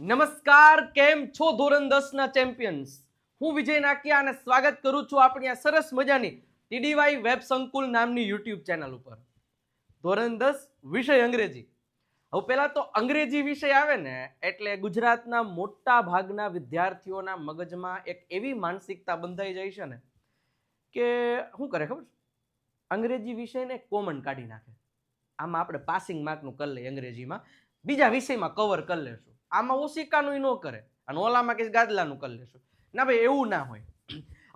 નમસ્કાર, કેમ છો ધોરણ 10 ના ચેમ્પિયન્સ? હું વિજય નાકિયા અને સ્વાગત કરું છું આપણી આ સરસ મજાની ટીડીવાય વેબ સંકુલ નામની યુટ્યુબ ચેનલ ઉપર. ધોરણ 10 વિષય અંગ્રેજી. હવે પહેલા તો અંગ્રેજી વિષય આવે ને એટલે ગુજરાતના મોટા ભાગના વિદ્યાર્થીઓના મગજમાં એક એવી માનસિકતા બંધાઈ જાય છે ને કે શું કરે ખબર છે? અંગ્રેજી વિષયને કોમન કાઢી નાખે. આમાં આપણે પાસિંગ માર્કનું કરી લઈએ, અંગ્રેજીમાં બીજા વિષયમાં કવર કરી લેશું, આમાં ઓશિકાનું ન કરે અને ઓલામાં કે ગાદલાનું કરી લેશું. ના ભાઈ, એવું ના હોય.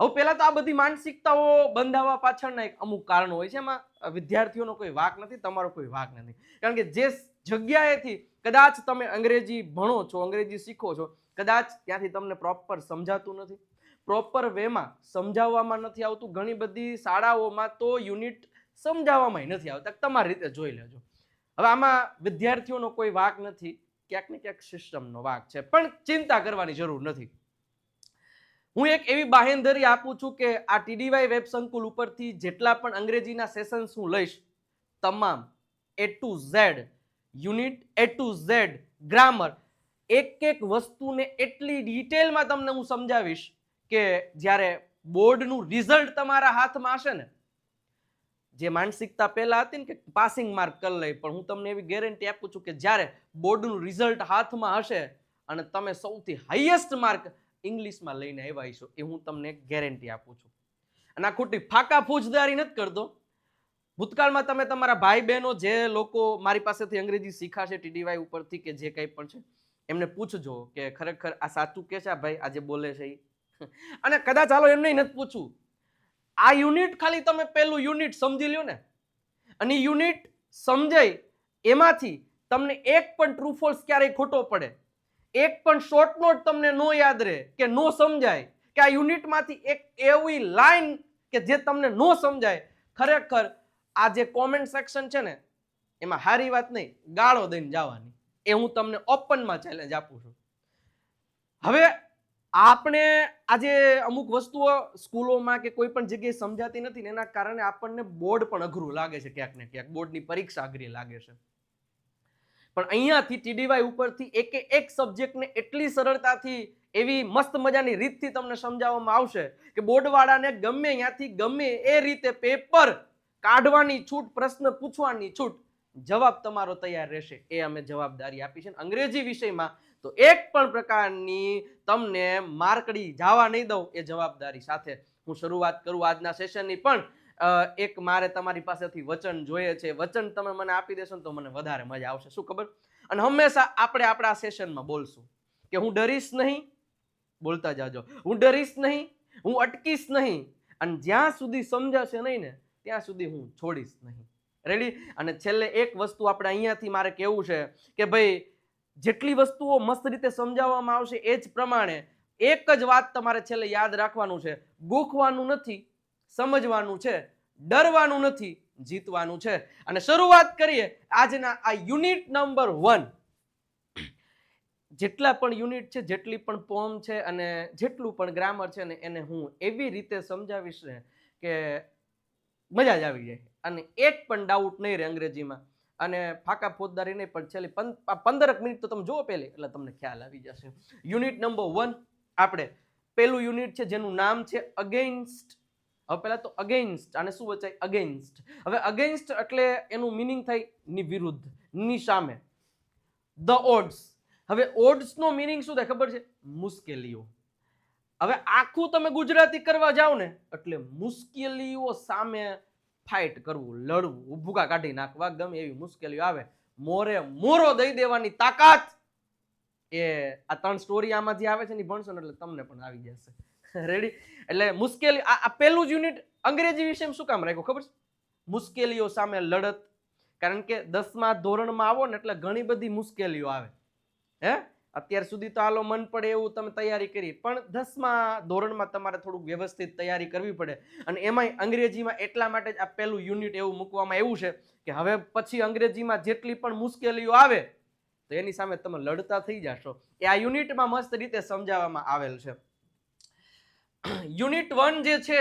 હવે પહેલા તો આ બધી માનસિકતાઓ બંધાવવા પાછળના એક અમુક કારણો હોય છે. એમાં વિદ્યાર્થીઓનો કોઈ વાક નથી, તમારો કોઈ વાક નથી. કારણ કે જે જગ્યાએથી કદાચ તમે અંગ્રેજી ભણો છો, અંગ્રેજી શીખો છો, કદાચ ત્યાંથી તમને પ્રોપર સમજાતું નથી, પ્રોપર વેમાં સમજાવવામાં નથી આવતું. ઘણી બધી શાળાઓમાં તો યુનિટ સમજાવવામાં નથી આવતા, તમારી રીતે જોઈ લેજો. હવે આમાં વિદ્યાર્થીઓનો કોઈ વાક નથી, ક્યાંક ને ક્યાંક સિસ્ટમનો વાક છે, પણ ચિંતા કરવાની જરૂર નથી. હું એક એવી બાહેંધરી આપું છું કે આ ટીડીવાય વેબ સંકુલ ઉપરથી જેટલા પણ અંગ્રેજીના સેશન્સ હું લઈશ, તમામ A to Z unit, A to Z grammar, એક એક વસ્તુને એટલી ડિટેલમાં તમને હું સમજાવીશ કે જ્યારે બોર્ડનું રિઝલ્ટ તમારા હાથમાં હશે ને, જે માનસિકતા પહેલા હતી ને કે પાસિંગ માર્ક કરી લઈ, પણ હું તમને એવી ગેરંટી આપું છું કે જ્યારે બોર્ડનું રિઝલ્ટ હાથમાં હશે અને તમે સૌથી હાઈએસ્ટ માર્ક ઇંગ્લિશમાં લઈને આવ્યા છો, એ હું તમને ગેરંટી આપું છું. અને આ ખોટી ફાકા ફોજદારી નથી કરતો. ભૂતકાળમાં તમે તમારા ભાઈ બહેનો જે લોકો મારી પાસેથી અંગ્રેજી શીખાશે ટીડીવાય ઉપરથી કે જે કંઈ પણ છે, એમને પૂછજો કે ખરેખર આ સાચું કે છે આ ભાઈ આજે બોલે છે. અને કદાચ હાલો એમને નથી પૂછવું, આ યુનિટ ખાલી તમે પહેલું યુનિટ સમજી લ્યો ને, અને યુનિટ સમજાય એમાંથી તમને એક પણ ટ્રુ ફોલ્સ ક્યારેય ખોટો પડે, એક પણ શોર્ટ નોટ તમને નો યાદ રહે કે નો સમજાય, કે આ યુનિટમાંથી એક એવી લાઈન કે જે તમને નો સમજાય, ખરેખર આ જે કોમેન્ટ સેક્શન છે ને એમાં હારી વાત નહીં, ગાળો દઈને જવાની. એ હું તમને ઓપનમાં ચેલેન્જ આપું છું. હવે આપણે આજે અમુક વસ્તુઓ સ્કૂલોમાં કે કોઈ પણ જગ્યાએ સમજાતી નથી ને એના કારણે આપણને બોર્ડ પણ અઘરું લાગે છે, ક્યાંક ને ક્યાંક બોર્ડની પરીક્ષા અઘરી લાગે છે. પણ અહીંયાથી ટીડીવાય ઉપરથી એક સબ્જેક્ટને એટલી સરળતાથી એવી મસ્ત મજાની રીતથી તમને સમજાવવામાં આવશે કે બોર્ડવાળાને ગમે ત્યાંથી ગમે એ રીતે પેપર કાઢવાની છૂટ, પ્રશ્ન પૂછવાની છૂટ, જવાબ તમારો તૈયાર રહેશે. એ અમે જવાબદારી આપી છે. અંગ્રેજી વિષયમાં તો એક પણ પ્રકારની તમને માર્કડી જવા નહીં દઉં, એ જવાબદારી સાથે હું શરૂઆત કરું આજના સેશનની. પણ એક મારે તમારી પાસેથી વચન જોઈએ છે. વચન તમે મને આપી દેશો ને તો મને વધારે મજા આવશે. શું ખબર? અને હંમેશા આપણે આપણા સેશનમાં બોલશું કે હું ડરીશ નહીં, બોલતા જાજો, હું ડરીશ નહીં, હું અટકીશ નહીં, અને જ્યાં સુધી સમજાશે નહીં ને ત્યાં સુધી હું છોડીશ નહીં. રેડી? અને છેલ્લે એક વસ્તુ આપણે અહીંયાથી મારે કહેવું છે કે ભાઈ જેટલી વસ્તુઓ મસ્ત રીતે સમજાવવામાં આવશે એ જ પ્રમાણે એક જ વાત તમારે છેલ્લે યાદ રાખવાનું છે, ગોખવાનું નથી, સમજવાનું છે, ડરવાનું નથી, જીતવાનું છે. અને શરૂઆત કરીએ આજના આ યુનિટ નંબર 1. જેટલા પણ યુનિટ છે, જેટલી પણ પોમ છે અને જેટલું પણ ગ્રામર છે ને એને હું એવી રીતે સમજાવીશ ને કે મજા જ આવી જાય અને એક પણ ડાઉટ નહીં રહે અંગ્રેજીમાં. અને ફાકા ફોજદારી નહીં, પણ છેલ્લી 15 મિનિટ તો તમે જુઓ પહેલી એટલે તમને ખ્યાલ આવી જશે. યુનિટ નંબર 1 આપણે પહેલું યુનિટ છે જેનું નામ છે અગેન્સ્ટ. હવે પહેલા તો અગેન્સ્ટ, આને શું વચાય? અગેન્સ્ટ. હવે અગેન્સ્ટ એટલે એનું મિનિંગ થાય ની વિરુદ્ધ, ની સામે, ધ ઓડ્સ. હવે ઓડ્સ નો મિનિંગ શું થાય ખબર છે? મુશ્કેલીઓ. હવે આખું તમે ગુજરાતી કરવા જાવ ને એટલે મુશ્કેલીઓ સામે ફાઇટ કરવું, લડવું, ભૂકા કાઢી નાખવા, ગમે એવી મુશ્કેલીઓ આવે મોરે મોરો દઈ દેવાની તાકાત. એ આ 3 સ્ટોરી આમાં જે આવે છે ને ભણશો ને એટલે તમને પણ આવી જશે. રેડી? એટલે મુશ્કેલી, આ પહેલું જ યુનિટ અંગ્રેજી વિષય શું કામ રાખ્યું ખબર છે? મુશ્કેલીઓ સામે લડત. કારણ કે 10મા ધોરણમાં આવો ને એટલે ઘણી બધી મુશ્કેલીઓ આવે. અત્યાર સુધી તો હાલો મન પડે એવું તમે તૈયારી કરી, પણ 10મા ધોરણમાં તમારે થોડુંક વ્યવસ્થિત તૈયારી કરવી પડે. અને એમાંય અંગ્રેજીમાં એટલા માટે જ આ પહેલું યુનિટ એવું મૂકવામાં આવ્યું છે કે હવે પછી અંગ્રેજીમાં જેટલી પણ મુશ્કેલીઓ આવે તો એની સામે તમે લડતા થઈ જશો. એ આ યુનિટમાં મસ્ત રીતે સમજાવવામાં આવેલ છે. યુનિટ 1 જે છે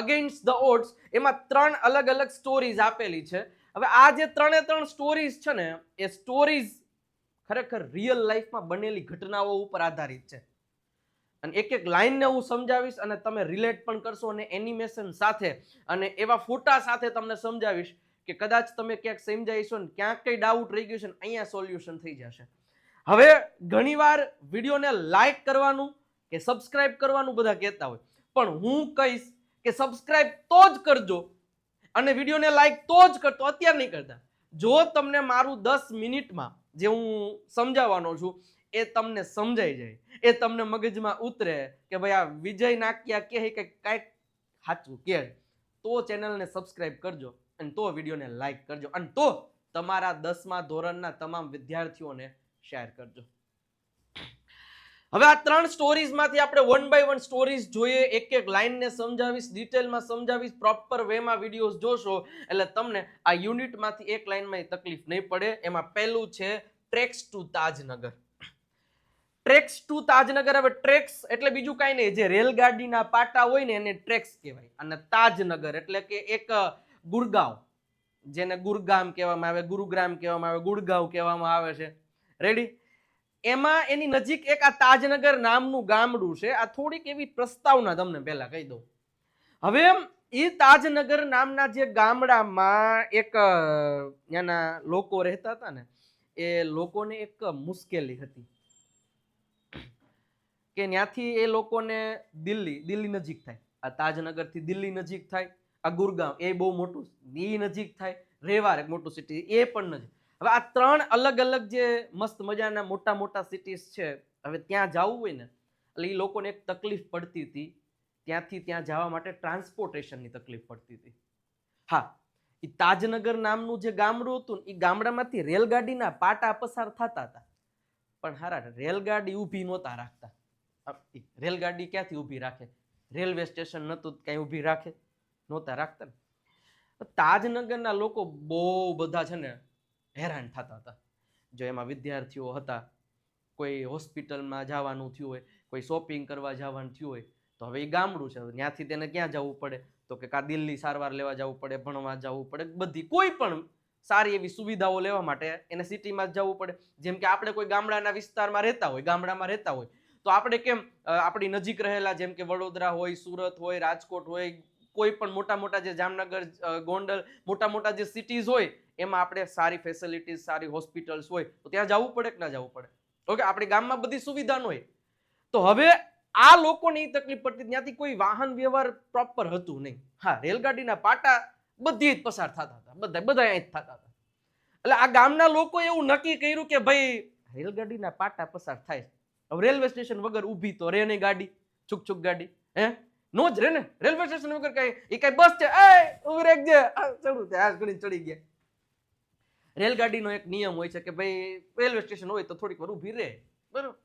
અગેન્સ્ટ ધ ઓડ્સ, એમાં 3 અલગ અલગ સ્ટોરીઝ આપેલી છે. હવે આ જે 3 સ્ટોરીઝ છે ને એ સ્ટોરીઝ ખરેખર રિયલ લાઈફમાં બનેલી ઘટનાઓ ઉપર આધારિત છે. અને એક એક લાઈનને હું સમજાવીશ અને તમે રિલેટ પણ કરશો અને એનિમેશન સાથે અને એવા ફોટા સાથે તમને સમજાવીશ કે કદાચ તમે ક્યાંક સમજાવીશો ને ક્યાંક કઈ ડાઉટ રહી ગયું છે ને અહીંયા સોલ્યુશન થઈ જશે. હવે ઘણીવાર વિડીયોને લાઈક કરવાનું કે સબસ્ક્રાઇબ કરવાનું બધા કહેતા હોય, પણ હું કહીશ કે સબસ્ક્રાઇબ તો જ કરજો અને વિડીયોને લાઈક તો જ કરતો, અત્યારે નહીં કરતા. જો તમને મારું 10 મિનિટમાં જે હું સમજાવવાનો છું એ તમને સમજાઈ જાય, એ તમને મગજમાં ઉતરે કે ભાઈ આ વિજય નાકિયા કહે કે કાંઈક સાચું કહે, તો ચેનલને સબસ્ક્રાઇબ કરજો અને તો વિડીયોને લાઈક કરજો અને તો તમારા 10મા ધોરણના તમામ વિદ્યાર્થીઓને શેર કરજો. હવે આ 3 સ્ટોરીઝમાંથી આપણે 1 બાય 1 સ્ટોરીઝ જોઈએ, એક એક લાઈનને સમજાવીશ, ડિટેલમાં સમજાવીશ, પ્રોપર વેમાં વિડીયોઝ જોશો એટલે તમને આ યુનિટમાંથી એક લાઈનમાં તકલીફ નહીં પડે. એમાં પહેલું છે tracks to Tajnagar. Tracks to Tajnagar. હવે ટ્રેક્સ એટલે બીજું કાંઈ નહીં, જે રેલગાડીના પાટા હોય ને એને ટ્રેક્સ કહેવાય, અને તાજનગર એટલે કે એક ગુડગાંવ, જેને ગુરગામ કહેવામાં આવે, ગુરુગ્રામ કહેવામાં આવે, ગુડગાંવ કહેવામાં આવે છે. રેડી? એમાં એની નજીક એક આ તાજનગર નામનું ગામડું છે. આ થોડીક એવી પ્રસ્તાવના તમને પહેલા કહી દઉં. હવે એ તાજનગર નામના જે ગામડામાં એક ત્યાંના લોકો રહેતા હતા ને, એ લોકોને એક મુશ્કેલી હતી કે ત્યાંથી એ લોકોને દિલ્હી નજીક થાય, આ તાજનગરથી દિલ્હી નજીક થાય, આ ગુરગાંવ એ બહુ મોટું એ નજીક થાય, રેવાર એક મોટું સિટી એ પણ નજીક. હવે આ 3 અલગ અલગ જે મસ્ત મજાના મોટા મોટા સિટીઝ છે, હવે ત્યાં જવું હોય ને એટલે એ લોકોને એક તકલીફ પડતી હતી, ત્યાંથી ત્યાં જવા માટે ટ્રાન્સપોર્ટેશનની તકલીફ પડતી હતી. હા, એ તાજનગર નામનું જે ગામડું હતું એ ગામડામાંથી રેલગાડીના પાટા પસાર થતા હતા, પણ હારા રેલગાડી ઊભી નહોતા રાખતા. રેલગાડી ક્યાંથી ઊભી રાખે? રેલવે સ્ટેશન નહોતું ક્યાંય ઊભી રાખે, નહોતા રાખતા. તાજનગરના લોકો બહુ બધા છે ને હેરાન થતા હતા. જો એમાં વિદ્યાર્થીઓ હતા, કોઈ હોસ્પિટલમાં જવાનું થયું હોય, કોઈ શોપિંગ કરવા જવાનું થયું હોય, તો હવે એ ગામડું છે, ત્યાંથી તેને ક્યાં જવું પડે? તો કે કાં દિલ્હી સારવાર લેવા જવું પડે, ભણવા જવું પડે, બધી કોઈ પણ સારી એવી સુવિધાઓ લેવા માટે એને સિટીમાં જ જવું પડે. જેમ કે આપણે કોઈ ગામડાના વિસ્તારમાં રહેતા હોય, ગામડામાં રહેતા હોય, તો આપણે કેમ આપણી નજીક રહેલા જેમ કે વડોદરા હોય, સુરત હોય, રાજકોટ હોય, કોઈ પણ મોટા મોટા જે જામનગર, ગોંડલ, મોટા મોટા જે સિટીઝ હોય એમાં આપણે સારી ફેસિલિટીઝ, સારી હોસ્પિટલ્સ હોય તો ત્યાં જવું પડે કે ના જવું પડે? ઓકે, આપણી ગામમાં બધી સુવિધા ન હોય. તો હવે આ લોકોને એ તકલીફ પડતી, ત્યાંથી કોઈ વાહન વ્યવહાર પ્રોપર હતું નહીં. હા, રેલગાડીના પાટા બધી જ પસાર થતા હતા, બધા અહીં જ થતા હતા. એટલે આ ગામના લોકો એવું નક્કી કર્યું કે ભાઈ રેલગાડીના પાટા પસાર થાય, હવે રેલવે સ્ટેશન વગર ઊભી તો રે નહીં ગાડી, છુક છુક ગાડી, હે નો જ રે ને. રેલવે સ્ટેશન વગર કઈ એ કઈ બસ છે, એ ઉભી રહેજે, ચડું તે આ ઘડી ચડી ગયા. રેલગાડીનો એક નિયમ હોય છે કે ભાઈ રેલવે સ્ટેશન હોય તો થોડીક વાર ઊભી રહે, બરોબર?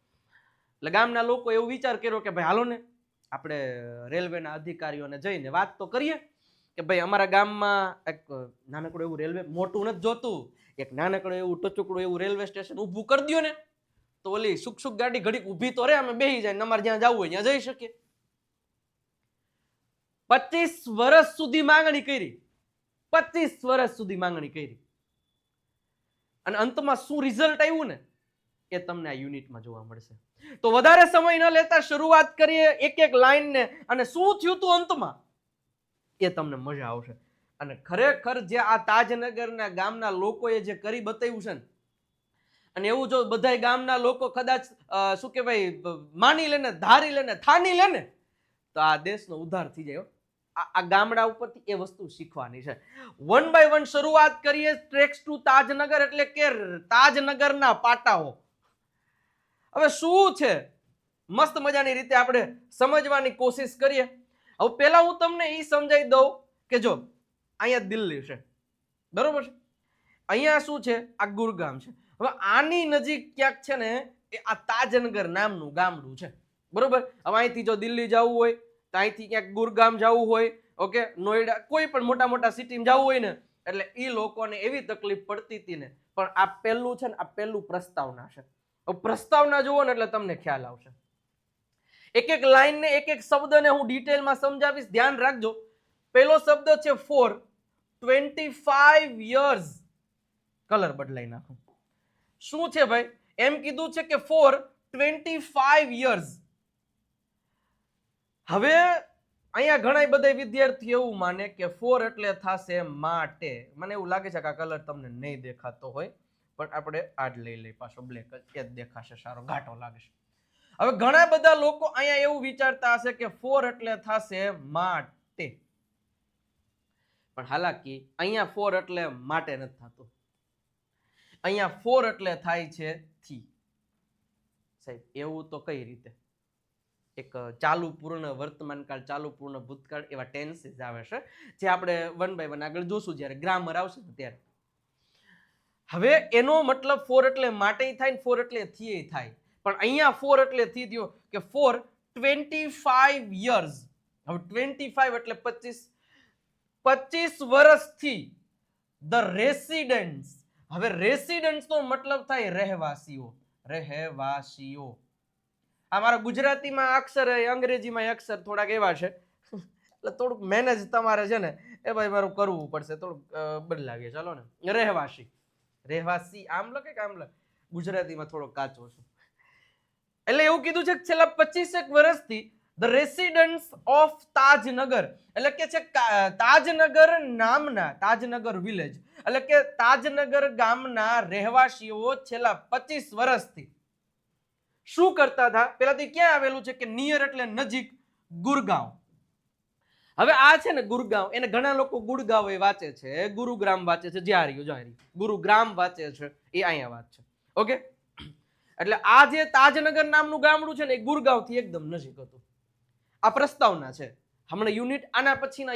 એટલે ગામના લોકો એવું વિચાર કર્યો કે ભાઈ હાલો ને આપણે રેલવેના અધિકારીઓને જઈને વાત તો કરીએ કે ભાઈ અમારા ગામમાં એક નાનકડું એવું રેલવે, મોટું નથી જોતું, એક નાનકડું એવું ટચુકડું એવું રેલવે સ્ટેશન ઊભું કરી દો ને, તો ઓલી સુખ સુખ ગાડી ઘડીક ઊભી તો રે, અમે બેસી જાય, અમારે જ્યાં જવું હોય ત્યાં જઈ શકીએ. 25 વર્ષ સુધી માંગણી કરી, 25 વર્ષ સુધી માંગણી કરી, અને અંતમાં શું રિઝલ્ટ આવ્યું ને એ તમને આ યુનિટમાં જોવા મળશે. તો વધારે સમય ન લેતા શરૂઆત કરીએ એક એક લાઈનને, અને શું થયું તું અંતમાં એ તમને મજા આવશે. અને ખરેખર જે આ તાજનગરના ગામના લોકોએ જે કરી બતાવ્યું છે ને, અને એવું જો બધા ગામના લોકો કદાચ શું કહેવાય માની લેને, ધારી લેને, થાની લેને, તો આ દેશનો ઉદ્ધાર થઈ જાય. આ ગામડા ઉપરથી એ વસ્તુ શીખવાની છે. 1 બાય 1 શરૂઆત કરીએ. ટ્રેક્સ ટુ તાજનગર એટલે કે તાજનગરના પાટાઓ. હવે શું છે મસ્ત મજાની રીતે આપણે સમજવાની કોશિશ કરીએ. હવે પહેલા હું તમને એ સમજાવી દઉં કે જો અહીંયા દિલ્હી છે, બરોબર છે, અહીંયા શું છે આ ગુરગામ છે. હવે આની નજીક ક્યાંક છે ને એ આ તાજનગર નામનું ગામડું છે, બરોબર? હવે અહીંથી જો દિલ્હી જવું હોય તો અહીંથી ક્યાંક ગુરગામ જવું હોય, ઓકે, નોઈડા, કોઈ પણ મોટા મોટા સિટીમાં જવું હોય ને, એટલે એ લોકોને એવી તકલીફ પડતી હતી ને. પણ આ પહેલું છે ને, આ પહેલું પ્રસ્તાવના છે. પ્રસ્તાવના જુઓ ને એટલે તમને ખ્યાલ આવશે. એક એક લાઈન ને એક એક શબ્દને હું ડિટેલમાં સમજાવીશ, ધ્યાન રાખજો. પહેલો શબ્દ છે ફોર 25 years. કલર બદલાઈ નાખો. શું છે ભાઈ? એમ કીધું છે કે ફોર 25 years. હવે અહીંયા ઘણા બધા વિદ્યાર્થીઓ એવું માને કે ફોર એટલે થશે માટે. મને એવું લાગે છે કે આ કલર તમને નહીં દેખાતો હોય, પણ આપણે આ જ લઈ લઈએ, પાછો બ્લેક જ દેખાશે, સારો ઘાટો લાગશે. હવે ઘણા બધા લોકો અહીંયા એવું વિચારતા હશે કે ફોર એટલે થશે માટે, પણ હાલાકી અહીંયા ફોર એટલે માટે નથી થતું. અહીંયા ફોર એટલે થાય છે થી. સાહેબ એવું તો કઈ રીતે? એક ચાલુ પૂર્ણ વર્તમાનકાળ, ચાલુ પૂર્ણ ભૂતકાળ એવા ટેન્સીસ આવે છે, જે આપણે વન બાય વન આગળ જોશું જ્યારે ગ્રામર આવશે ને ત્યારે. હવે એનો મતલબ ફોર એટલે માટે થાય ને ફોર એટલે થી થાય, પણ અહીંયા ફોર એટલે થી થયો કે ફોર 25 years. હવે 25 એટલે 25 વર્ષથી ધ રેસિડન્ટ્સ. હવે રેસિડન્ટ્સ નો મતલબ થાય રહેવાસીઓ, રહેવાસીઓ. આ મારા ગુજરાતીમાં અક્ષર, અંગ્રેજીમાં અક્ષર થોડાક એવા છે, એટલે થોડુંક મેનેજ તમારે છે ને એ ભાઈ મારું કરવું પડશે, થોડુંક બદલાવીએ. ચાલો ને, રહેવાસી, રહેવાસી આમ લખે કે આમ લખે? ગુજરાતીમાં થોડો કાચો છું. એટલે એવું કીધું છે કે છેલ્લા 25 વર્ષથી ધ રેસિડન્ટ્સ ઓફ તાજનગર, એટલે કે છે તાજનગર નામના, તાજનગર વિલેજ, એટલે કે તાજનગર ગામના રહેવાસીઓ છેલ્લા 25 વર્ષથી શું કરતા હતા? પેલાથી ક્યાં આવેલું છે કે નિયર એટલે નજીક, ગુરગાંવ. હવે આ છે ને ગુરગાંવ, એને ઘણા લોકો ગુડગાંવ એ વાંચે છે, ગુરુગ્રામ વાંચે છે, જ્યાં ગુરુગ્રામ વાંચે છે, એ અહીંયા વાત છે. ઓકે, એટલે આ જે તાજનગર નામનું ગામડું છે ને એ ગુરગાંવ થી એકદમ નજીક હતું. આ પ્રસ્તાવના છે, હમણાં યુનિટ આના પછીના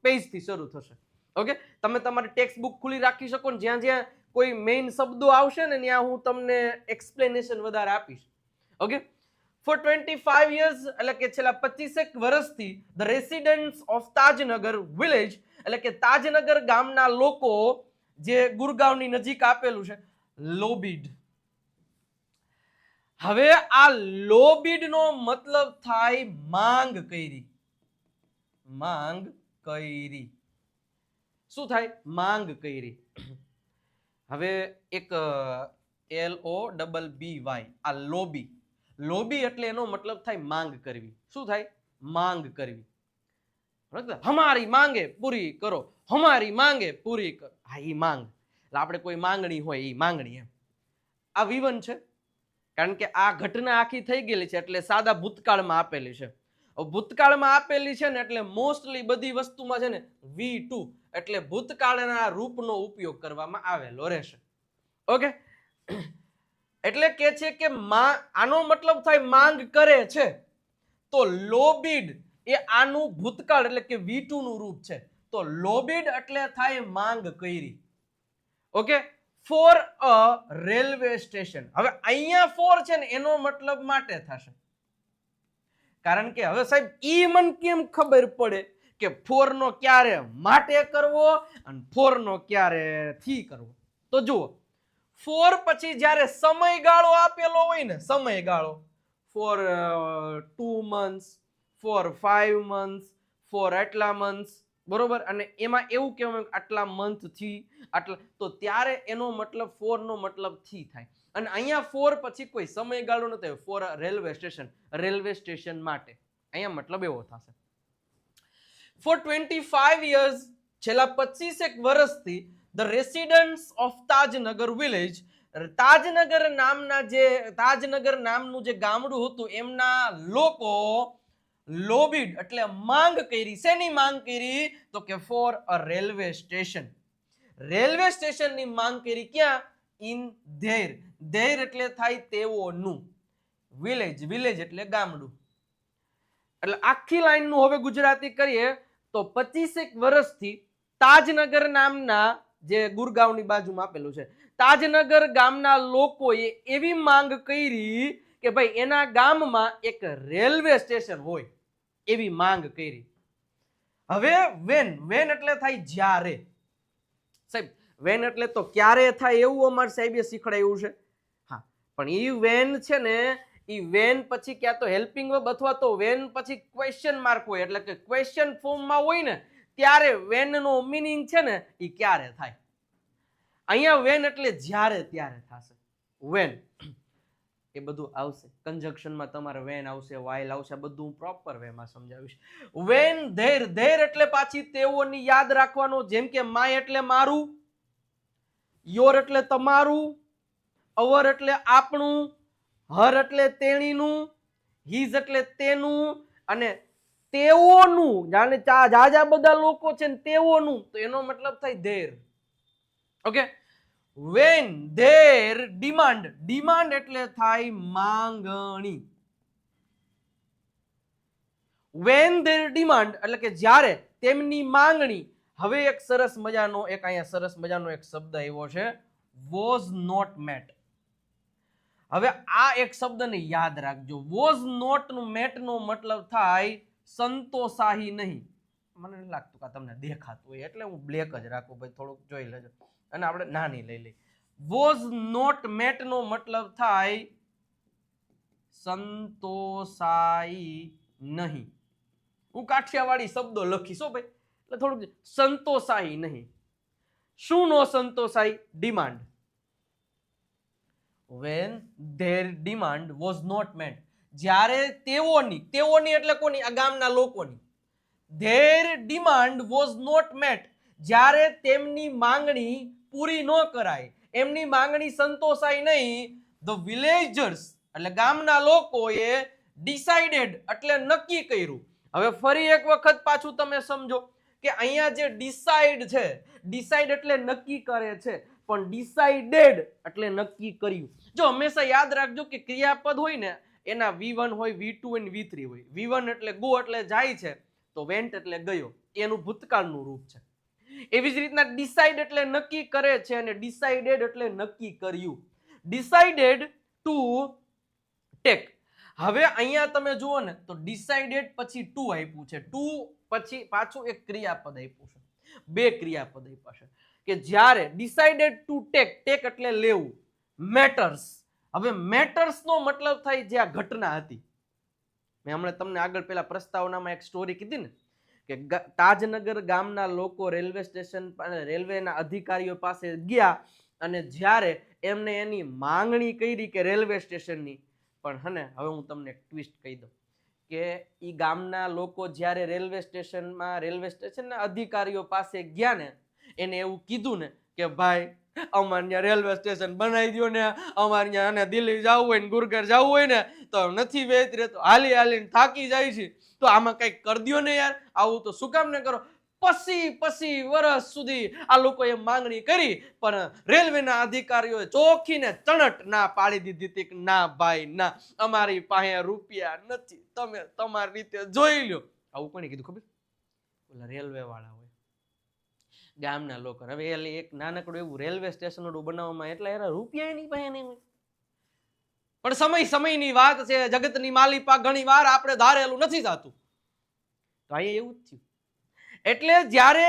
પેજ થી શરૂ થશે. ઓકે, તમે તમારી ટેક્સ્ટ બુક ખુલ્લી રાખી શકો ને, જ્યાં જ્યાં કોઈ મેઇન શબ્દો આવશે ને ત્યાં હું તમને એક્સપ્લેનેશન વધારે આપીશ. ઓકે, ફોર 25 years એટલે કે છેલ્લા 25 વર્ષથી the residents of Tajnagar village, એટલે કે તાજનગર ગામના લોકો, જે ગુરગાંવની નજીક આપેલું છે, લોબીડ. હવે આ લોબીડ નો મતલબ થાય માંગ કરી. માંગ કરી શું થાય? માંગ કરી. હવે એક LOBBY, આ લોબી, લોબી એટલે એનો મતલબ થાય માંગ કરવી. શું થાય? માંગ કરવી. હમારી માંગે પૂરી કરો, હમારી માંગે પૂરી કરો. હા, ઈ માંગ એટલે આપણે કોઈ માંગણી હોય ઈ માંગણી એમ. આ વિવન છે, કારણ કે આ ઘટના આખી થઈ ગયેલી છે એટલે સાદા ભૂતકાળમાં આપેલી છે. ભૂતકાળમાં આપેલી છે ને એટલે મોસ્ટલી બધી વસ્તુમાં છે ને V2 એટલે ભૂતકાળના રૂપનો ઉપયોગ કરવામાં આવેલો રહેશે. ઓકે, એટલે કે છે કે આનો મતલબ થાય માંગ કરે છે, તો લોબીડ એ આનું ભૂતકાળ એટલે કે V2 નું રૂપ છે, તો લોબીડ એટલે થાય માંગ કરી. Okay, for a railway station. હવે અહીંયા ફોર છે ને એનો મતલબ માટે થશે, કારણ કે હવે સાહેબ ઈ મન કેમ ખબર પડે કે ફોર નો ક્યારે માટે કરવો અને ફોર નો ક્યારે થી કરવો? તો જુઓ, ફોર પછી જ્યારે સમયગાળો આપેલો હોય ને, સમયગાળો for 2 months, for 5 months, for આટલા months, બરોબર, અને એમાં એવું કહેવાય આટલા મંથ થી આટલા, તો ત્યારે એનો મતલબ ફોર નો મતલબ થી થાય. અને અહીંયા ફોર પછી કોઈ સમયગાળો નથી, for railway station, railway station માટે, અહીંયા મતલબ એવો થશે. ફોર 25 years, છેલ્લા 25 વર્ષથી the residents of Tajnagar village, Tajnagar નામનું જે ગામડું હતું એમના લોકો લોબીડ એટલે માંગ કરી. શેની માંગ કરી? તો કે for a railway station, railway સ્ટેશનની માંગ કરી. ક્યાં? In their. ધેર એટલે થાય તેઓનું, વિલેજ, વિલેજ એટલે ગામડું. એટલે આખી લાઈન નું હવે ગુજરાતી કરીએ તો 25 વર્ષથી તાજનગર નામના, જે ગુરગાંવની બાજુમાં આપેલું છે, તાજનગર ગામના લોકોએ એવી માંગ કરી કે ભાઈ એના ગામમાં એક રેલવે સ્ટેશન હોય, એવી માંગ કરી. હવે વેન, વેન એટલે થાય જ્યારે. સાહેબ વેન એટલે તો ક્યારે થાય એવું અમારે સાહેબે શીખડાયું છે. હા, પણ ઈ વેન છે ને, ઈ વેન પછી ક્યાં તો હેલ્પિંગ વર્બ અથવા તો વેન પછી ક્વેશ્ચન માર્ક હોય, એટલે કે ક્વેશ્ચન ફોર્મમાં હોય ને ત્યારે વેન નો મીનિંગ છે ને ઈ ક્યારે થાય. અહીંયા વેન એટલે જ્યારે ત્યારે થશે. વેન એ બધું આવશે, કંજક્શનમાં તમારે વેન આવશે, વાઇલ આવશે, બધું હું પ્રોપર વેમાં સમજાવીશ. વેન ધેર, ધેર એટલે પાછી તેઓની યાદ રાખવાનો, જેમ કે માય એટલે મારું, યોર એટલે તમારું, અવર એટલે આપણું, હર એટલે તેણીનું, હિઝ એટલે તેનું, અને તેઓનું, જાણે જાજા બધા લોકો છે ને તેઓનું, તો એનો મતલબ થાય there. Okay, when there demand, demand એટલે થાય માંગણી. વેન ધેર ડિમાન્ડ એટલે કે જ્યારે તેમની માંગણી. હવે એક સરસ મજાનો એક અહીંયા સરસ મજાનો એક શબ્દ આવ્યો છે, વોઝ નોટ મેટ. હવે આ એક શબ્દને યાદ રાખજો, વોઝ નોટ નું મેટ નો મતલબ થાય સંતોષાહી નહીં. મને નથી લાગતું કે તમને દેખાતું હોય એટલે હું બ્લેક જ રાખું, ભાઈ થોડુંક જોઈ લેજો, અને આપણે નાની લઈ લઈ. વોઝ નોટ મેટ નો મતલબ થાય સંતોષાઈ નહીં. હું કાઠિયાવાડી શબ્દો લખીશ હો ભાઈ, એટલે થોડુંક સંતોષાઈ નહીં. શું નો સંતોષાઈ? Demand. when their demand was not met, જ્યારે તેઓની, તેઓની એટલે કોની? આ ગામના લોકોની. their demand was not met, જ્યારે તેમની માંગણી પૂરી ન કરાય, એમની માંગણી સંતોષાય નહીં, the villagers એટલે ગામના લોકોએ decided એટલે નક્કી કર્યું. હવે ફરી એક વખત પાછું તમે સમજો કે અહીંયા જે decide છે, decide એટલે નક્કી કરે છે, પણ decided એટલે નક્કી કર્યું. જો હંમેશા યાદ રાખજો કે ક્રિયાપદ હોય ને એના V1 હોય, V2 અને V3 હોય. V1 એટલે ગો એટલે જાય છે, તો went એટલે ગયો, એનું ભૂતકાળનું રૂપ છે. એવી જ રીતના decide એટલે નક્કી કરે છે, અને decided એટલે નક્કી કર્યું. decided to take. હવે અહીંયા તમે જુઓ ને તો decided પછી to આપ્યું છે, to પછી પાછું એક ક્રિયાપદ આપ્યું છે, બે ક્રિયાપદ આપ્યા છે કે જ્યારે decided to take, take એટલે લેવું, matters. હવે matters નો મતલબ થાય જે આ ઘટના હતી. મેં હમણાં તમને આગળ પેલા પ્રસ્તાવનામાં એક સ્ટોરી કીધી ને કે તાજનગર ગામના લોકો રેલવે સ્ટેશન, રેલવેના અધિકારીઓ પાસે ગયા અને જ્યારે એમને એની માંગણી કરી કે રેલવે સ્ટેશનની, પણ હને હવે હું તમને એક ટ્વિસ્ટ કહી દઉં કે ઈ ગામના લોકો જ્યારે રેલવે સ્ટેશનના અધિકારીઓ પાસે ગયા ને, એને એવું કીધું ને કે ભાઈ અમારે ત્યાં રેલવે સ્ટેશન બનાવી દો ને, અમારે ત્યાં દિલ્હી જવું હોય ને ગુરગર જવું હોય ને તો નથી વેચ રહેતો, હાલી હાલીને થાકી જાય છે, તો આમાં કંઈક કરી દો ને યાર, આવું તો શું કામ ને કરો. પછી વર્ષ સુધી આ લોકોએ માંગણી કરી, પણ રેલવેના અધિકારીઓએ ચોખીને ચણટ ના પાડી દીધી હતી કે ના ભાઈ ના, અમારી પાસે રૂપિયા નથી, તમે તમારી રીતે જોઈ લો. આવું કોને કીધું ખબર? ઓલા રેલવે વાળા હોય, ગામના લોકો. હવે એક નાનકડું એવું રેલવે સ્ટેશન બનાવવામાં એટલા એના રૂપિયા એની પાસે નહીં હોય, પણ સમયની વાત છે, જગતની માલિપા ઘણી વાર આપણે ધારેલું નથી થતું. તો અહીંયા એવું જ થયું. એટલે જ્યારે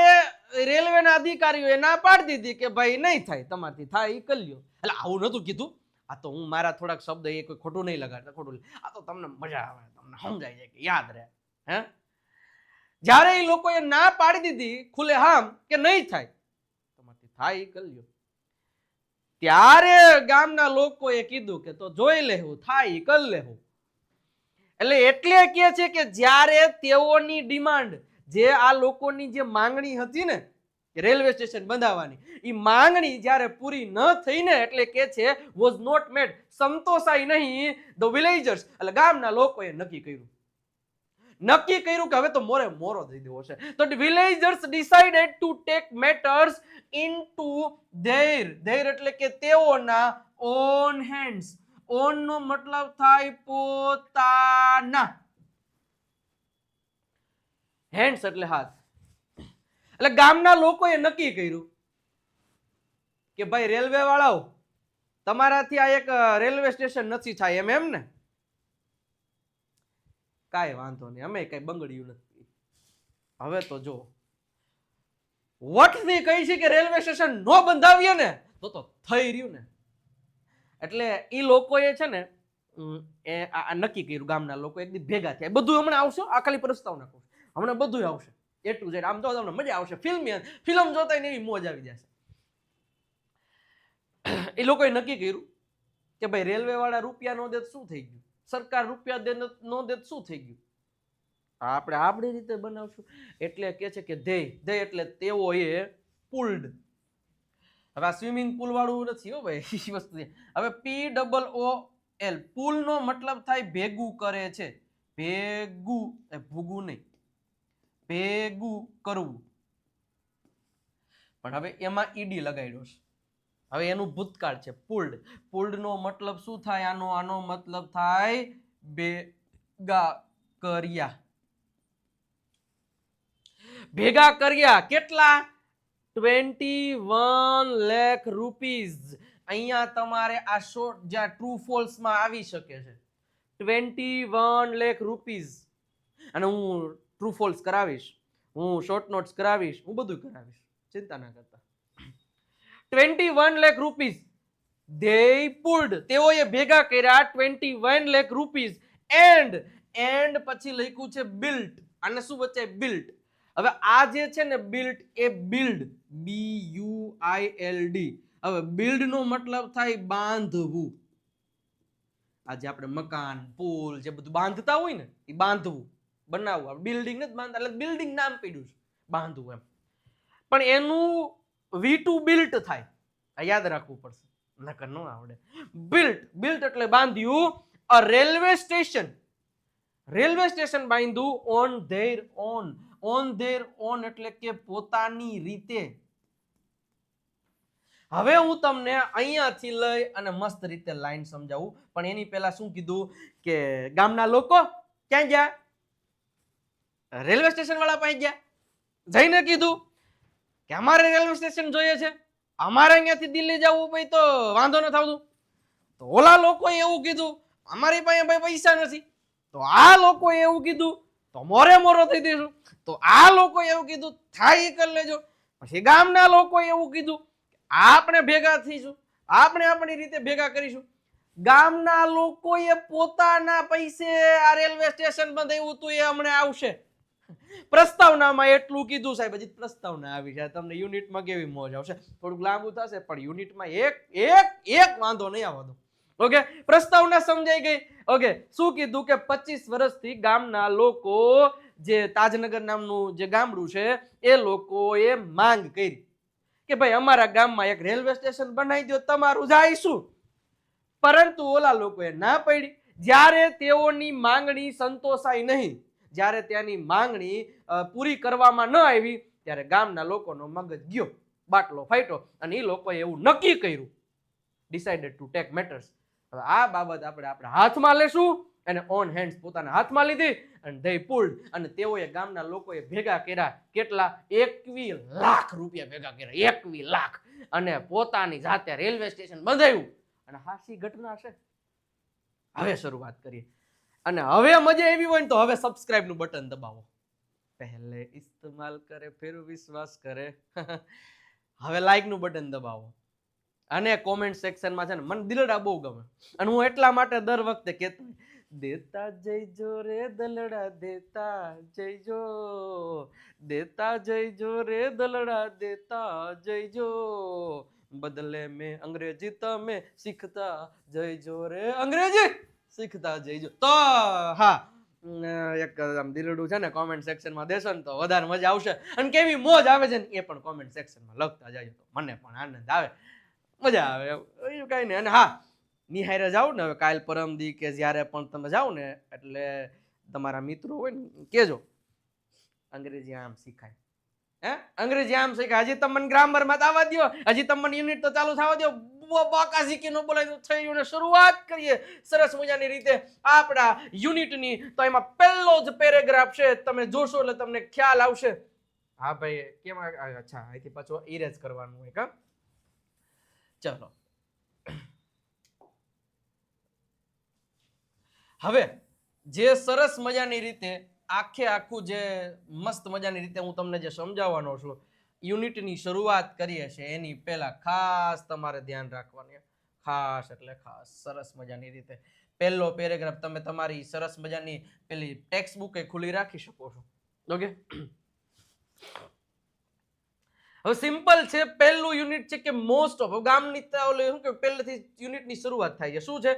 રેલવેના અધિકારીઓએ ના પાડી દીધી કે ભાઈ નહીં થાય, તમારથી થાય એ કરી લ્યો. એટલે આવું નતું કીધું, આ તો હું મારા થોડાક શબ્દ એ કોઈ ખોટું નહીં લગાડતા, ખોટું, આ તો તમને મજા આવે, તમને સમજાય જાય કે યાદ રહે. હે, જ્યારે એ લોકોએ ના પાડી દીધી ખુલે હામ કે નહીં થાય, તમારથી થાય એ કરી લ્યો, ત્યારે ગામના લોકોએ કીધું કે તો જોઈ લેવું, થાય એ કરી લેવું. એટલે કહે છે કે જ્યારે તેઓની ડિમાન્ડ, જે આ લોકોની જે માંગણી હતી ને રેલવે સ્ટેશન બંધાવવાની, એ માંગણી જ્યારે પૂરી ન થઈ ને, એટલે કે છે વોઝ નોટ મેડ, સંતોષાઈ નહીં, ધ વિલેજર્સ એટલે ગામના લોકોએ નક્કી કર્યું કે હવે તો મોરો દઈ દેવો છે. તો villagers decided to take matters into there એટલે કે તેઓના ઓન હેન્ડ્સ. ઓન નો મતલબ થાય પોતાના, હેન્ડ્સ એટલે હાથ. એટલે ગામના લોકોએ નક્કી કર્યું કે ભાઈ રેલવે વાળાઓ, તમારાથી આ એક રેલવે સ્ટેશન નથી થાય એમ ને, કાંઈ વાંધો નહીં, અમે કઈ બંગડ્યું નથી. હવે તો જો વટથી કહી છે કે રેલવે સ્ટેશન નો બંધાવીએ ને તો થઈ રહ્યું ને. એટલે એ લોકોએ છે ને આ નક્કી કર્યું, ગામના લોકો એક દી ભેગા થયા. બધું હમણાં આવશે, આ ખાલી પ્રસ્તાવના કહું, હમણાં બધું આવશે A to Z. આમ તો તમને મજા આવશે, ફિલ્મ જોતા એવી મોજ આવી જશે. એ લોકોએ નક્કી કર્યું કે ભાઈ રેલવે વાળા રૂપિયા નો દે શું થઈ ગયું, સરકાર રૂપિયા નો દે શું થઈ ગયું. આપણે આપણી રીતે બનાવશું. એટલે કે છે કે ધેય એટલે તેઓ એ પુલ્ડ. હવે આ સ્વિમિંગ પુલ વાળું નથી હો ભાઈ એ વસ્તુ. હવે POOL પુલ નો મતલબ થાય ભેગું કરે છે. ભેગું ભૂગું નહીં, ભેગું કરવું. પણ હવે એમાં ઈડી લગાડ્યો છે. હવે એનું ભૂતકાળ છે પુલ્ડ. પુલ્ડ નો મતલબ શું થાય? આનો મતલબ થાય ભેગા કર્યા. ભેગા કર્યા કેટલા? 21 લાખ રૂપીસ. અહીંયા તમારે આ શોર્ટ જ્યાં ટ્રુ ફોલ્સ માં આવી શકે છે. 21 લાખ રૂપીસ. અને હું ટ્રુ ફોલ્સ કરાવીશ, હું શોર્ટ નોટ્સ કરાવીશ, હું બધું કરાવીશ, ચિંતા ના કરતા. 21 લાખ રૂપીસ they pulled, તેઓએ ભેગા કર્યા 21 લાખ રૂપીસ. એન્ડ પછી લખ્યું છે બિલ્ટ. આને શું વચ્ચે બિલ્ટ. હવે આ જે છે ને બિલ્ટ એ બિલ્ડ BUILD. હવે બિલ્ડ નો મતલબ થાય બાંધવું. આજે આપણે મકાન, પુલ જે બધું બાંધતા હોય ને એ બાંધવું, બનાવવું. બિલ્ડિંગ નથી બાંધતા, એટલે બિલ્ડિંગ નામ પડ્યું છે, બાંધવું એમ. પણ એનું V2 બિલ્ટ થાય. આ યાદ રાખવું પડશે, નકર ન આવડે. બિલ્ટ એટલે બાંધ્યું. A railway station, railway station બાંધ્યું on their own. On their own એટલે કે પોતાની રીતે. હવે હું તમને અહીંયાથી લઈ અને મસ્ત રીતે લાઈન સમજાવું. પણ એની પહેલા શું કીધું કે ગામના લોકો ક્યાં ગયા? રેલવે સ્ટેશન વાળા પાસે ગયા. જઈને કીધું કે અમારે રેલવે સ્ટેશન જોઈએ છે, અમારે અહીંયાથી દિલ્હી જવું ભાઈ તો વાંધો ન થતું. તો ઓલા લોકોએ એવું કીધું અમારી પાસે ભાઈ પૈસા નથી. તો આ લોકોએ એવું કીધું તો મોરે થઈ દઈશું. તો આ લોકોએ એવું કીધું થાય કરી લેજો. પછી ગામના લોકોએ એવું કીધું આપણે ભેગા થઈશું, આપણે આપણી રીતે ભેગા કરીશું. ગામના લોકોએ પોતાના પૈસે આ રેલવે સ્ટેશન બંધાવ્યું હતું, એ હમણાં આવશે. પ્રસ્તાવનામાં એટલું કીધું સાહેબ, હજી પ્રસ્તાવના આવી છે. તમને યુનિટમાં કેવી મોજ આવશે. થોડુંક લાંબુ થશે પણ યુનિટમાં એક વાંધો નહીં આવવાનો. ઓકે, પ્રસ્તાવના સમજાઈ ગઈ. ઓકે, શું કીધું કે 25 વર્ષથી ગામના લોકો, જે તાજનગર નામનું જે ગામડું છે એ લોકોએ માંગ કરી કે ભાઈ અમારા ગામમાં એક રેલવે સ્ટેશન બનાવી દો, તમારું જાયશું. પરંતુ ઓલા લોકોએ ના પાડી. જ્યારે તેઓની માંગણી સંતોષાઈ નહીં, જ્યારે ત્યાંની માંગણી પૂરી કરવામાં ન આવી, ત્યારે ગામના લોકોનો મગજ ગયો, બાટલો ફાટ્યો અને એ લોકોએ એવું નક્કી કર્યું, ડિસાઇડેડ ટુ ટેક મેટર્સ. હવે આ બાબત આપણે આપણા હાથમાં લેશું. અને ઓન હેન્ડ્સ પોતાના હાથમાં લીધી અને they pulled. અને તેઓએ ગામના લોકોએ ભેગા કર્યા કેટલા? 21 લાખ રૂપિયા ભેગા કર્યા. 21 લાખ. અને પોતાની જાતે રેલવે સ્ટેશન બંધાવ્યું. અને હાસી ઘટના છે. હવે શરૂઆત કરીએ. અને હવે મજા એવી હોય ને તો હવે સબસ્ક્રાઇબ નું બટન દબાવો. પહેલે ઇસ્તેમાલ કરે ફિર વિશ્વાસ કરે. હવે લાઈક નું બટન દબાવો. અને કોમેન્ટ સેક્શનમાં છે ને મને દિલડા બહુ ગમે. અને હું એટલા માટે દર વખતે કહેતો દેતા જઈજો રે દલડા, દેતા જઈજો, દેતા જઈજો રે દલડા, દેતા જઈજો, બદલે મેં અંગ્રેજી તમે શીખતા જઈજો રે, અંગ્રેજી શીખતા જઈજો. તો હા, એક દિલડું છે ને કોમેન્ટ સેક્શનમાં દેશો ને તો વધારે મજા આવશે. અને કેવી મોજ આવે છે ને એ પણ કોમેન્ટ સેક્શનમાં લખતા જાય તો મને પણ આનંદ આવે, મજા આવે. એવું કઈ નહીં. અને હા, નિહારે જાઓ ને હવે કાલ પરમદી કે જ્યારે પણ તમે જાઓ ને એટલે તમારા મિત્રો હોય ને કેજો અંગ્રેજી આમ શીખાય. અંગ્રેજી આમ શીખાય. હજી તમને ગ્રામર માં આવવા દો, હજી તમને યુનિટ તો ચાલુ થવા દો. બાકાજી કે નો બોલાય થઈ ને શરૂઆત કરીએ સરસ મજાની રીતે આપણા યુનિટની. તો એમાં પહેલો જ પેરેગ્રાફ છે, તમે જોશો એટલે તમને ખ્યાલ આવશે. હા ભાઈ કેમ? અચ્છા, અહીંથી પાછો ઇરેઝ કરવાનું હોય કા. ચલો હવે જે સરસ મજાની રીતે આખે આખું જે મસ્ત મજાની રીતે હું તમને જે સમજાવવાનો છું, યુનિટની શરૂઆત કરીએ છીએ એની પહેલા ખાસ તમારે ધ્યાન રાખવાનું. ખાસ એટલે ખાસ સરસ મજાની રીતે પહેલો પેરેગ્રાફ તમે તમારી સરસ મજાની પેલી ટેક્સ્ટ બુક ખુલ્લી રાખી શકો છો. ઓકે, હવે સિમ્પલ છે, પહેલું યુનિટ છે કે મોસ્ટ ઓફ. ગામની શું કે પહેલેથી યુનિટની શરૂઆત થાય છે. શું છે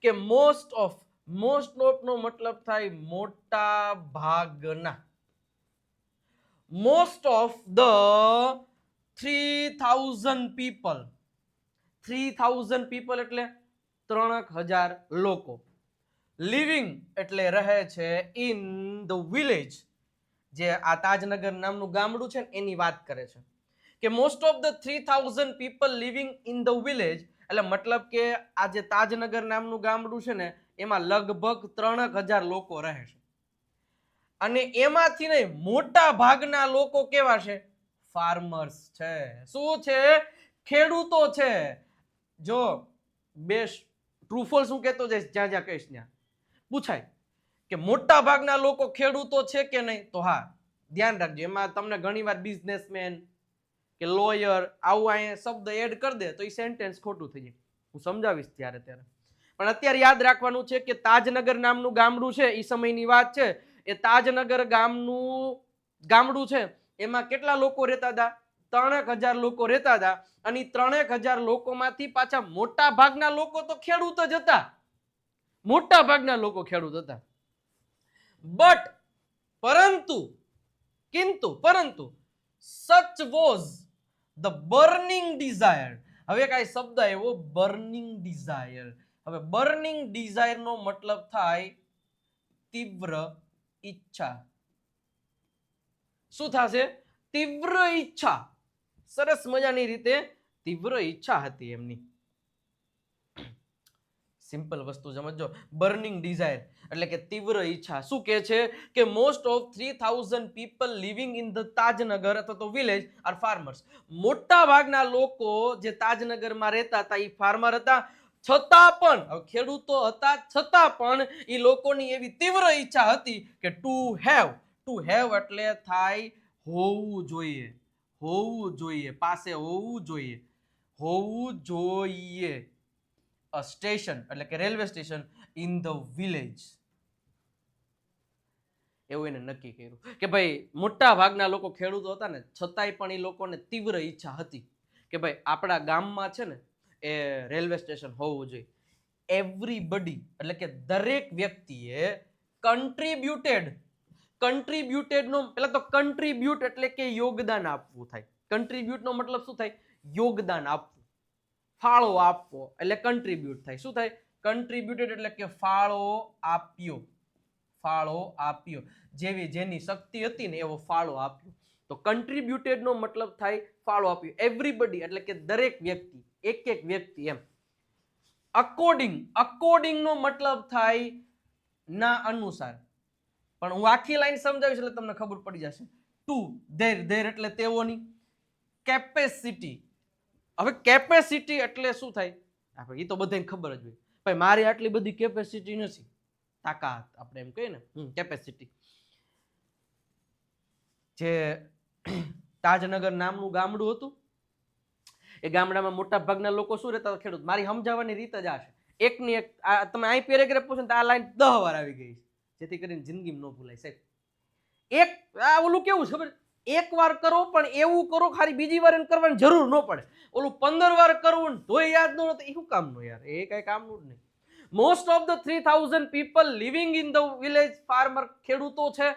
કે મોસ્ટ ઓફ. મોસ્ટ ઓફ નો મતલબ થાય મોટા ભાગના. Most of the 3000 people. 3000 people એટલે 3000 લોકો. લિવિંગ એટલે રહે છે ઇન ધ વિલેજ. જે આ તાજનગર નામનું ગામડું છે ને એની વાત કરે છે કે most of the 3000 people living in the village, એટલે મતલબ કે આ જે તાજનગર નામનું ગામડું છે ને એમાં લગભગ 3000 લોકો રહે છે. અને એમાંથી નહીં, મોટા ભાગના લોકો કેવા છે? ફાર્મર્સ છે. શું છે? ખેડૂતો છે. જો બેસ્ટ ટ્રુફોલ શું કહેતો જઈશ, જ્યાં જ્યાં કહીશ ત્યાં પૂછાય કે મોટા ભાગના લોકો ખેડૂતો છે કે નહીં, તો હા ધ્યાન રાખજો. એમાં તમને ઘણીવાર બિઝનેસમેન કે લોયર આવું અહીંયા શબ્દ એડ કરી દે તો એ સેન્ટેન્સ ખોટું થઈ જાય. હું સમજાવીશ ત્યારે. પણ અત્યારે યાદ રાખવાનું છે કે તાજનગર નામનું ગામડું છે, એ સમયની વાત છે. એ તાજનગર ગામડું છે એમાં કેટલા લોકો રહેતા હતા? 3000 લોકો રહેતા હતા. અને 3000 લોકોમાંથી પાછા મોટા ભાગના લોકો તો ખેડૂત જ હતા. મોટા ભાગના લોકો ખેડૂત હતા. બટ પરંતુ such was the burning desire. હવે કઈ શબ્દ આવ્યો burning desire. હવે burning desire નો મતલબ થાય તીવ્ર ઈચ્છા. શું થશે? તીવ્ર ઈચ્છા. સરસ મજાની રીતે તીવ્ર ઈચ્છા હતી એમની. સિમ્પલ વસ્તુ સમજો. બર્નિંગ ડિઝાયર એટલે કે તીવ્ર ઈચ્છા. શું કહે છે કે most of 3000 people living in the Tajnagar અથવા તો વિલેજ આર ફાર્મર્સ. મોટા ભાગના લોકો જે તાજનગરમાં રહેતા હતા એ ફાર્મર હતા. છતાં પણ ખેડૂતો હતા, છતાં પણ એ લોકોની એવી તીવ્ર ઈચ્છા હતી કે ટુ હેવ એટલે થાય હોવું જોઈએ. હોવું જોઈએ, પાસે હોવું જોઈએ. હોવું જોઈએ a station એટલે કે railway station in the village. એવું એને નક્કી કર્યું કે ભાઈ મોટા ભાગના લોકો ખેડૂતો હતા ને, છતાંય પણ એ લોકોને તીવ્ર ઈચ્છા હતી કે ભાઈ આપણા ગામમાં છે ને એ રેલવે સ્ટેશન હોવું જોઈએ. એવરીબડી એટલે કે દરેક વ્યક્તિએ કન્ટ્રીબ્યુટેડ નો પેલા તો કન્ટ્રીબ્યુટ એટલે કે યોગદાન આપવું થાય. કન્ટ્રીબ્યુટ નો મતલબ શું થાય? યોગદાન આપવું, ફાળો આપવો એટલે કન્ટ્રીબ્યુટ થાય. શું થાય? કન્ટ્રીબ્યુટેડ એટલે કે ફાળો આપ્યો. ફાળો આપ્યો. જેની શક્તિ હતી ને એવો ફાળો આપ્યો. તો કન્ટ્રીબ્યુટેડ નો મતલબ થાય ફાળો આપ્યો. એવરીબડી એટલે કે દરેક વ્યક્તિ, એક વ્યક્તિ એમ. અકોર્ડિંગ નો મતલબ થાય ના અનુસાર. પણ હું આખી લાઈન સમજાવીશ એટલે તમને ખબર પડી જશે. ટુ ધેર એટલે તેઓની. કેપેસિટી. હવે કેપેસિટી એટલે શું થાય? આપણે એ તો બધાને ખબર જ હોય. ભાઈ મારી આટલી બધી કેપેસિટી નથી, તાકાત આપણે એમ કહીએ ને, કેપેસિટી. જે તાજનગર નામનું ગામડું હતું એ ગામડામાં મોટા ભાગના લોકો શું રહેતા? ખેડૂત. મારી સમજાવવાની રીત જ આ છે. એકની એક તમે અહીં પેરેગ્રાફ પૂછો તો આ લાઈન 10 વાર આવી ગઈ છે, જેથી કરીને જિંદગીમાં ન ભૂલાય સાહેબ. એક ઓલું કેવું ખબર? એક વાર કરો પણ એવું કરો ખાલી બીજી વાર એને કરવાની જરૂર ન પડે. ઓલું 15 વાર કરવું ને તોય યાદ ન રહે, એ શું કામનું યાર? એ કઈ કામનું જ નહીં. Most of the 3000 people living in the village farmer ખેડૂતો છે,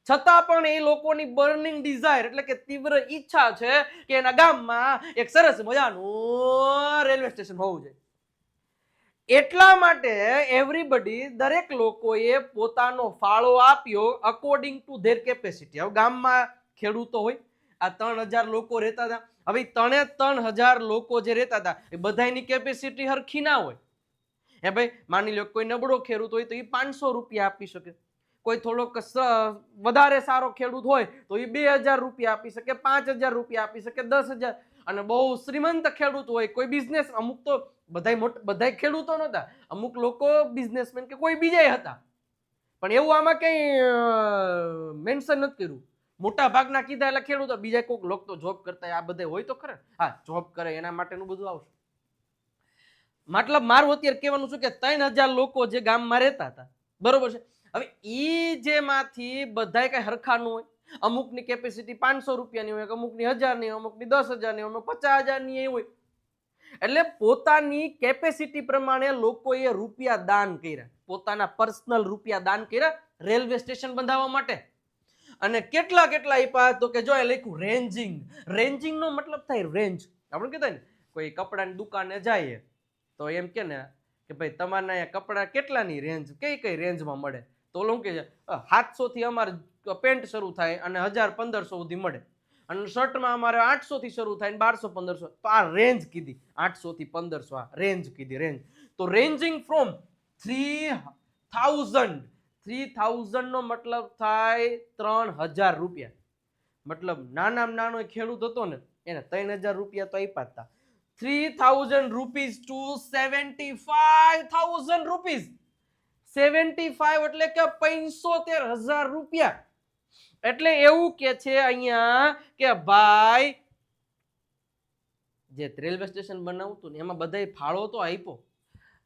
છતાં પણ એ લોકોની બર્નિંગ ડિઝાયર એટલે કે તીવ્ર ઈચ્છા છે કે એના ગામમાં એક સરસ મજાનું રેલવે સ્ટેશન હોવું જોઈએ. એટલા માટે એવરીબડી દરેક લોકોએ પોતાનો ફાળો આપ્યો અકોર્ડિંગ ટુ ધેર કેપેસિટી. હવે ગામમાં ખેડૂતો હોય, આ 3000 લોકો રહેતા હતા. હવે 3000 લોકો જે રહેતા હતા એ બધાની કેપેસિટી હરખી ના હોય. હે ભાઈ, માની લો કોઈ નબળો ખેડૂત હોય તો એ 500 રૂપિયા આપી શકે. કોઈ થોડોક વધારે સારો ખેડૂત હોય તો એ 2000 રૂપિયા આપી શકે, 5000 રૂપિયા આપી શકે, 10000. અને બહુ શ્રીમંત ખેડૂત હોય, કોઈ બિઝનેસ, અમુક તો બધા ખેડૂતો નહોતા, અમુક લોકો બિઝનેસમેન કે કોઈ બીજા હતા. પણ એવું આમાં કઈ મેન્શન નથી કર્યું. મોટા ભાગના કીધા એટલે ખેડૂતો, બીજા કોઈક લોકો તો જોબ કરતા આ બધા હોય તો ખરા. હા, જોબ કરે એના માટેનું બધું આવશે. મતલબ મારું અત્યારે કહેવાનું છું કે 3000 લોકો જે ગામમાં રહેતા હતા, બરોબર છે. હવે ઈ જેમાંથી બધાય કઈ હરખા ન હોય. અમુકની કેપેસિટી 500 રૂપિયાની હોય, અમુકની 1000ની, અમુકની 10,000ની, અમુક 50,000ની એ હોય. એટલે પોતાની કેપેસિટી પ્રમાણે લોકોએ રૂપિયા દાન કર્યા, પોતાના પર્સનલ રૂપિયા દાન કર્યા રેલવે સ્ટેશન બંધાવવા માટે. અને કેટલા કેટલા આપ્યા તો કે જો એ લખ્યું રેન્જિંગ. રેન્જિંગ નો મતલબ થાય રેન્જ. આપણે કહેતા ને કોઈ કપડાની દુકાને જાય તો એમ કે ને કે ભાઈ તમારા અહીંયા કપડા કેટલાની રેન્જ, કઈ કઈ રેન્જમાં મળે, તો ઓલું કે 700 થી અમારે પેન્ટ શરૂ થાય અને 1000-1500 સુધી મળે, અને શર્ટમાં અમારે 800 થી શરૂ થાય 1200-1500. તો આ રેન્જ કીધી, 800 થી 1500 આ રેન્જ કીધી, રેન્જ. તો રેન્જિંગ ફ્રોમ 3000 નો મતલબ થાય 3000 રૂપિયા. મતલબ નાનામાં નાનો ખેડૂત હતો ને એને 3000 રૂપિયા તો આપ્યા હતા. 3000 rupees to 75,000 rupees. 75 એટલે કે 75,000 રૂપિયા. એટલે એવું કે છે અહીંયા કે ભાઈ જે રેલવે સ્ટેશન બનાવતું ને એમાં બધાય ફાળો તો આપ્યો,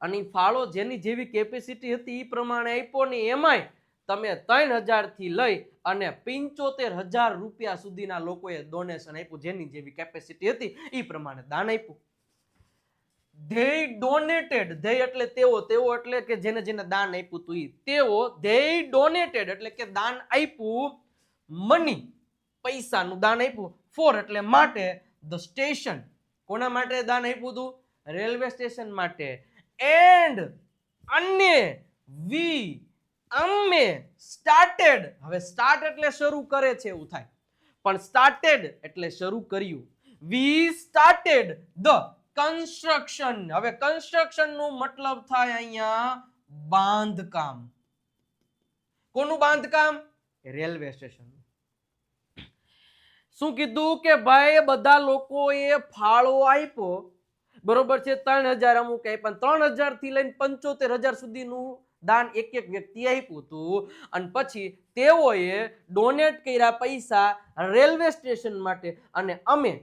અને ફાળો જેની જેવી કેપેસિટી હતી એ પ્રમાણે આપ્યો ને એમાંય તમે 3000 થી લઈ અને 75,000 રૂપિયા સુધીના લોકોએ ડોનેશન આપ્યું, જેની જેવી કેપેસિટી હતી એ પ્રમાણે દાન આપ્યું. they donated, they એટલે તેઓ, તેઓ એટલે કે જેને જેને દાન આપ્યું હતું ઈ, તેઓ they donated એટલે કે દાન આપ્યું, મની પૈસાનું દાન આપ્યું, for એટલે માટે, the station કોના માટે દાન આપ્યું હતું, રેલવે સ્ટેશન માટે, and અને we અમે started, હવે start એટલે શરૂ કરે છે એવું થાય, પણ started એટલે શરૂ કર્યું. we started the construction. હવે કન્સ્ટ્રક્શન નું મતલબ થાય અહીંયા બાંધકામ. કોનું બાંધકામ? Railway station. શું કીધું કે ભાઈ બધા લોકોએ ફાળો આપ્યો, બરોબર છે, 3000 અમુક આપ્યા, 3000 થી લઈને 75,000 સુધીનું દાન એક એક વ્યક્તિ આપ્યું હતું, અને પછી તેઓએ ડોનેટ કર્યા પૈસા રેલવે સ્ટેશન માટે. અને અમે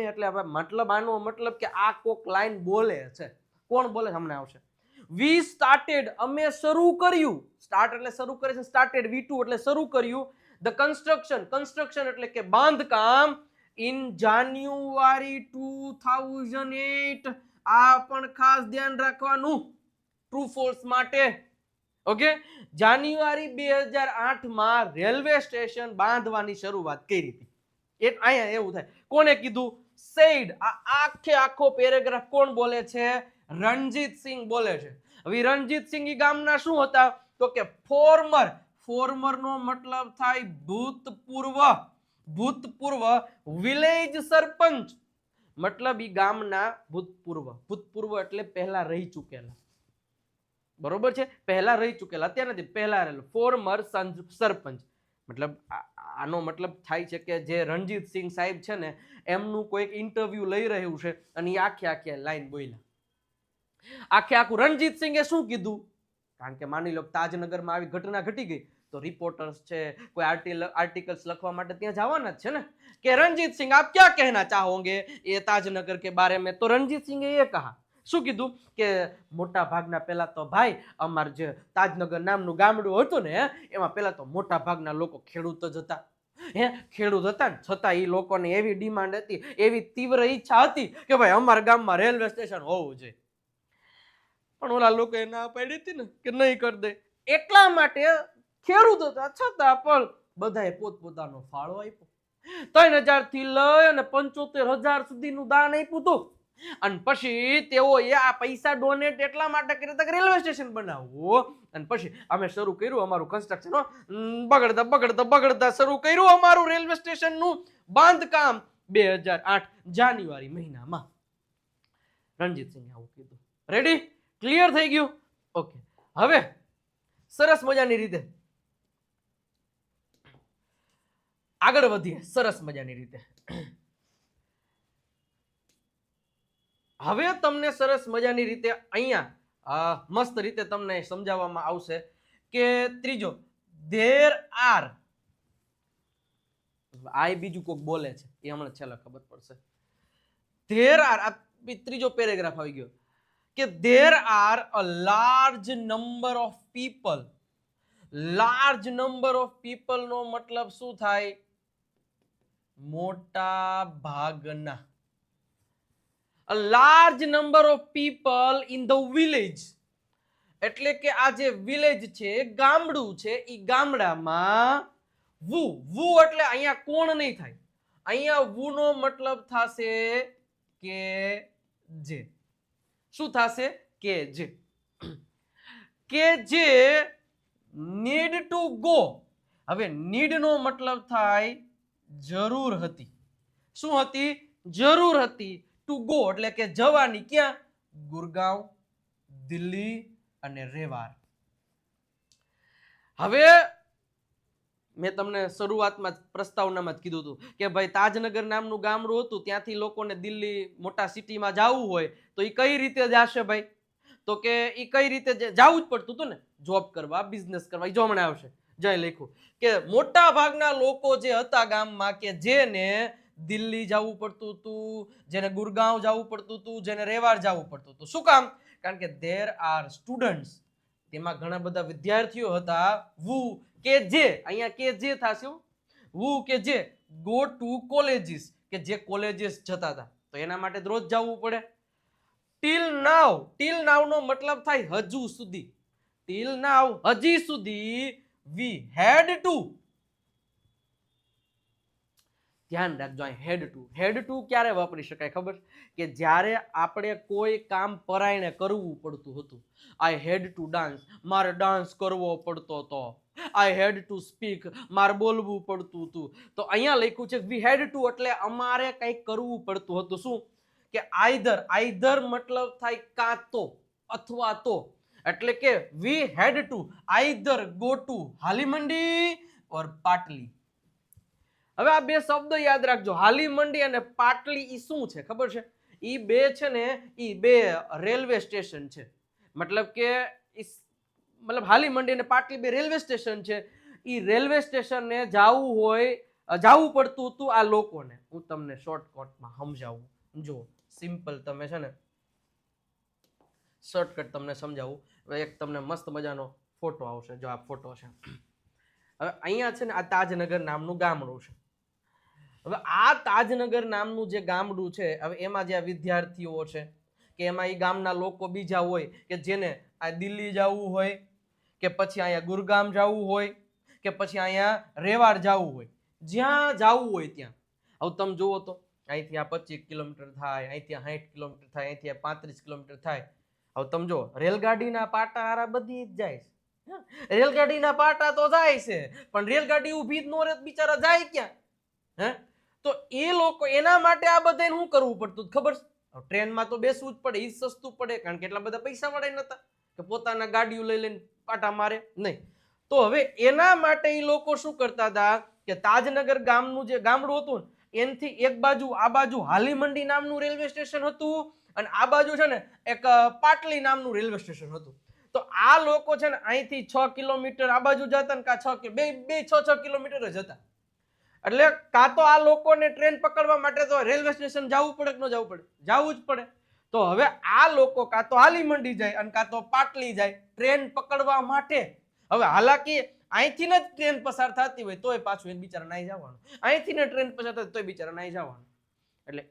એટલે મતલબ આનો મતલબ કે આ કોક લાઈન બોલે છે, કોણ બોલે હમણાં આવશે. we started અમે શરૂ કર્યું, સ્ટાર્ટ એટલે શરૂ કરે છે, started v2 એટલે શરૂ કર્યું, the construction એટલે કે બાંધકામ in January 2008. આ પણ ખાસ ધ્યાન રાખવાનું ટ્રુ ફોલ્સ માટે. ઓકે, જાન્યુઆરી 2008 માં રેલવે સ્ટેશન બાંધવાની શરૂઆત કરી હતી. અહીંયા એવું થાય, કોને કીધું? said. આ આખો પેરેગ્રાફ કોણ બોલે છે? રણજીત સિંહ બોલે છે. હવે રણજીત સિંહ ઈ ગામના શું હતા તો કે ફોર્મર નો મતલબ થાય ભૂતપૂર્વ વિલેજ સરપંચ, મતલબ ઈ ગામના ભૂતપૂર્વ એટલે પહેલા રહી ચૂકેલા, બરોબર છે, પહેલા રહી ચૂકેલા, અત્યારે નથી, પહેલા રહેલું, ફોર્મર સરપંચ. મતલબ આનો મતલબ થાય છે કે જે રણજીત સિંહ સાહેબ છે ને એમનું કોઈક ઇન્ટરવ્યુ લઈ રહ્યું છે અને એ આખી લાઈન બોલ્યા. આખું રણજીત સિંહે શું કીધું? કારણ કે માની લો તાજનગરમાં આવી ઘટના ઘટી ગઈ તો રિપોર્ટર્સ છે, કોઈ આર્ટિકલ્સ લખવા માટે ત્યાં જવાના જ છે ને, કે રણજીત સિંહ આપ ક્યાં કહેના ચાહોગે એ તાજનગર કે બારે में. તો રણજીત સિંહે એ કહા, શું કીધું કે મોટા ભાગના પહેલા તો ભાઈ અમાર જે તાજનગર નામનું ગામડું હતું ને એમાં પહેલા તો મોટા ભાગના લોકો ખેડૂત જ હતા. ખેડૂત હતા ને છતાં એ લોકોને એવી ડિમાન્ડ હતી, એવી તીવ્ર ઈચ્છા હતી કે ભાઈ અમારા ગામમાં રેલવે સ્ટેશન હોવું જોઈએ, પણ ઓલા લોકોએ ના પાડી હતી ને કે નહીં કરી દે. એટલા માટે ખેડૂત હતા છતાં પણ બધાએ પોતપોતાનો ફાળો આપ્યો. 3000 થી લઈ અને 75,000 સુધીનું દાન આપ્યું હતું. અને પછી તેઓએ આ પૈસા ડોનેટ એટલા માટે કર્યા હતા કે રેલવે સ્ટેશન બનાવવું. અને પછી અમે શરૂ કર્યું અમારું કન્સ્ટ્રક્શન, બગડતા શરૂ કર્યું અમારું રેલવે સ્ટેશનનું બાંધકામ 2008 જાન્યુઆરી મહિનામાં. રણજીત સિંહે આવું કીધું. રેડી? ક્લિયર થઈ ગયું? ઓકે, હવે સરસ મજાની રીતે આગળ વધીએ. સરસ મજાની રીતે હવે તમને સરસ મજાની રીતે અહીંયા મસ્ત રીતે તમને સમજાવવામાં આવશે કે ત્રીજો there are, આ બીજું કોક બોલે છે એ હમણાં છેલ્લે ખબર પડશે. there are, આ ત્રીજો પેરેગ્રાફ આવી ગયો કે there are a large number of people. નો મતલબ શું થાય? મોટા ભાગના. A large number of people in the village. એટલે કે આ જે વિલેજ છે, ગામડું છે, ઈ ગામડામાં વુ વુ એટલે અહીંયા કોણ નહીં થાય, અહીંયા વુ નો મતલબ થશે કે જે. શું થશે? કે જે. કે જે need to go. હવે need નો મતલબ થાય જરૂર હતી. શું હતી? જરૂર હતી. ટુ ગો એટલે કે જવાની. ક્યાં? ગુરગાંવ, દિલ્હી અને રેવાર. હવે મેં તમને શરૂઆતમાં પ્રસ્તાવનામાં જ કીધું હતું કે ભાઈ તાજનગર નામનું ગામડું હતું, ત્યાંથી લોકોને દિલ્હી મોટા સિટીમાં જવું હોય તો એ કઈ રીતે જશે ભાઈ? તો કે એ કઈ રીતે જવું જ પડતું હતું ને, જોબ કરવા, બિઝનેસ કરવા. એ જો હમણાં આવશે. જય લખ્યું કે મોટા ભાગના લોકો જે હતા ગામમાં કે જેને દિલ્હી જવું પડતું હતું, જેને ગુરગાંવ જવું પડતું હતું, જેને રેવાર જવું પડતું હતું. શું કામ? કારણ કે there are students. તેમાં ઘણા બધા વિદ્યાર્થીઓ હતા. who કે જે, અહીંયા કે જે થશે. who કે જે go to colleges કે જે કોલેજીસ જતા હતા, તો એના માટે રોજ જવું પડે. till now નો મતલબ થાય હજુ સુધી. till now હજી સુધી. we had to. ધ્યાન રાખજો, હેડ ટુ ક્યારે વાપરી શકાય ખબર? કે જ્યારે આપણે કોઈ કામ પરાયણે કરવું પડતું હતું. આઈ હેડ ટુ ડાન્સ, મારે ડાન્સ કરવો પડતો હતો. આઈ હેડ ટુ સ્પીક, મારે બોલવું પડતું હતું. તો અહીંયા લખ્યું છે વી હેડ ટુ એટલે અમારે કંઈક કરવું પડતું હતું. શું? કે આઈધર મતલબ થાય કાં તો અથવા તો. એટલે કે વી હેડ ટુ આઈધર ગો ટુ હાલી મંડી ઓર પાટલી. હવે આ બે શબ્દો યાદ રાખજો, હાલી મંડી અને પાટલી. ઈ શું છે ખબર છે? ઈ બે છે ને, ઈ બે રેલવે સ્ટેશન છે. મતલબ કે હાલી મંડી અને પાટલી બે રેલવે સ્ટેશન છે. ઈ રેલવે સ્ટેશનને જવું હોય, જવું પડતું હતું આ લોકોને. હું તમને શોર્ટકટમાં સમજાવું. જો સિમ્પલ, તમે છે ને શોર્ટકટ તમને સમજાવું. એક તમને મસ્ત મજાનો ફોટો આવશે. જો આ ફોટો છે. હવે અહીંયા છે ને આ તાજનગર નામનું ગામડું છે. હવે આ તાજનગર નામનું જે ગામડું છે, હવે એમાં જે વિદ્યાર્થીઓ છે કે એમાં એ ગામના લોકો બીજા હોય કે જેને આ દિલ્હી જવું હોય કે પછી અહીંયા ગુરગામ જવું હોય કે પછી અહીંયા રેવાડ જવું હોય, જ્યાં જવું હોય ત્યાં. હવે તમે જુઓ તો અહીંથી આ 25 કિલોમીટર થાય, અહીંથી 60 કિલોમીટર થાય, અહીંથી 35 કિલોમીટર થાય. હવે તમે જો રેલગાડીના પાટા હારા બધી જ જાય છે. રેલગાડીના પાટા તો જાય છે, પણ રેલગાડી ઊભી જ નો રહે, બિચારા જાય ક્યાં? હે? તો એ લોકો એના માટે આ બધાને શું કરવું પડતું ખબર? ટ્રેનમાં તો બેસવું જ પડે, ઈ સસ્તું પડે, કારણ કે એટલા બધા પૈસા વાળા નતા કે પોતાના ગાડીઓ લઈ લઈને પાટા મારે નહીં. તો હવે એના માટે એ લોકો શું કરતા હતા કે તાજનગર ગામનું જે ગામડું હતું એનથી એક બાજુ આ બાજુ હાલી મંડી નામનું રેલવે સ્ટેશન હતું અને આ બાજુ છે ને એક પાટલી નામનું રેલવે સ્ટેશન હતું. તો આ લોકો છે ને અહીંથી 6 કિલોમીટર આ બાજુ જતા ને કા 6 કિલોમીટર જ હતા. એટલે કાં તો આ લોકોને ટ્રેન પકડવા માટે તો રેલવે સ્ટેશન જવું પડે કે ન જવું પડે? જવું જ પડે. તો હવે આ લોકો કાં તો હાલી મંડી જાય અને કાં તો પાટલી જાય ટ્રેન પકડવા માટે. હવે હાલાકી અહીંથી ને ટ્રેન પસાર થતી હોય તોય પાછું એને બિચારા નાઈ જવાનું, અહીંથી ને ટ્રેન પસાર થતી તોય બિચારા નાઈ જવાનું.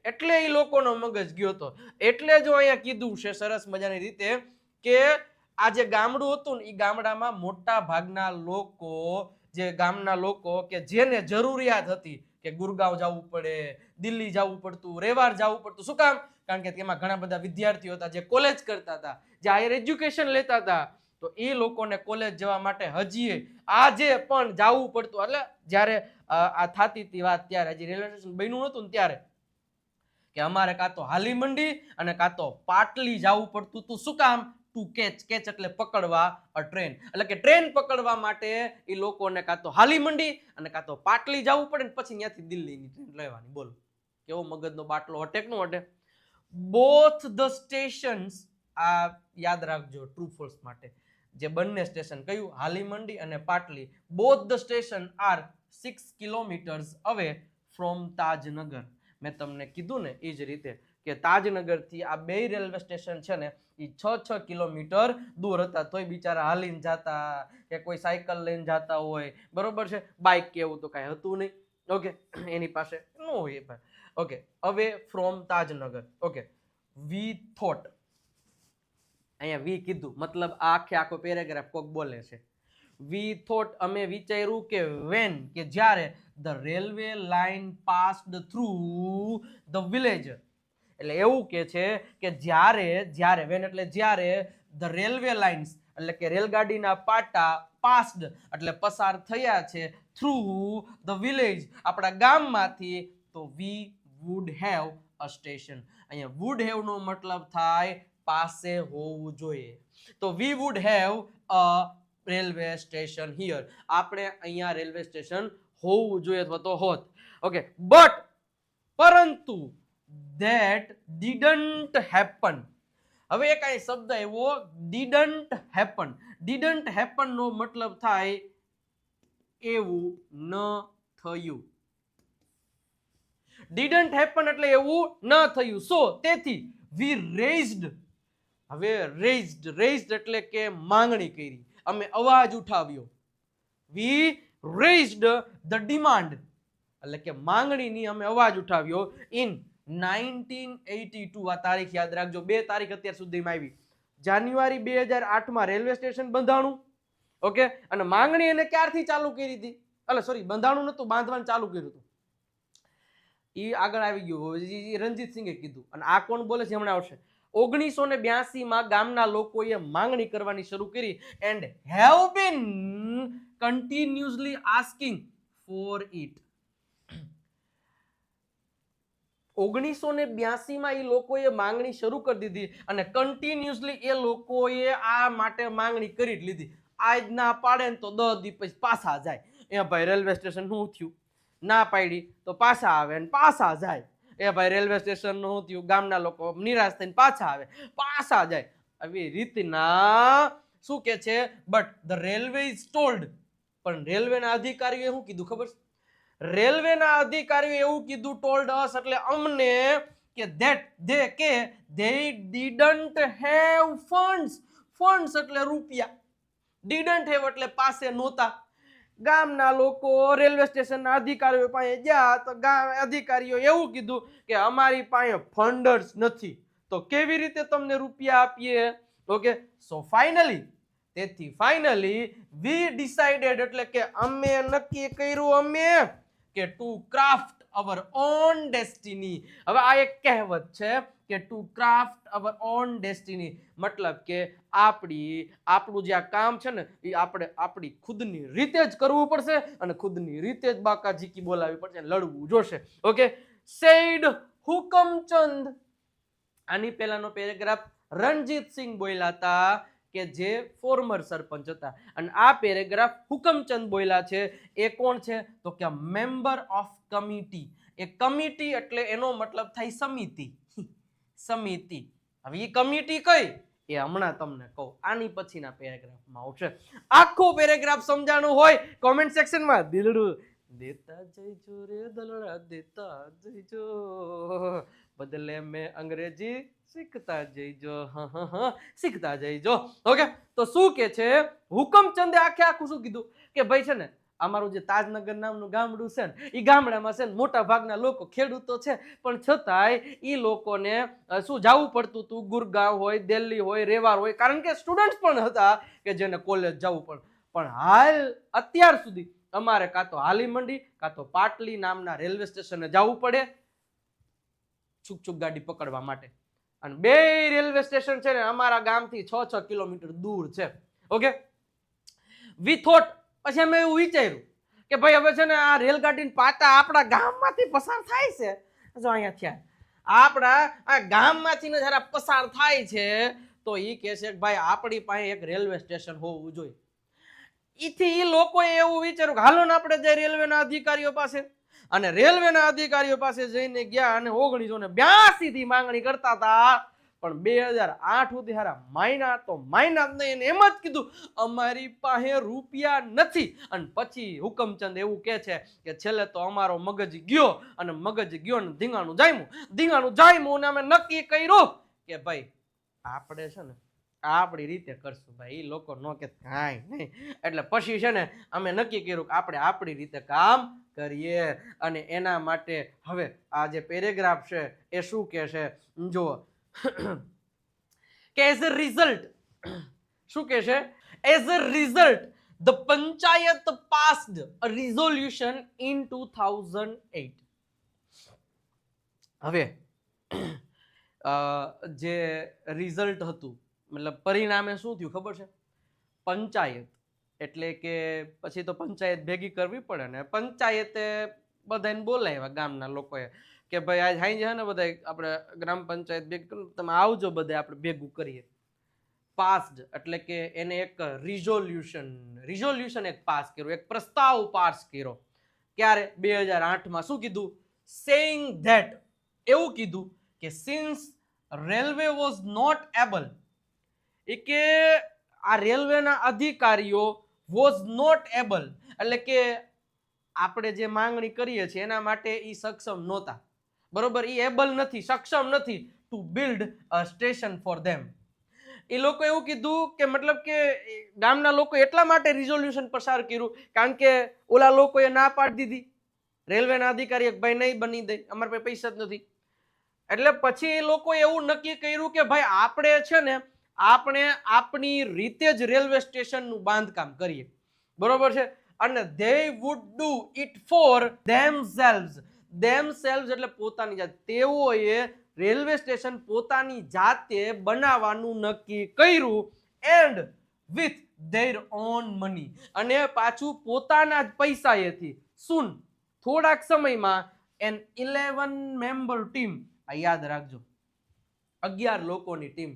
એટલે એ લોકોનો મગજ ગયો હતો. એટલે જો અહીંયા કીધું છે સરસ મજાની રીતે કે આ જે ગામડું હતું ને એ ગામડામાં મોટા ભાગના લોકો, જે ગામના લોકો કે જેને જરૂરિયાત હતી કે ગુરગાંવ જવું પડે, દિલ્હી જવું પડતું, રેવાડ જવું પડતું. શું કામ? કારણ કે તેમાં ઘણા બધા વિદ્યાર્થીઓ હતા જે કોલેજ કરતા હતા, જે હાયર એજ્યુકેશન લેતા હતા. તો એ લોકોને કોલેજ જવા માટે હજી આજે પણ જવું પડતું. એટલે જ્યારે આ થતી હતી વાત ત્યારે હજી રેલવે સ્ટેશન બન્યું નતું ને ત્યારે કે અમારે કાં તો હાલી મંડી અને કાં તો પાટલી જવું પડતું હતું. શું કામ? ટુ કેચ એટલે પકડવા ટ્રેન. એટલે કે ટ્રેન પકડવા માટે એ લોકોને કાં તો હાલી મંડી અને કાં તો પાટલી જવું પડે ને પછી ત્યાંથી દિલ્હીની ટ્રેન લેવાની. બોલો કેવો મગજનો બાટલો હટે કે નો હટે? બોથ ધ સ્ટેશન્સ, આ યાદ રાખજો ટ્રુ ફોલ્સ માટે, જે બંને સ્ટેશન કયું હાલી મંડી અને Patli, both the station are 6 kilometres away from Tajnagar. મેં તમને કીધું ને એ જ રીતે કે તાજનગર થી આ બે રેલવે સ્ટેશન છે ને એ 6 કિલોમીટર દૂર હતા. તોય બિચારા હાલીને જતા કે કોઈ સાયકલ લઈને જતા હોય, બરોબર છે, બાઇક કે એવું તો કઈ હતું નહીં. ઓકે, એની પાસે નો હોય ભાઈ. ઓકે, અવે from Tajnagar. Okay, we thought, અહીંયા વી કીધું મતલબ આ આખો પેરેગ્રાફ કોક બોલે છે. વી થોટ, અમે વિચાર્યું કે વેન, કે જ્યારે the railway line passed through the village, એટલે એવું કે છે કે જ્યારે વેન એટલે જ્યારે ધ રેલવે લાઇન્સ એટલે કે રેલગાડીના પાટા પાસ્ડ એટલે પસાર થયા છે થ્રુ ધ વિલેજ આપણા ગામમાંથી, તો વી વુડ હેવ અ સ્ટેશન. અહીંયા વુડ હેવ નો મતલબ થાય પાસે હોવું જોઈએ. તો વી would have a railway station here, આપણે અહીંયા રેલવે સ્ટેશન હોવું જોઈએ અથવા તો હોત. ઓકે, બટ પરંતુ that didn't happen. હવે એક આ શબ્દ આવ્યો didn't happen. didn't happen નો મતલબ થાય એવું ન થયું. didn't happen એટલે એવું ન થયું. સો તેથી we raised, હવે raised એટલે કે માંગણી કરી, અમે અવાજ ઉઠાવ્યો. we raised the demand એટલે કે માંગણીની અમે અવાજ ઉઠાવ્યો in 1982. આ તારીખ યાદ રાખજો, બે તારીખ અત્યાર સુધીમાં આવી. જાન્યુઆરી 2008 માં રેલવે સ્ટેશન બંધાણું. ઓકે, અને માંગણી એને ક્યારથી ચાલુ કરી હતી, એટલે સોરી બંધાણું નતું, બાંધવાનું ચાલુ કર્યું હતું. એ આગળ આવી ગયું, રણજીત સિંહે કીધું. અને આ કોણ બોલે છે હમણાં આવશે. 1982 માં ગામના લોકોએ માંગણી કરવાની શરૂ કરી and have been continuously asking for it. 1982 માં એ લોકોએ માંગણી શરૂ કરી દીધી અને કન્ટિન્યુઅસલી એ લોકોએ આ માટે માંગણી કરી જ લીધી. આજ ના પાડે ને તો 10 દિવસ પછી પાછા જાય. એ ભાઈ રેલવે સ્ટેશન શું થયું, ના પાડી તો પાછા આવે ને પાછા જાય. એ ભાઈ રેલવે સ્ટેશન નું શું થયું, ગામના લોકો નિરાશ થઈને પાછા આવે પાછા જાય. આવી રીતના શું કે છે, but the railway is told, પણ રેલવેના અધિકારીઓએ શું કીધું ખબર છે? રેલવેના અધિકારીઓ એવું કીધું, ટોલ્ડ અસ એટલે અમને, કે ધેટ દે કે they didn't have funds. Funds એટલે રૂપિયા, didn't have એટલે પાસે નહોતા. ગામના લોકો રેલવે સ્ટેશનના અધિકારીઓ પાસે ગયા તો અધિકારીઓ એવું કીધું કે અમારી પાસે ફંડર્સ નથી, તો કેવી રીતે તમને રૂપિયા આપીએ. ઓકે, સો ફાઇનલી, તેથી ફાઇનલી વી ડિસાઇડેડ એટલે કે અમે નક્કી કર્યું, અમે કે to craft our own destiny. હવે આ એક કહેવત છે કે to craft our own destiny, મતલબ કે આપણું જે આ કામ છે ને એ આપણે આપણી ખુદની રીતે જ કરવું પડશે અને ખુદની રીતે જ બાકાજીકી બોલાવી પડશે, લડવું જોશે. Okay, said Hukamchand. આની પહેલાનો પેરેગ્રાફ રણજીત સિંહ બોલ્યા હતા કે જે ફોર્મર સરપંચ હતા, અને આ પેરેગ્રાફ હુકમચંદ બોલ્યા છે. એ કોણ છે તો કે member of committee. A committee એટલે એનો મતલબ થાય સમિતિ. સમિતિ. હવે એ કમિટી કઈ એ હમણાં તમને કહું, આની પછીના પેરેગ્રાફમાં આવશે. આખો પેરેગ્રાફ સમજાણું હોય કોમેન્ટ સેક્શનમાં દિલડું દેતા જઈજો રે દલડા દેતા જઈજો, બદલે મેં અંગ્રેજી શીખતા જઈજો, શીખતા જઈજો. ઓકે, તો શું કે છે હુકમચંદે આખું શું કીધું કે ભાઈ છે ને અમારું જે તાજનગર નામનું ગામડું છે ને એ ગામડામાં છે ને મોટા ભાગના લોકો ખેડૂતો છે, પણ છતાંય એ લોકોને શું જવું પડતું હતું, ગુરગાંવ હોય, દિલ્હી હોય, રેવાર હોય, કારણ કે સ્ટુડન્ટ પણ હતા કે જેને કોલેજ જવું પડે. પણ હાલ અત્યાર સુધી અમારે કાં તો હાલી મંડી કાં તો પાટલી નામના રેલવે સ્ટેશને જવું પડે છુક ગાડી પકડવા માટે. અને બે રેલવે સ્ટેશન છે ને અમારા ગામથી 6 કિલોમીટર દૂર છે. ઓકે, વી થોટ, પછી અમે એવું વિચાર્યું કે ભાઈ હવે છે ને આ રેલગાડીના પાટા આપણા ગામમાંથી પસાર થાય છે, જો અહીંયા થયા આપણા આ ગામમાંથી ને જરા પસાર થાય છે, તો એ કહે છે કે ભાઈ આપણી પાસે એક રેલવે સ્ટેશન હોવું જોઈએ. ઈથી એ લોકોએ એવું વિચાર્યું કે હાલો ને આપણે જઈએ રેલવેના અધિકારીઓ પાસે. અને રેલવેના અધિકારીઓ પાસે જઈને ગયા અને 1982 થી માંગણી કરતા હતા, પણ 2008 સુધી હારા માયના તો માયના જ નહીં. એમ જ કીધું અમારી પાસે રૂપિયા નથી. અને પછી હુકમચંદ એવું કહે છે કે છેલ્લે તો અમારો મગજ ગયો, અને મગજ ગયો ને ધીંગાણું જામ્યું ને અમે નક્કી કર્યું કે ભાઈ આપણે છે ને આપણી રીતે કરશું. ભાઈ એ લોકો નો કે કાંઈ નહીં, એટલે પછી છે ને અમે નક્કી કર્યું કે આપણે આપણી રીતે કામ કરીએ. અને એના માટે હવે આ જે પેરેગ્રાફ છે એ શું કહે છે જુઓ કે એઝ અ રિઝલ્ટ શું કહે છે as a result the panchayat passed a resolution in 2008. હવે જે રિઝલ્ટ હતું મતલબ પરિણામે શું થયું ખબર છે? પંચાયત એટલે કે પછી તો પંચાયત ભેગી કરવી પડે ને, પંચાયતે બધાને બોલાવ્યા ગામના લોકોએ કે ભાઈ આજ હાઈ છે ને બધા આપણે ગ્રામ પંચાયત ભેગી કરું, તમે આવજો બધા આપણે ભેગું કરીએ. પાસ્ડ એટલે કે એને એક રિઝોલ્યુશન એક પાસ કર્યો, એક પ્રસ્તાવ પાસ કર્યો. ક્યારે? 2008માં. શું કીધું? સેઇંગ ધેટ, એવું કીધું કે since railway was not able, એ કે આ રેલવેના અધિકારીઓ વોઝ નોટ એબલ એટલે કે આપણે જે માંગણી કરીએ છીએ એના માટે એ સક્ષમ નહોતા, બરોબર? એ એબલ નથી, સક્ષમ નથી to build a station for them. એ લોકો એવું કીધું કે મતલબ કે ગામના લોકો એટલા માટે રિઝોલ્યુશન પસાર કર્યું કારણ કે ઓલા લોકોએ ના પાડી દીધી, રેલવેના અધિકારી ભાઈ નહીં બની દે, અમારા પાસે પૈસા જ નથી. એટલે પછી એ લોકો એવું નક્કી કર્યું કે ભાઈ આપણે છે ને આપણે આપણી રીતે જ રેલવે સ્ટેશનનું બાંધકામ કરીએ, બરોબર છે? અને they would do it for themselves. themselves એટલે પોતાની જાત. તેઓએ રેલવે સ્ટેશન પોતાની જાતે બનાવવાનું નક્કી કર્યું and with their on money, અને પાછું પોતાના જ પૈસાએથી. સુન, થોડાક સમયમાં એન 11 મેમ્બર ટીમ, આ યાદ રાખજો, 11 લોકોની ટીમ,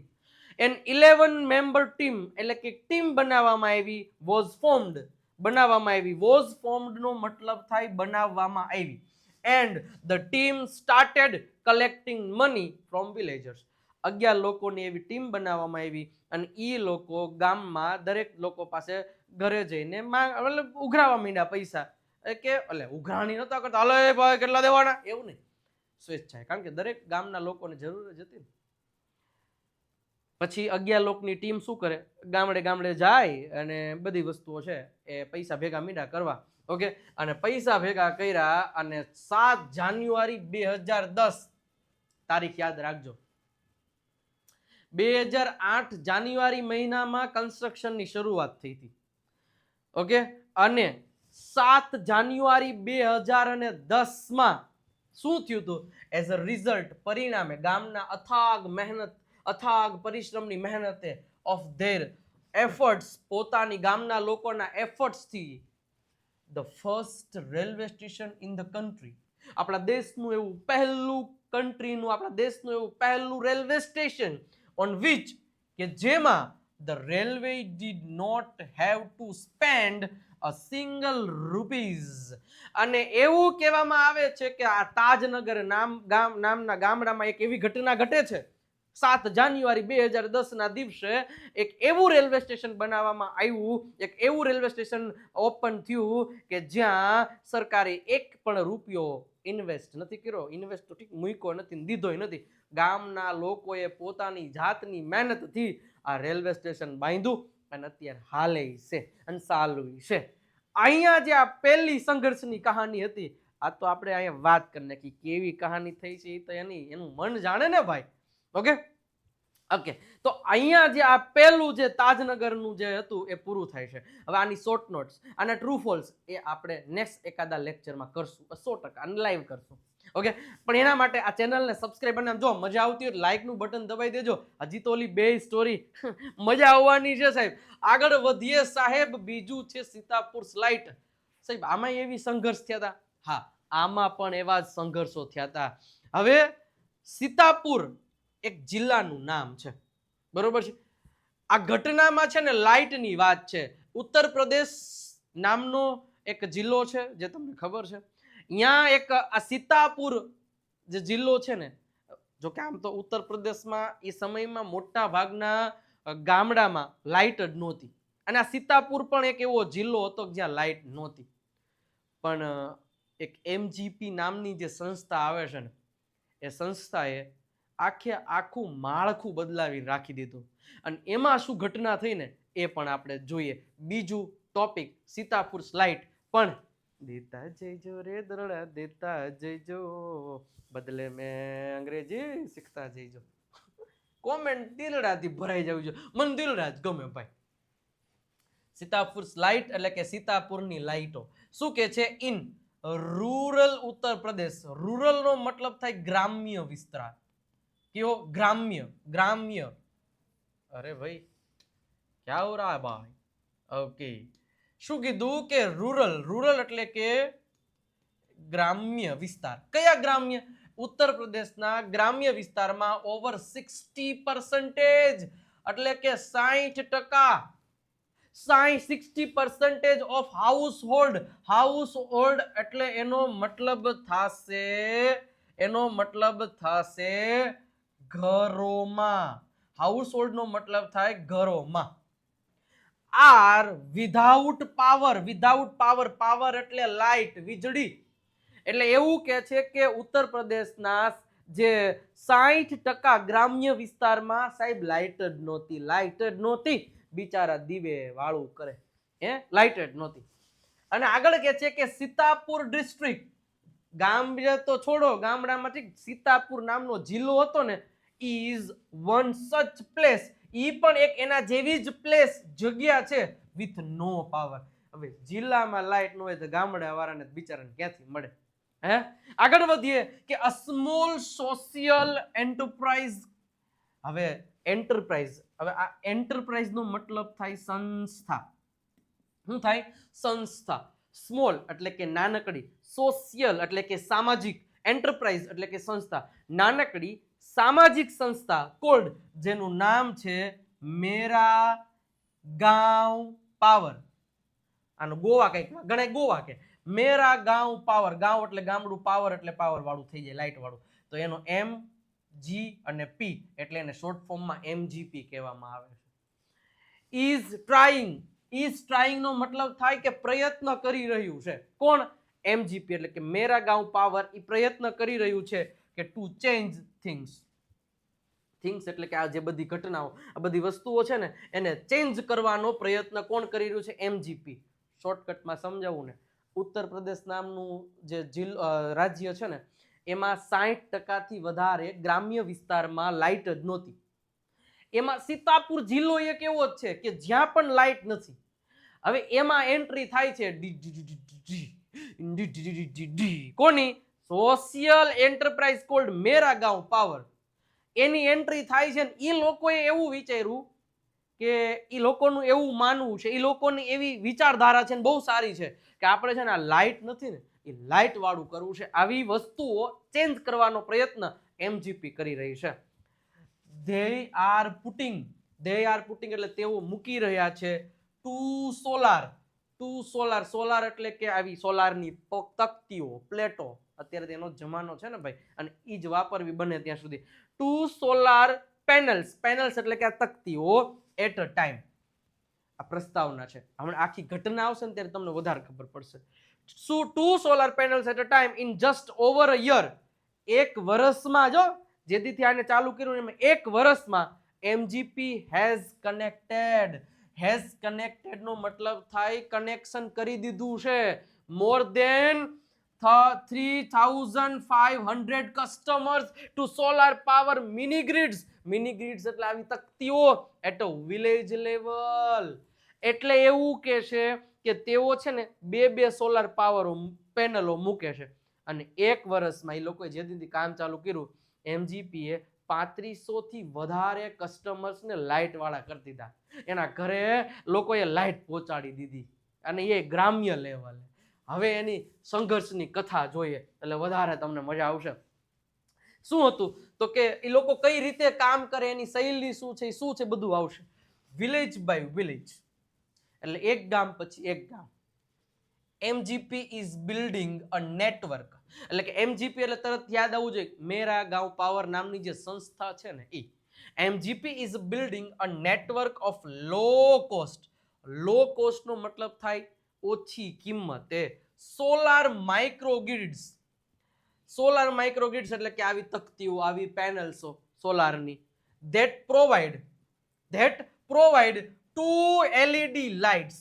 એન 11 મેમ્બર ટીમ એટલે કે ટીમ બનાવવામાં આવી. વોઝ ફોર્મ્ડ, બનાવવામાં આવી. વોઝ ફોર્મ્ડ નો મતલબ થાય બનાવવામાં આવી. And the team started collecting money from villagers. 11 લોકોની એવી ટીમ બનાવવામાં આવી અને એ લોકો ગામમાં દરેક લોકો પાસે ઘરે જઈને મતલબ ઉઘરાવા માંડ્યા પૈસા. કે એટલે ઉઘરાણી નતા કરતા, હલે ભાઈ કેટલા દેવાના, એવું નહીં, સ્વેચ્છાએ, કારણ કે દરેક ગામના લોકોને જરૂર જ હતી. પછી 11 લોકની ટીમ શું કરે? ગામડે ગામડે જાય અને બધી વસ્તુઓ છે એ પૈસા ભેગા મીંડા કરવા. ઓકે, અને પૈસા ભેગા કર્યા અને 7 જાન્યુઆરી 2010, તારીખ યાદ રાખજો, 2008 જાન્યુઆરી મહિનામાં કન્સ્ટ્રક્શનની શરૂઆત થઈ હતી. ઓકે, અને 7 જાન્યુઆરી 2010માં શું થયું હતું? એઝ અ રિઝલ્ટ, પરિણામે ગામના અથાગ પરિશ્રમની મહેનતે ઓફ ધેર એફર્ટ્સ, પોતાની ગામના લોકોના એફર્ટ્સથી, the first railway station in the country, આપણા દેશનું એવું પહેલું કન્ટ્રીનું, આપણા દેશનું એવું પહેલું રેલવે સ્ટેશન ઓન વિચ, કે જેમાં the railway did not have to spend a single rupees. અને એવું કહેવામાં આવે છે કે આ તાજનગર નામના ગામડામાં એક એવી ઘટના ઘટે છે. 7 જાન્યુઆરી 2010ના દિવસે એક એવું રેલવે સ્ટેશન બનાવવામાં આવ્યું, એક એવું રેલવે સ્ટેશન ઓપન થયું કે જ્યાં સરકારે એક પણ રૂપિયો ઇન્વેસ્ટ નથી કર્યો. ઇન્વેસ્ટ તો ઠીક મૂક્યો નથી, દીધોય નથી. ગામના લોકોએ પોતાની જાતની મહેનતથી આ રેલવે સ્ટેશન બાંધ્યું અને અત્યારે હાલે છે અને ચાલુ છે. અહીંયા જે આ પહેલી સંઘર્ષની કહાની હતી, આ તો આપણે અહીંયા વાત કરી નાખી. કેવી કહાની થઈ છે એ તો એનું મન જાણે ને ભાઈ. ઓકે ઓકે, તો અહીંયા જે આ પહેલું જે તાજનગરનું જે હતું એ પૂરું થાય છે. હવે આની શોર્ટ નોટ્સ અને ટ્રુ ફોલ્સ એ આપણે નેક્સ્ટ એકાદા લેક્ચરમાં કરશું, 100% અને લાઈવ કરશું. ઓકે, પણ એના માટે આ ચેનલને સબસ્ક્રાઈબ અને જો મજા આવતી હોય લાઈકનું બટન દબાઈ દેજો. હજી તો ઓલી બે સ્ટોરી મજા આવવાની છે સાહેબ. આગળ વધીએ સાહેબ, બીજું છે સીતાપુર સ્લાઇટ. સાહેબ આમાં એવી સંઘર્ષ થયા હતા, હા આમાં પણ એવા જ સંઘર્ષો થયા હતા. હવે સીતાપુર એક જિલ્લાનું નામ છે, બરોબર છે? આ ઘટનામાં છે ને લાઇટની વાત છે. ઉત્તર પ્રદેશ નામનો એક જિલ્લો છે, જે તમને ખબર છે. અહીંયા એક આ સીતાપુર જે જિલ્લો છે ને, જો કે આમ તો ઉત્તર પ્રદેશમાં એ સમયમાં મોટા ભાગના ગામડામાં લાઇટ જ નહોતી, અને આ સીતાપુર પણ એક એવો જિલ્લો હતો જ્યાં લાઇટ નહોતી. પણ એક MGP નામની જે સંસ્થા આવે છે ને, એ સંસ્થાએ આખું માળખું બદલાવી રાખી દીધું. અને એમાં શું ઘટના થઈ ને એ પણ આપણે જોઈએ. બીજું ટોપિક સીતાપુર સ્લાઇટ પણ દેતા જઈજો રે દરડા દેતા જઈજો, બદલે મેં અંગ્રેજી શીખતા જઈજો. કોમેન્ટ દિલડાથી ભરાઈ જવું જોઈએ. મને દિલડા જ ગમે ભાઈ. સીતાપુર લાઇટ એટલે કે સીતાપુરની લાઇટો. શું કે છે? In rural Uttar Pradesh. Rural નો મતલબ થાય ગ્રામ્ય વિસ્તાર. કયો? ગ્રામ્ય. ગ્રામ્ય. અરે ભાઈ ક્યાં હો રહા ભાઈ. ઓકે, શું કીધું કે રૂરલ. રૂરલ એટલે કે ગ્રામ્ય વિસ્તાર. કયા ગ્રામ્ય? ઉત્તર પ્રદેશના ગ્રામ્ય વિસ્તારમાં ઓવર 60% એટલે કે 60%, 60% ઓફ હાઉસહોલ્ડ. હાઉસહોલ્ડ એટલે એનો મતલબ થશે ઘરોમાં. હાઉસહોલ્ડ નો મતલબ થાય ઘરોમાં. Are without power. Without power. Power એટલે લાઇટ, વીજળી. એટલે એવું કે છે કે ઉત્તર પ્રદેશના જે 60% ગ્રામ્ય વિસ્તારમાં સાહેબ લાઇટ જ નહોતી. લાઇટ જ નહોતી. બિચારા દીવે વાળું કરે, લાઇટ જ નહોતી. અને આગળ કે છે કે સીતાપુર ડિસ્ટ્રિક્ટ. ગામ તો છોડો, ગામડામાંથી સીતાપુર નામનો જિલ્લો હતો ને, ઇઝ વન સચ પ્લેસ. ઈ પણ એક એના જેવી જ પ્લેસ, જગ્યા છે, વિથ નો પાવર. હવે જિલ્લામાં લાઇટ ન હોય તો ગામડા વાળાને બિચારાને ક્યાંથી મળે? આગળ વધીએ કે અ સ્મોલ સોશિયલ એન્ટરપ્રાઇઝ. હવે એન્ટરપ્રાઇઝ, હવે આ એન્ટરપ્રાઇઝ નો મતલબ થાય સંસ્થા. શું થાય? સંસ્થા. સ્મોલ એટલે કે નાનકડી, સોશિયલ એટલે કે સામાજિક, એન્ટરપ્રાઇઝ એટલે કે સંસ્થા, નાનકડી સામાજિક સંસ્થા કોલ્ડ, જેનું નામ છે મેરા ગાંવ પાવર. આનો ગોવા કઈક ગણાય. ગોવા કે મેરા ગાંવ પાવર. ગાંવ એટલે ગામડું, પાવર એટલે પાવર વાળું થઈ જાય, લાઇટ વાળું. તો એનો એમ, જી અને પી એટલે એને શોર્ટ ફોર્મમાં એમજીપી કહેવામાં આવે છે. Is trying. ઇઝ ટ્રાઇંગ નો મતલબ થાય કે પ્રયત્ન કરી રહ્યું છે. કોણ? એમજીપી એટલે કે મેરા ગાંવ પાવર. એ પ્રયત્ન કરી રહ્યું છે કે ટુ ચેન્જ થિંગ્સ. થિંગ્સ એટલે કે આ જે બધી ઘટનાઓ, આ બધી વસ્તુઓ છે ને, એને ચેન્જ કરવાનો પ્રયત્ન કોણ કરી રહ્યું છે? એમજીપી. શોર્ટકટમાં સમજાવું ને, ઉત્તર પ્રદેશ નામનું જે રાજ્ય છે ને, એમાં 60% વધારે ગ્રામ્ય વિસ્તારમાં લાઇટ જ નહોતી. એમાં સીતાપુર જિલ્લો એક એવો જ છે કે જ્યાં પણ લાઇટ નથી. હવે એમાં એન્ટ્રી થાય છે કોની? સોશિયલ એન્ટરપ્રાઇઝ કોલ્ડ મેરા ગાંવ પાવર. એની એન્ટ્રી થાય છે. એ લોકોએ એવું વિચાર્યું કે એ લોકોનું એવું માનવું છે, એ લોકોની એવી વિચારધારા છે, બહુ સારી છે કે આપણે છે ને આ લાઇટ નથી ને, એ લાઇટ વાળું કરવું છે. આવી વસ્તુઓ ચેન્જ કરવાનો પ્રયત્ન એમજીપી કરી રહી છે. they are putting એટલે તેઓ મૂકી રહ્યા છે to solar. To solar. Solar એટલે કે આવી સોલારની તકતીઓ, પ્લેટો. અત્યારે તેનો જમાનો છે ને ભાઈ, અને ઈ જ વાપરવી બને ત્યાં સુધી. Two solar panels. પેનલ્સ એટલે કે આ તકતીઓ એટ અ ટાઈમ. આ પ્રસ્તાવના છે. હમણાં આખી ઘટના આવશે ને ત્યારે તમને વધારે ખબર પડશે. શું? To solar panels at a time in just over a year. એક વર્ષમાં, જો જેથી આને ચાલુ કર્યું એમાં એક વર્ષમાં MGP has connected. Has connected નો મતલબ થાય કનેક્શન કરી દીધું છે. More than 3500 customers to solar power mini grids. Mini grids એટલે આવી તકતીઓ એટ અ વિલેજ લેવલ. એટલે એવું કે છે કે તેઓ છે ને બે સોલાર પાવર પેનલો મૂકે છે, અને એક વર્ષમાં એ લોકોએ જે દીધી કામ ચાલુ કર્યું, એમજીપીએ 3500 થી વધારે કસ્ટમર્સને લાઇટ વાળા કરી દીધા. એના ઘરે લોકોએ લાઇટ પહોંચાડી દીધી, અને એ ગ્રામ્ય લેવલે. હવે એની સંઘર્ષની કથા જોઈએ એટલે વધારે તમને મજા આવશે. શું હતું તો કે એ લોકો કઈ રીતે કામ કરે, એની શૈલી શું છે બધું આવશે. વિલેજ બાય વિલેજ એટલે એક ગામ પછી એક ગામ. MGP is building a network. એટલે કે એમજીપી એટલે તરત યાદ આવવું જોઈએ મેરા ગાંવ પાવર નામની જે સંસ્થા છે ને એ. MGP is building a network of low cost. Low cost નો મતલબ થાય ઓછી કિંમતે સોલાર માઇક્રોગ્રિડ્સ. સોલાર માઇક્રોગ્રિડ્સ એટલે કે આવી તકતીઓ, આવી પેનલ્સો સોલારની that provide 2 LED lights.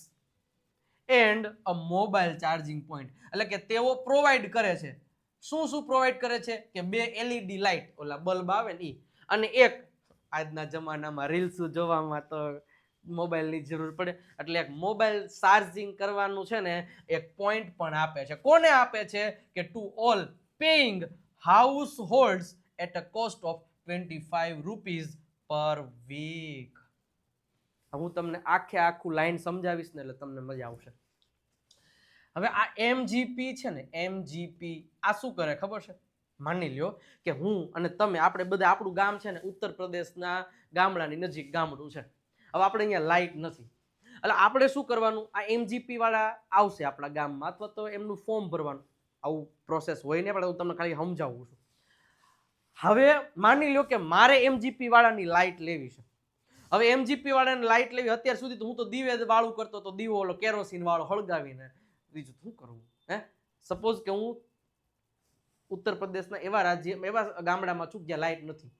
And a mobile charging point. એટલે કે તેઓ પ્રોવાઈડ કરે છે. શું શું પ્રોવાઈડ કરે છે? કે 2 LED લાઇટ, ઓલા બલ્બ આવે ને ઈ, અને એક આજના જમાનામાં રીલ્સ જોવામાં તો મોબાઈલની જરૂર પડે, એટલે એક મોબાઈલ ચાર્જિંગ કરવાનું છે ને એક પોઈન્ટ પણ આપે છે. કોને આપે છે? કે to all paying households at a cost of 25 rupees per week. હું તમને આખું લાઈન સમજાવીશ ને એટલે તમને મજા આવશે. હવે આ MGP છે ને, MGP આ શું કરે ખબર છે? માની લ્યો કે હું અને તમે, આપણે બધા, આપણું ગામ છે ને ઉત્તર પ્રદેશના ગામડાની નજીક ગામડું છે. હવે આપણે અહીંયા લાઇટ નથી, એટલે આપણે શું કરવાનું? આ MGP વાળા આવશે આપણા ગામમાં, અથવા તો એમનું ફોર્મ ભરવાનું. આવું પ્રોસેસ હોય ને, પણ હું તમને ખાલી સમજાવું છું. હવે માની લો કે મારે MGP વાળાની લાઇટ લેવી છે. હવે MGP વાળાની લાઇટ લેવી, અત્યાર સુધી તો હું તો દીવે વાળું કરતો તો, દીવો ઓલો કેરોસીન વાળો હળગાવીને, બીજું શું કરવું? હે, સપોઝ કે હું ઉત્તર પ્રદેશના એવા રાજ્ય, એવા ગામડામાં છું જ્યાં લાઇટ નથી,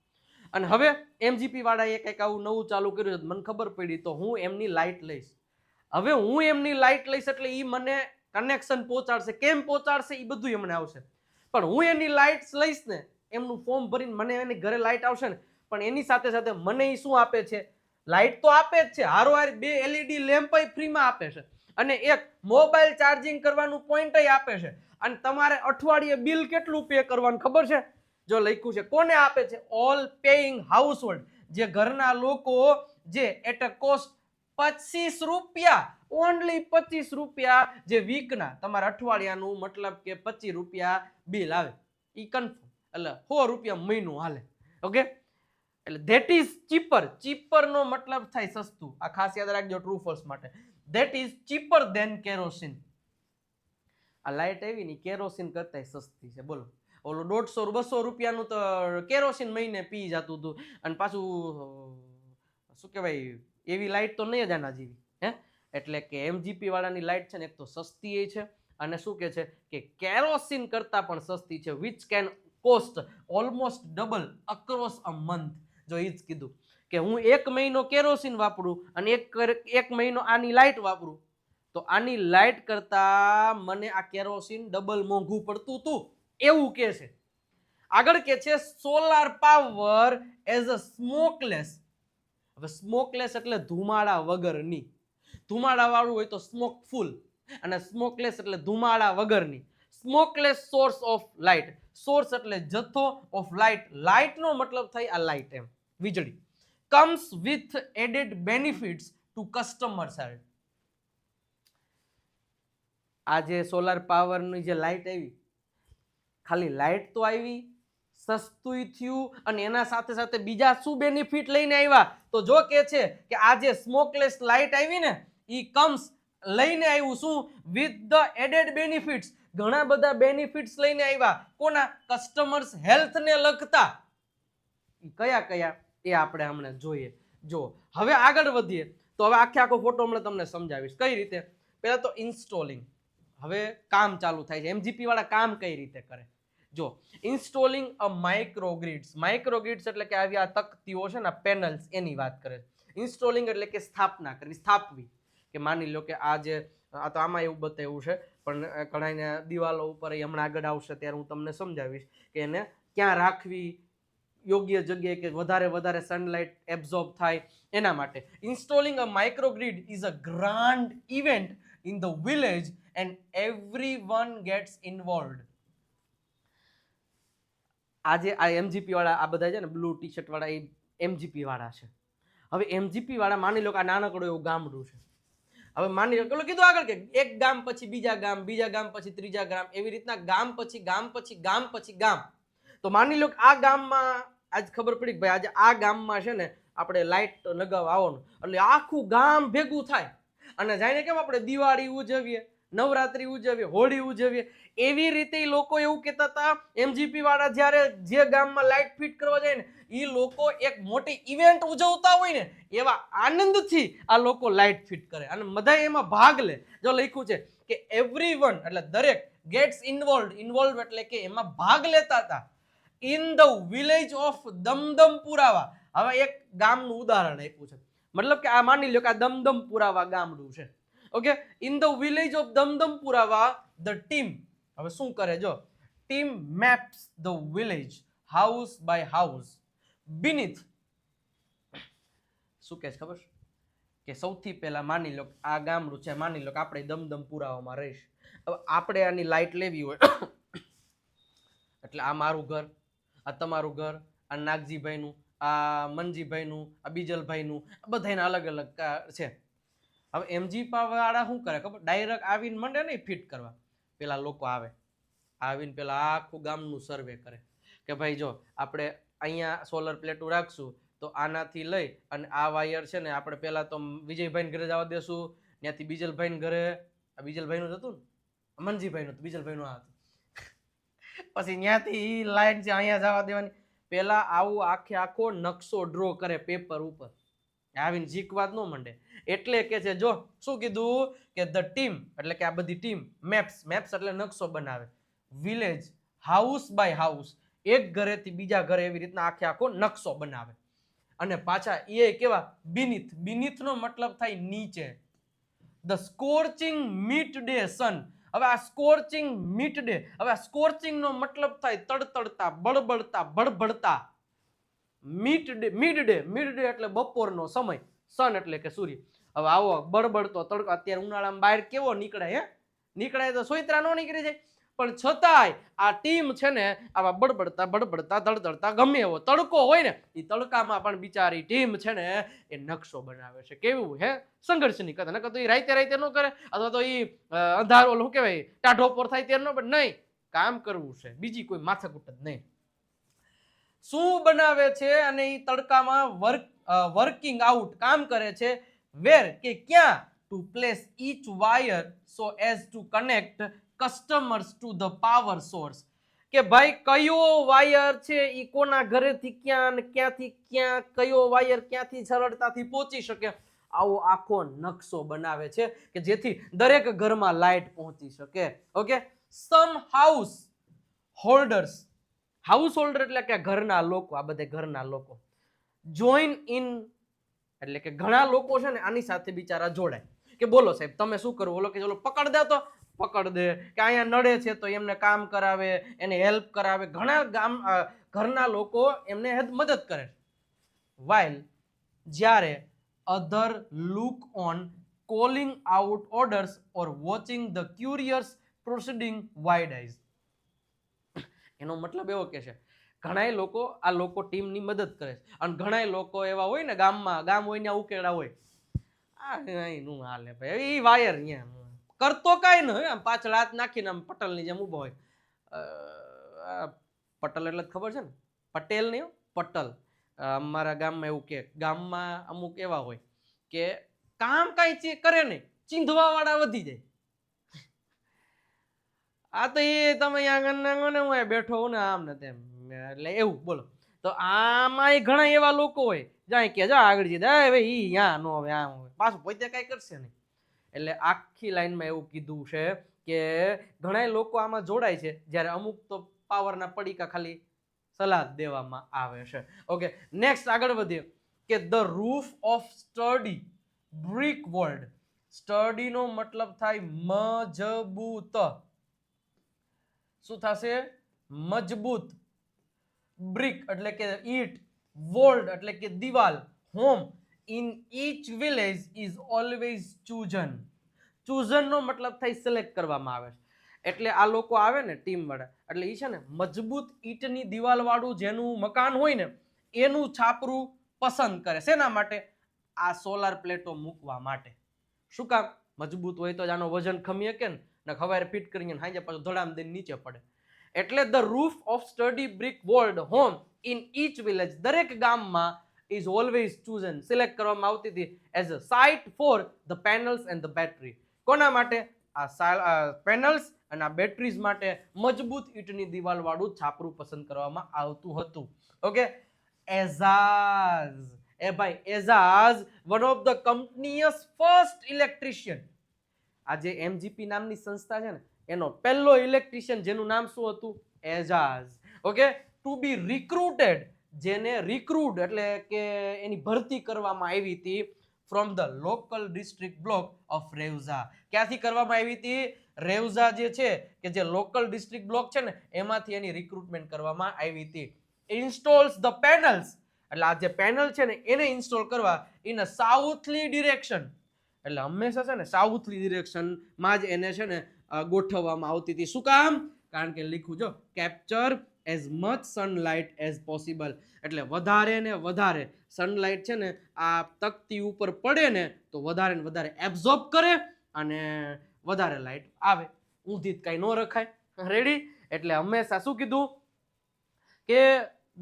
અને હવે MGP વાળાએ કંઈક આવું નવું ચાલુ કર્યું છે, મને ખબર પડી, તો હું એમની લાઇટ લઈશ. હવે હું એમની લાઇટ લઈશ એટલે એ મને કનેક્શન પહોંચાડશે. કેમ પહોંચાડશે એ બધું એમને આવશે, પણ હું એની લાઇટ્સ લઈશ ને, એમનું ફોર્મ ભરીને મને એની ઘરે લાઇટ આવશે ને, પણ એની સાથે સાથે મને એ શું આપે છે? લાઇટ તો આપે જ છે, હારોહાર 2 LED લેમ્પ ફ્રીમાં આપે છે, અને એક મોબાઈલ ચાર્જિંગ કરવાનું પોઈન્ટ આપે છે. અને તમારે અઠવાડિયે બિલ કેટલું પે કરવાનું ખબર છે? જો લખ્યું છે, કોને આપે છે? ઓલ પેઇંગ હાઉસ હોલ્ડ, જે ઘરના લોકો, જે એટ અ કોસ્ટ 25 રૂપિયા, ઓનલી 25 રૂપિયા, જે વીકના તમારા અઠવાડિયાનું, મતલબ કે 25 રૂપિયા બિલ આવે, ઈ કન્ફર્મ, એટલે 100 રૂપિયા મહિનો હાલે. ઓકે, એટલે ધેટ ઇઝ ચીપર. ચીપર નો મતલબ થાય સસ્તું. આ ખાસ યાદ રાખજો ટ્રુ ફોલ્સ માટે. That is cheaper than kerosene. આ લાઇટ આવી ને કેરોસીન કરતા સસ્તી છે. બોલો, ઓલો 150-200 રૂપિયાનું તો કેરોસીન મહિને પી જતું હતું, અને પાછું શું કહેવાય, એવી લાઇટ તો નહીં જ આના જેવી. હે, એટલે કે MGP વાળાની લાઇટ છે ને, એક તો સસ્તી છે, અને શું કે છે કે કેરોસીન કરતા પણ સસ્તી છે, which can cost almost double across a month. જો એ જ કીધું કે હું 1 મહિનો કેરોસીન વાપરું અને એક મહિનો આની લાઇટ વાપરું, તો આની લાઇટ કરતા મને આ કેરોસીન ડબલ મોંઘું પડતું હતું, એવું કે છે. આગળ કે છે solar power as a smokeless. હવે સ્મોકલેસ એટલે ધુમાડા વગરની. ધુમાડા વાળું હોય તો સ્મોકફુલ, અને સ્મોકલેસ એટલે ધુમાડા વગરની. Smokeless source of light. Source એટલે જથ્થો, ઓફ લાઇટ, લાઇટ નો મતલબ થાય આ લાઇટ, એમ વીજળી. Comes with added benefits to customer side. આ જે સોલાર પાવરની જે લાઇટ આવી, ખાલી લાઇટ તો આવી, સસ્તું થયું, અને એના સાથે સાથે બીજા શું બેનિફિટ લઈને આવ્યા? તો જો કે છે કે આ જે સ્મોકલેસ લાઇટ આવી ને, ઈ કમ્સ લઈને આવ્યું શું? With the added benefits. ઘણા બધા બેનિફિટ્સ લઈને આવ્યા. કોના? કસ્ટમર્સ હેલ્થને લગતા. કયા કયા એ આપણે હમણાં જોઈએ. જો હવે આગળ વધીએ તો હવે આખો ફોટો હમણાં તમને સમજાવીશ કઈ રીતે. પહેલા તો ઇન્સ્ટોલિંગ. હવે કામ ચાલુ થાય છે. MGP વાળા કામ કઈ રીતે કરે? જો, ઇન્સ્ટોલિંગ અ માઇક્રોગ્રિડ્સ. માઇક્રોગ્રિડ્સ એટલે કે આવી આ તકતીઓ છે ને, પેનલ્સ, એની વાત કરે. ઇન્સ્ટોલિંગ એટલે કે સ્થાપના કરવી, સ્થાપવી. કે માની લો કે આ જે, આ તો આમાં એવું બતાવ્યું છે, પણ ઘણા દિવાલો ઉપર હમણાં આગળ આવશે ત્યારે હું તમને સમજાવીશ કે એને ક્યાં રાખવી, યોગ્ય જગ્યાએ, કે વધારે સનલાઇટ એબ્ઝોર્બ થાય એના માટે. Installing a microgrid is a grand event in the village and everyone gets involved. આજે આ MGP વાળા, આ બધા છે ને બ્લુ ટી શર્ટ વાળા, એ MGP વાળા છે. હવે MGP વાળા માની લો કે આ નાનકડું એવું ગામડું છે. હવે માની લો, કીધું આગળ કે એક ગામ પછી બીજા ગામ, બીજા ગામ પછી ત્રીજા ગામ, એવી રીતના ગામ પછી ગામ પછી ગામ પછી ગામ. તો માની લો કે આ ગામમાં આજ ખબર પડી કે ભાઈ આજે આ ગામમાં છે ને આપણે લાઇટ લગાવવા આવવાનું, એટલે આખું ગામ ભેગું થાય, અને જાણે કેમ આપણે દિવાળી ઉજવીએ, નવરાત્રી ઉજવીએ, હોળી ઉજવીએ, એવી રીતે લોકો એવું કહેતા હતા MGP વાળા જ્યારે જે ગામમાં લાઇટ ફિટ કરવા જાય ને, એ લોકો એક મોટી ઇવેન્ટ ઉજવતા હોય ને એવા આનંદથી આ લોકો લાઇટ ફિટ કરે અને બધા એમાં ભાગ લે. જો લખ્યું છે કે એવરીવન એટલે દરેક, ગેટ્સ ઇન્વોલ્વડ. ઇન્વોલ્વ એટલે કે એમાં ભાગ લેતા હતા. In the village of Damdampurawa. હવે એક ગામનું ઉદાહરણ આપ્યું છે, મતલબ કે આ માની લો કે આ દમદમપુરાવા ગામડું છે. Okay, in the village of Damdampurawa the team, હવે શું કરે જો, team maps the village house by house beneath, શું કહે છે ખબર છે? કે સૌથી પહેલા માની લો આ ગામડું છે, માની લો કે આપણે દમદમપુરાવામાં રહીશ. હવે આપણે આની લાઈટ લેવી હોય એટલે આ મારું ઘર, આ તમારું ઘર, આ નાગજીભાઈનું, આ મનજીભાઈનું, આ બીજલભાઈનું, બધાના અલગ અલગ છે. હવે એમજી વાળા શું કરે ખબર, ડાયરેક્ટ આવીને મંડે નહીં ફિટ કરવા, પેલા લોકો આવે, આવીને પેલા આખું ગામનું સર્વે કરે કે ભાઈ જો આપણે અહીંયા સોલર પ્લેટો રાખશું તો આનાથી લઈ અને આ વાયર છે ને આપણે પેલા તો વિજયભાઈ ઘરે જવા દેશું, ત્યાંથી બીજલભાઈ ઘરે, આ બીજલભાઈનું જ હતું ને, મનજીભાઈનું, બીજલભાઈનું આ હતું, પછી ત્યાંથી લાઈન છે અહીંયા જવા દેવાની, પેલા આવું આખો નકશો ડ્રો કરે પેપર ઉપર, આવીને જીકવા જ ન માંડે. એટલે કે છે જો શું કીધું કે ધ ટીમ એટલે કે આ બધી ટીમ મેપ્સ, મેપ્સ એટલે નકશો બનાવે, વિલેજ હાઉસ બાય હાઉસ, એક ઘરેથી બીજા ઘરે એવી રીતના આખો નકશો બનાવે. અને પાછા એ કેવા બીનીથ, બીનીથ નો મતલબ થાય નીચે. ધ સ્કોર્ચિંગ મિડ ડે સન, હવે આ સ્કોર્ચિંગ મિડ ડે, હવે આ સ્કોર્ચિંગ નો મતલબ થાય તડતડતા, બળબડતા, બળબડતા. Mid day, mid day, mid day એટલે બપોરનો સમય, સન એટલે કે સૂર્ય. હવે આવો બળબડતો તડકો, અત્યારે ઉનાળામાં બહાર કેવો નીકળે, હે નીકળાય તો સોયત્રા નો નીકળી જાય, પણ છતાંય આ ટીમ છે ને આવા બળબડતા બળબડતા દળદળતા ગમે એવો તડકો હોય ને એ તડકામાં પણ બિચારી ટીમ છે ને એ નકશો બનાવે છે. કેવું હે સંઘર્ષની કથા, નકર તો એ રાતે રાતે ન કરે, અથવા તો એ અંધારો શું કહેવાય ટાઢો પર થાય ત્યારે ન, પણ નહીં, કામ કરવું છે, બીજી કોઈ માથાકૂટ જ નહીં. શું બનાવે છે અને એ તડકામાં વર્કિંગ આઉટ કામ કરે છે. વેર કે ક્યાં, to place each wire so as to connect customers to the power source, કે ભાઈ કયો વાયર છે એ કોના ઘરેથી ક્યાં અને ક્યાંથી ક્યાં, કયો વાયર ક્યાંથી સરળતાથી પહોંચી શકે, આવો આખો નકશો બનાવે છે કે જેથી દરેક ઘરમાં લાઈટ પહોંચી શકે. ઓકે, સમ હાઉસ હોલ્ડર્સ, હાઉસ હોલ્ડર એટલે કે ઘરના લોકો, આ બધા ઘરના લોકો, જોઈન ઇન એટલે કે ઘણા લોકો છે ને આની સાથે બિચારા જોડાય કે બોલો સાહેબ તમે શું કરવું, બોલો કે ચલો પકડ દે તો પકડ દે, કે અહીંયા નડે છે તો એમને કામ કરાવે, એને હેલ્પ કરાવે, ઘણા ઘરના લોકો એમને મદદ કરે. વાઇલ જ્યારે other look on calling out orders or watching the curious proceeding wide eyes, એનો મતલબ એવો કે છે ઘણા લોકો આ લોકો ટીમની મદદ કરે છે અને ઘણા લોકો એવા હોય ને ગામમાં, ગામ હોય ને ઉકેડા હોય, આ નું હાલે ભાઈ એ વાયર અહીંયા કરતો કાંઈ ન હોય, આમ પાછળ હાથ નાખીને આમ પટલની જેમ ઊભો હોય. પટલ એટલે ખબર છે ને, પટેલ નહીં પટલ. અમારા ગામમાં એવું કે ગામમાં અમુક એવા હોય કે કામ કાંઈ કરે નહીં, ચીંધવા વાળા વધી જાય. આ તો એ તમે અહીંયા હું બેઠો હોઉં ને આમ ને તેમ, એટલે એવું બોલો. તો આમાં ઘણા એવા લોકો હોય જાય કે જા આગળ જઈ ભાઈ ઈ યા નો હવે આમ હોય, પાછું પોતે કઈ કરશે નહીં. એટલે આખી લાઈનમાં એવું કીધું છે કે ઘણા લોકો આમાં જોડાય છે જ્યારે અમુક તો પાવરના પડીકા ખાલી સલાહ દેવામાં આવે છે. ઓકે, નેક્સ્ટ આગળ વધીએ કે the roof of sturdy brick walled. Sturdy નો મતલબ થાય મજબૂત, શું થશે મજબૂત, બ્રિક એટલે કે ઈટ, વોલ્ડ એટલે કે દિવાલ, home in each village is always chosen. Chosen નો મતલબ થાય સિલેક્ટ કરવામાં આવે છે. એટલે આ લોકો આવે ને ટીમ વાળા એટલે એ છે ને મજબૂત ઈટની દિવાલ વાળું જેનું મકાન હોય ને એનું છાપરું પસંદ કરે. શેના માટે? આ સોલાર પ્લેટો મૂકવા માટે. શું કામ? મજબૂત હોય તો જ આનો વજન ખમી શકે ને ખવારે ફિટ કરીને હાજે પાછું ધડામ દઈને નીચે પડે. એટલે the roof of sturdy brick walled home in each village, દરેક ગામમાં ઇઝ ઓલવેઝ ચૂઝન, સિલેક્ટ કરવામાં આવતી હતી as a site for the panels and the battery. કોના માટે? આ પેનલ્સ અને આ બેટરીઝ માટે મજબૂત ઈંટની દિવાલ વાળું છાપરું પસંદ કરવામાં આવતું હતું. ઓકે, એઝાઝ, એ ભાઈ Ejaz one of the companies first electrician. આ જે એમજીપી નામની સંસ્થા છે ને એનો પહેલો ઇલેક્ટ્રિશિયન જેનું નામ શું હતું? Ejaz. Okay, to be recruited, જેને રિક્રુટ એટલે કે એની ભરતી કરવામાં આવી હતી from the local district block of Rewza. ક્યાંથી કરવામાં આવી હતી? રેવઝા જે છે કે જે લોકલ ડિસ્ટ્રિક્ટ બ્લોક છે ને એમાંથી એની રિક્રુટમેન્ટ કરવામાં આવી હતી. ઇન્સ્ટોલ્સ ધ પેનલ્સ, એટલે આ જે પેનલ છે ને એને ઇન્સ્ટોલ કરવા ઇન અ સાઉથલી ડિરેક્શન, એટલે હંમેશા છે ને સાઉથલી ડિરેક્શનમાં જ એને છે ને ગોઠવવામાં આવતી હતી. શું કામ? કારણ કે લીખું જો capture as much sunlight as possible, એટલે વધારે ને વધારે સનલાઇટ છે ને આ તકતી ઉપર પડે ને તો વધારે ને વધારે એબ્ઝોર્બ કરે અને વધારે લાઇટ આવે. ઊંધી કઈ ન રખાય. રેડી? એટલે હંમેશા શું કીધું કે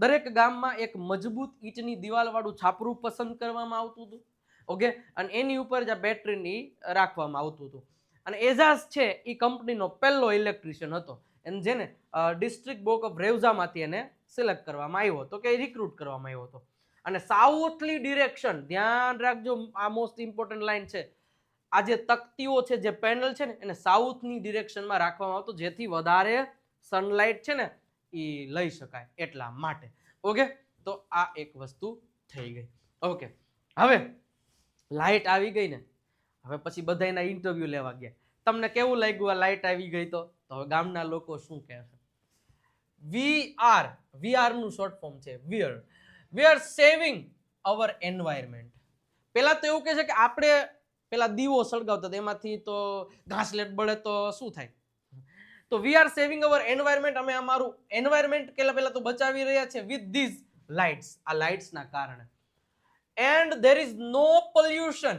દરેક ગામમાં એક મજબૂત ઈંટની દિવાલ વાળું છાપરું પસંદ કરવામાં આવતું હતું. ઓકે, અને એની ઉપર જ બેટરીની રાખવામાં આવતું હતું. અને એઝાઝ છે એ કંપનીનો પહેલો ઇલેક્ટ્રિશિયન હતો, અને જેને ડિસ્ટ્રિક્ટ બ્લોક ઓફ રેવઝામાંથી એને સિલેક્ટ કરવામાં આવ્યો હતો કે રિક્રુટ કરવામાં આવ્યો હતો. અને સાઉથલી ડિરેક્શન, ધ્યાન રાખજો, આ મોસ્ટ ઇમ્પોર્ટન્ટ લાઈન છે. આ જે તકતીઓ છે, જે પેનલ છે ને એને સાઉથની ડિરેક્શનમાં રાખવામાં આવતો, જેથી વધારે સનલાઇટ છે ને એ લઈ શકાય એટલા માટે. ઓકે, તો આ એક વસ્તુ થઈ ગઈ. ઓકે, હવે લાઇટ આવી ગઈ ને, હવે પછી બધાના ઇન્ટરવ્યુ લેવા ગયા. તમને કેવું લાગ્યું આ લાઇટ આવી ગઈ? તો હવે ગામના લોકો શું કહે છે? વીઆર નું શોર્ટ ફોર્મ છે VR. V are saving our environment. પેલા તો એવું કહે છે કે આપણે પેલા દીવો સળગાવતા હતા એમાંથી તો ઘાસલેટ બળે તો શું થાય? તો we are saving our environment, અમે અમારું એન્વાયરમેન્ટ પહેલા તો બચાવી રહ્યા છે વિથ ધીઝ લાઇટ્સ, આ લાઇટ્સ ના કારણે. And there is no pollution,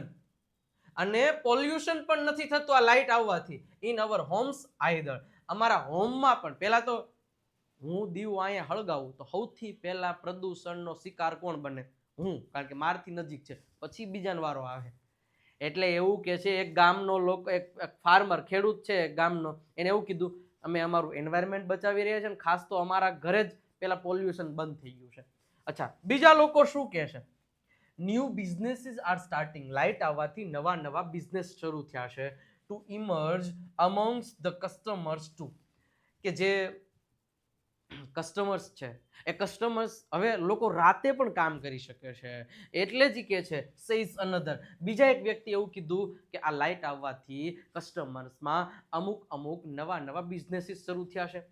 અને પોલ્યુશન પણ નથી થતું આ લાઇટ આવવાથી. ઇન અવર હોમ્સ આઈધર, અમારા હોમમાં પણ. પહેલા તો હું દીવો અહીંયા હળગાવું તો સૌથી પહેલા પ્રદૂષણનો શિકાર કોણ બને? હું, કારણ કે મારથી નજીક છે, પછી બીજાનો વારો આવે. એટલે એવું કે છે એક ગામનો લોકો, એક ફાર્મર, ખેડૂત છે ગામનો, એને એવું કીધું અમે અમારું એન્વાયરમેન્ટ બચાવી રહ્યા છે, ખાસ તો અમારા ઘરે જ પેલા પોલ્યુશન બંધ થઈ ગયું છે. અચ્છા, બીજા લોકો શું કહે છે? New businesses are starting. Light આવવાથી નવા બિઝનેસ શરૂ થયા છે. To emerge amongst the customers too, કે જે કસ્ટમર્સ છે એ કસ્ટમર્સ હવે લોકો રાતે પણ કામ કરી શકે છે. એટલે જ કે છે સેઝ અનધર, બીજા એક વ્યક્તિ એવું કીધું કે આ લાઇટ આવવાથી કસ્ટમર્સમાં અમુક નવા બિઝનેસીસ શરૂ થયા છે.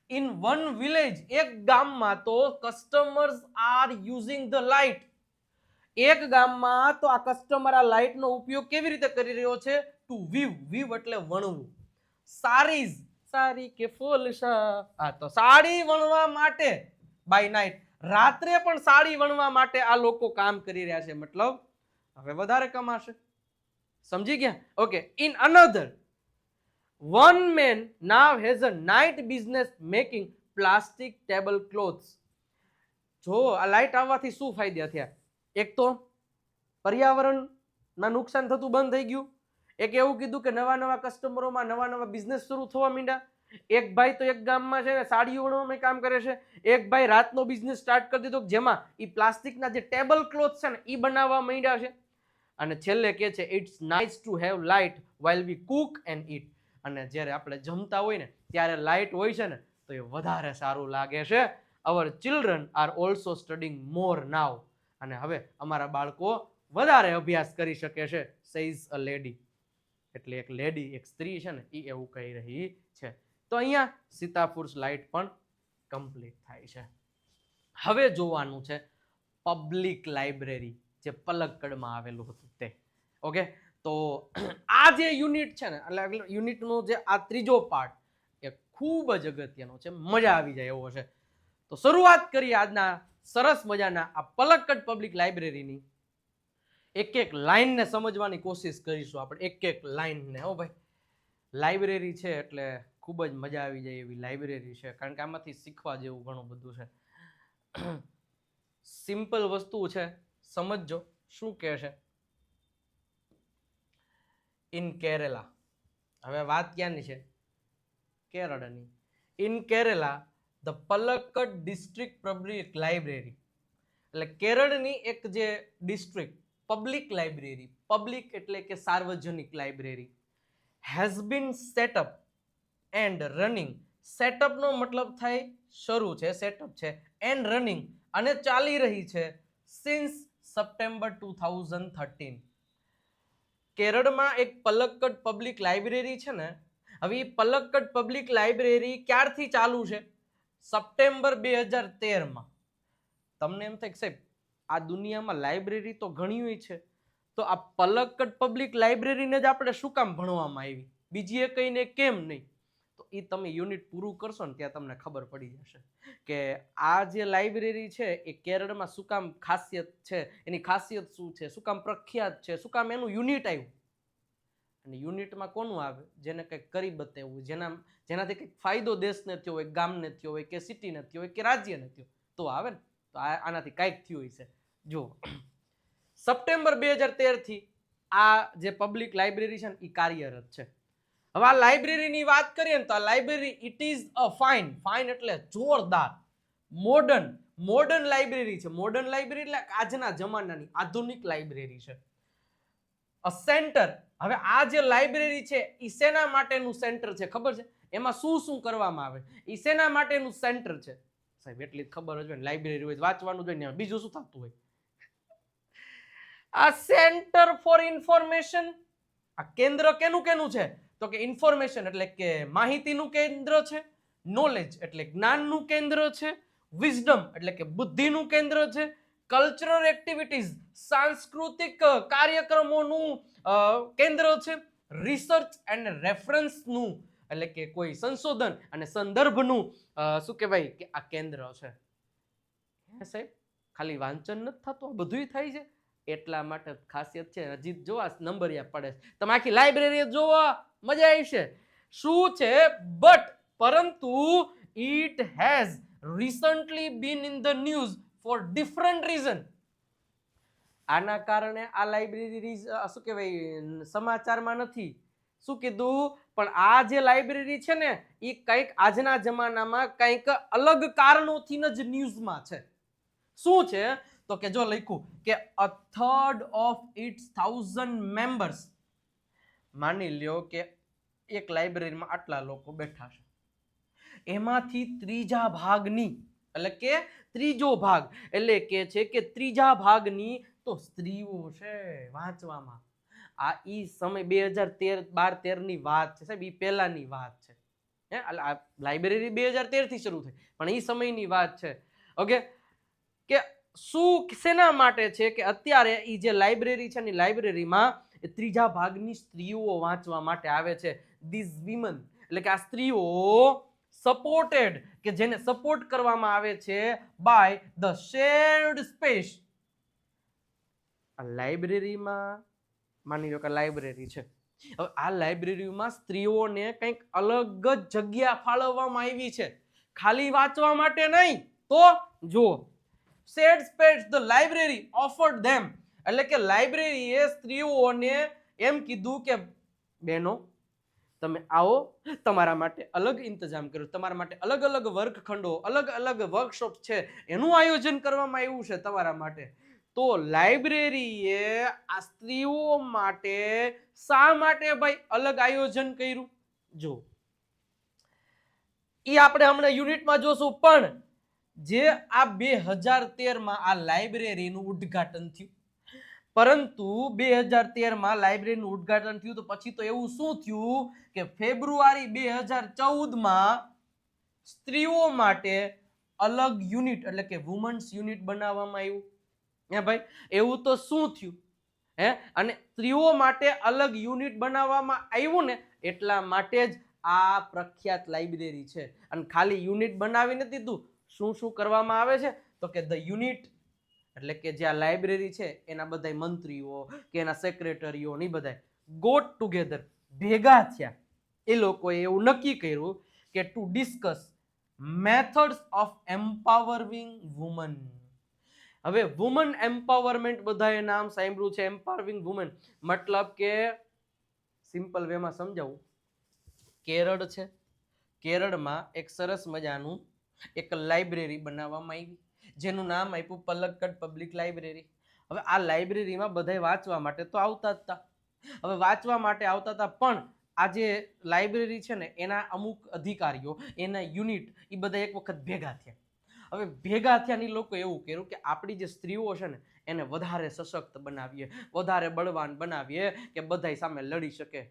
ઇન વન વિલેજ, એક ગામમાં તો customers R using the light. એક ગામમાં તો આ કસ્ટમર આ લાઇટનો ઉપયોગ કેવી રીતે કરી રહ્યો છે? ટુ વીવ એટલે વણવું. સારીઝ, સારી કે ફૂલશા, આ તો સાડી વણવા માટે બાય નાઇટ, રાત્રે પણ સાડી વણવા માટે આ લોકો કામ કરી રહ્યા છે. મતલબ હવે વધારે કમાશે. સમજી ગયા? Okay, in another, one man now has a night business making plastic table clothes. જો આ લાઇટ આવવાથી શું ફાયદા થયા? એક તો પર્યાવરણમાં નુકસાન થતું બંધ થઈ ગયું. એક એવું કીધું કે નવા કસ્ટમરોમાં નવા બિઝનેસ શરૂ થવા માંડ્યા. એક ભાઈ તો એક ગામમાં છે ને સાડીઓ વણવામાં કામ કરે છે. એક ભાઈ રાતનો બિઝનેસ સ્ટાર્ટ કરી દીધો, જેમાં એ પ્લાસ્ટિકના જે ટેબલ ક્લોથ છે ને એ બનાવવા માંડ્યા છે. અને છેલ્લે કે છે it's nice to have light while we cook and eat. અને જ્યારે આપણે જમતા હોય ને ત્યારે લાઇટ હોય છે ને તો એ વધારે સારું લાગે છે. our children are also studying more now. અને હવે અમારા બાળકો વધારે અભ્યાસ કરી શકે છે. says a lady, એટલે એક લેડી, એક સ્ત્રી છે ને એ એવું કહી રહી છે. તો અહીંયા સીતાપુર લાઇટ પણ કમ્પ્લીટ થાય છે. હવે જોવાનું છે પબ્લિક લાઇબ્રેરી, જે પલક્કડમાં આવેલું હતું તે. ઓકે, તો આ જે યુનિટ છે ને, એટલે યુનિટનો જે આ ત્રીજો પાર્ટ એ ખૂબ જ અગત્યનો છે, મજા આવી જાય એવો છે. તો શરૂઆત કરીએ આજના સરસ મજાના આ પલક્કડ પબ્લિક લાઇબ્રેરીની. એક લાઈનને સમજવાની કોશિશ કરીશું આપણે, એક લાઈનને. હો ભાઈ, લાઇબ્રેરી છે એટલે ખૂબ જ મજા આવી જાય એવી લાઇબ્રેરી છે, કારણ કે આમાંથી શીખવા જેવું ઘણું બધું છે. સિમ્પલ વસ્તુ છે, સમજજો શું કહે છે. ઇન કેરેલા, હવે વાત ક્યાંની છે? કેરળની. In Kerala the Palakkad district public library, એટલે કેરળની એક જે ડિસ્ટ્રિક્ટ પબ્લિક લાઇબ્રેરી, પબ્લિક એટલે કે સાર્વજનિક library, has been set up and running. સેટઅપનો મતલબ થાય શરૂ છે, સેટઅપ છે, એન્ડ રનિંગ અને ચાલી રહી છે સિન્સ સપ્ટેમ્બર 2013. કેરળમાં એક પલક્કડ પબ્લિક લાઇબ્રેરી છે ને, હવે એ પલક્કડ પબ્લિક લાઇબ્રેરી ક્યારથી ચાલુ છે? સપ્ટેમ્બર 2013માં. તમને એમ થાય કે સાહેબ આ દુનિયામાં લાઇબ્રેરી તો ઘણી હોય છે, તો આ પલક્કડ પબ્લિક લાઇબ્રેરીને જ આપણે શું કામ ભણવામાં આવી, બીજી એ કહીને કેમ નહીં? તો એ તમે યુનિટ પૂરું કરશો ને ત્યાં તમને ખબર પડી જશે કે આ જે લાઇબ્રેરી છે એ કેરળમાં શું કામ ખાસિયત છે, એની ખાસિયત શું છે, શું કામ પ્રખ્યાત છે, શું કામ એનું યુનિટ આવ્યું. અને યુનિટમાં કોનું આવે? જેને કંઈક કરી બતાવવું, જેનાથી કંઈક ફાયદો દેશને થયો હોય, ગામને થયો હોય, કે સિટીને થયો હોય, કે રાજ્યને થયો તો આવે ને. તો આનાથી કાંઈક થયું હોય છે. જો સપ્ટેમ્બર 2013 થી આ જે પબ્લિક લાઇબ્રેરી છે ને એ કાર્યરત છે. હવે આ લાઇબ્રેરીની વાત કરીએ ને તો આ library it is a fine એટલે જોરદાર મોડર્ન લાઇબ્રેરી છે. મોડર્ન લાઇબ્રેરી એટલે આજના જમાનાની આધુનિક લાઇબ્રેરી છે. અ સેન્ટર. હવે આ જે લાઇબ્રેરી છે એ શેના માટેનું સેન્ટર છે ખબર છે? એમાં શું કરવામાં આવે એ શેના માટેનું સેન્ટર છે? સાહેબ એટલી ખબર જ હોય ને, લાઇબ્રેરી હોય વાંચવાનું જોઈએ ને, બીજું શું થતું હોય? આ સેન્ટર ફોર ઇન્ફોર્મેશન. આ કેન્દ્ર કેનું છે? તો કે ઇન્ફોર્મેશન એટલે કે માહિતીનું કેન્દ્ર છે, નોલેજ એટલે જ્ઞાનનું કેન્દ્ર છે, વિઝડમ એટલે કે બુદ્ધિનું કેન્દ્ર છે, કલ્ચરલ એક્ટિવિટીઝ સાંસ્કૃતિક કાર્યક્રમોનું કેન્દ્ર છે, રિસર્ચ એન્ડ રેફરન્સનું એટલે કે કોઈ સંશોધન અને સંદર્ભનું શું કહેવાય કે આ કેન્દ્ર છે. સાહેબ ખાલી વાંચન નથી થતું, આ બધું થાય છે. એટલા માટે ખાસિયત છે. હજી જોવા નંબરિયા પડે, તમે આખી લાઇબ્રેરી જોવા મજા આવશે. શું છે? પરંતુ it has recently been in the news for different reason. આના કારણે આ લાઇબ્રેરી શું કહેવાય સમાચારમાં નથી. શું કીધું? પણ આ જે લાઇબ્રેરી છે ને એ કંઈક આજના જમાનામાં કંઈક અલગ કારણોથી જ ન્યૂઝમાં છે. શું છે? તો કે જો લખ્યું કે a third of its 1000 members. માની લ્યો કે એક લાઇબ્રેરીમાં આટલા લોકો બેઠા છે, એમાંથી ત્રીજા ભાગની એટલે કે ત્રીજો ભાગ એટલે કે છે કે ત્રીજા ભાગની તો સ્ત્રીઓ છે વાંચવામાં. આ ઈ સમય 2013 ની વાત છે સાહેબ, ઈ પહેલાની વાત છે. આ લાઇબ્રેરી 2013 થી શરૂ થઈ પણ ઈ સમયની વાત છે. ઓકે, કે શું શેના માટે છે કે અત્યારે ઈ જે લાઇબ્રેરી છે ને લાઇબ્રેરીમાં ત્રીજા ભાગની સ્ત્રીઓ વાંચવા માટે આવે છે. ધીઝ વિમન એટલે કે આ સ્ત્રીઓ સપોર્ટેડ કે જેને સપોર્ટ કરવામાં આવે છે બાય ધ શેર્ડ સ્પેસ. આ લાઇબ્રેરીમાં માની લો કે લાઇબ્રેરી છે, હવે આ લાઇબ્રેરીમાં સ્ત્રીઓને કંઈક અલગ જ જગ્યા ફાળવવામાં આવી છે, ખાલી વાંચવા માટે નહીં. તો જો shared space the library offered them એટલે કે લાઇબ્રેરીએ સ્ત્રીઓને એમ કીધું કે બહેનો તમે આવો, તમારા માટે અલગ ઇંતજામ કર્યો, તમારા માટે અલગ અલગ વર્ગખંડો, અલગ અલગ વર્કશોપ છે, એનું આયોજન કરવામાં આવ્યું છે તમારા માટે. તો લાઇબ્રેરીએ આ સ્ત્રીઓ માટે શા માટે ભાઈ અલગ આયોજન કર્યું? જો એ આપણે હમણાં યુનિટમાં જોશું. પણ જે આ 2013માં આ લાઇબ્રેરીનું ઉદ્ઘાટન થયું, પરંતુ 2013માં લાઇબ્રેરીનું ઉદ્ઘાટન થયું તો પછી તો એવું શું થયું કે ફેબ્રુઆરી 2014માં સ્ત્રીઓ માટે અલગ યુનિટ એટલે કે વુમન્સ યુનિટ બનાવવામાં આવ્યું. હે ભાઈ, એવું તો શું થયું? અને સ્ત્રીઓ માટે અલગ યુનિટ બનાવવામાં આવ્યું ને એટલા માટે જ આ પ્રખ્યાત લાઇબ્રેરી છે. અને ખાલી યુનિટ બનાવી નથી દીધું, શું કરવામાં આવે છે તો કે ધ યુનિટ એટલે કે જે આ લાઇબ્રેરી છે એના બધા મંત્રીઓ કે એના સેક્રેટરીઓ ની બધા ગોટ ટુગેધર ભેગા થયા. એ લોકોએ એવું નક્કી કર્યું કે to discuss methods of empowering woman. હવે વુમન એમ્પાવરમેન્ટ બધાએ નામ સાંભળ્યું છે. એમ્પાવરિંગ વુમન મતલબ કે સિમ્પલ વેમાં સમજાવું, કેરળ છે, કેરળમાં એક સરસ મજાનું એક લાઇબ્રેરી બનાવવામાં આવી જેનું નામ આપ્યું પલક્કડ પબ્લિક લાઇબ્રેરી. હવે આ લાઇબ્રેરીમાં બધા વાંચવા માટે તો આવતા જ હતા. હવે વાંચવા માટે આવતા હતા પણ આ જે લાઇબ્રેરી છે ને એના અમુક અધિકારીઓ, એના યુનિટ એ બધા એક વખત ભેગા થયા હવે ભેગા થયા એ લોકો એવું કર્યું કે આપણી જે સ્ત્રીઓ છે ને એને વધારે સશક્ત બનાવીએ, વધારે બળવાન બનાવીએ કે બધાય સામે લડી શકે,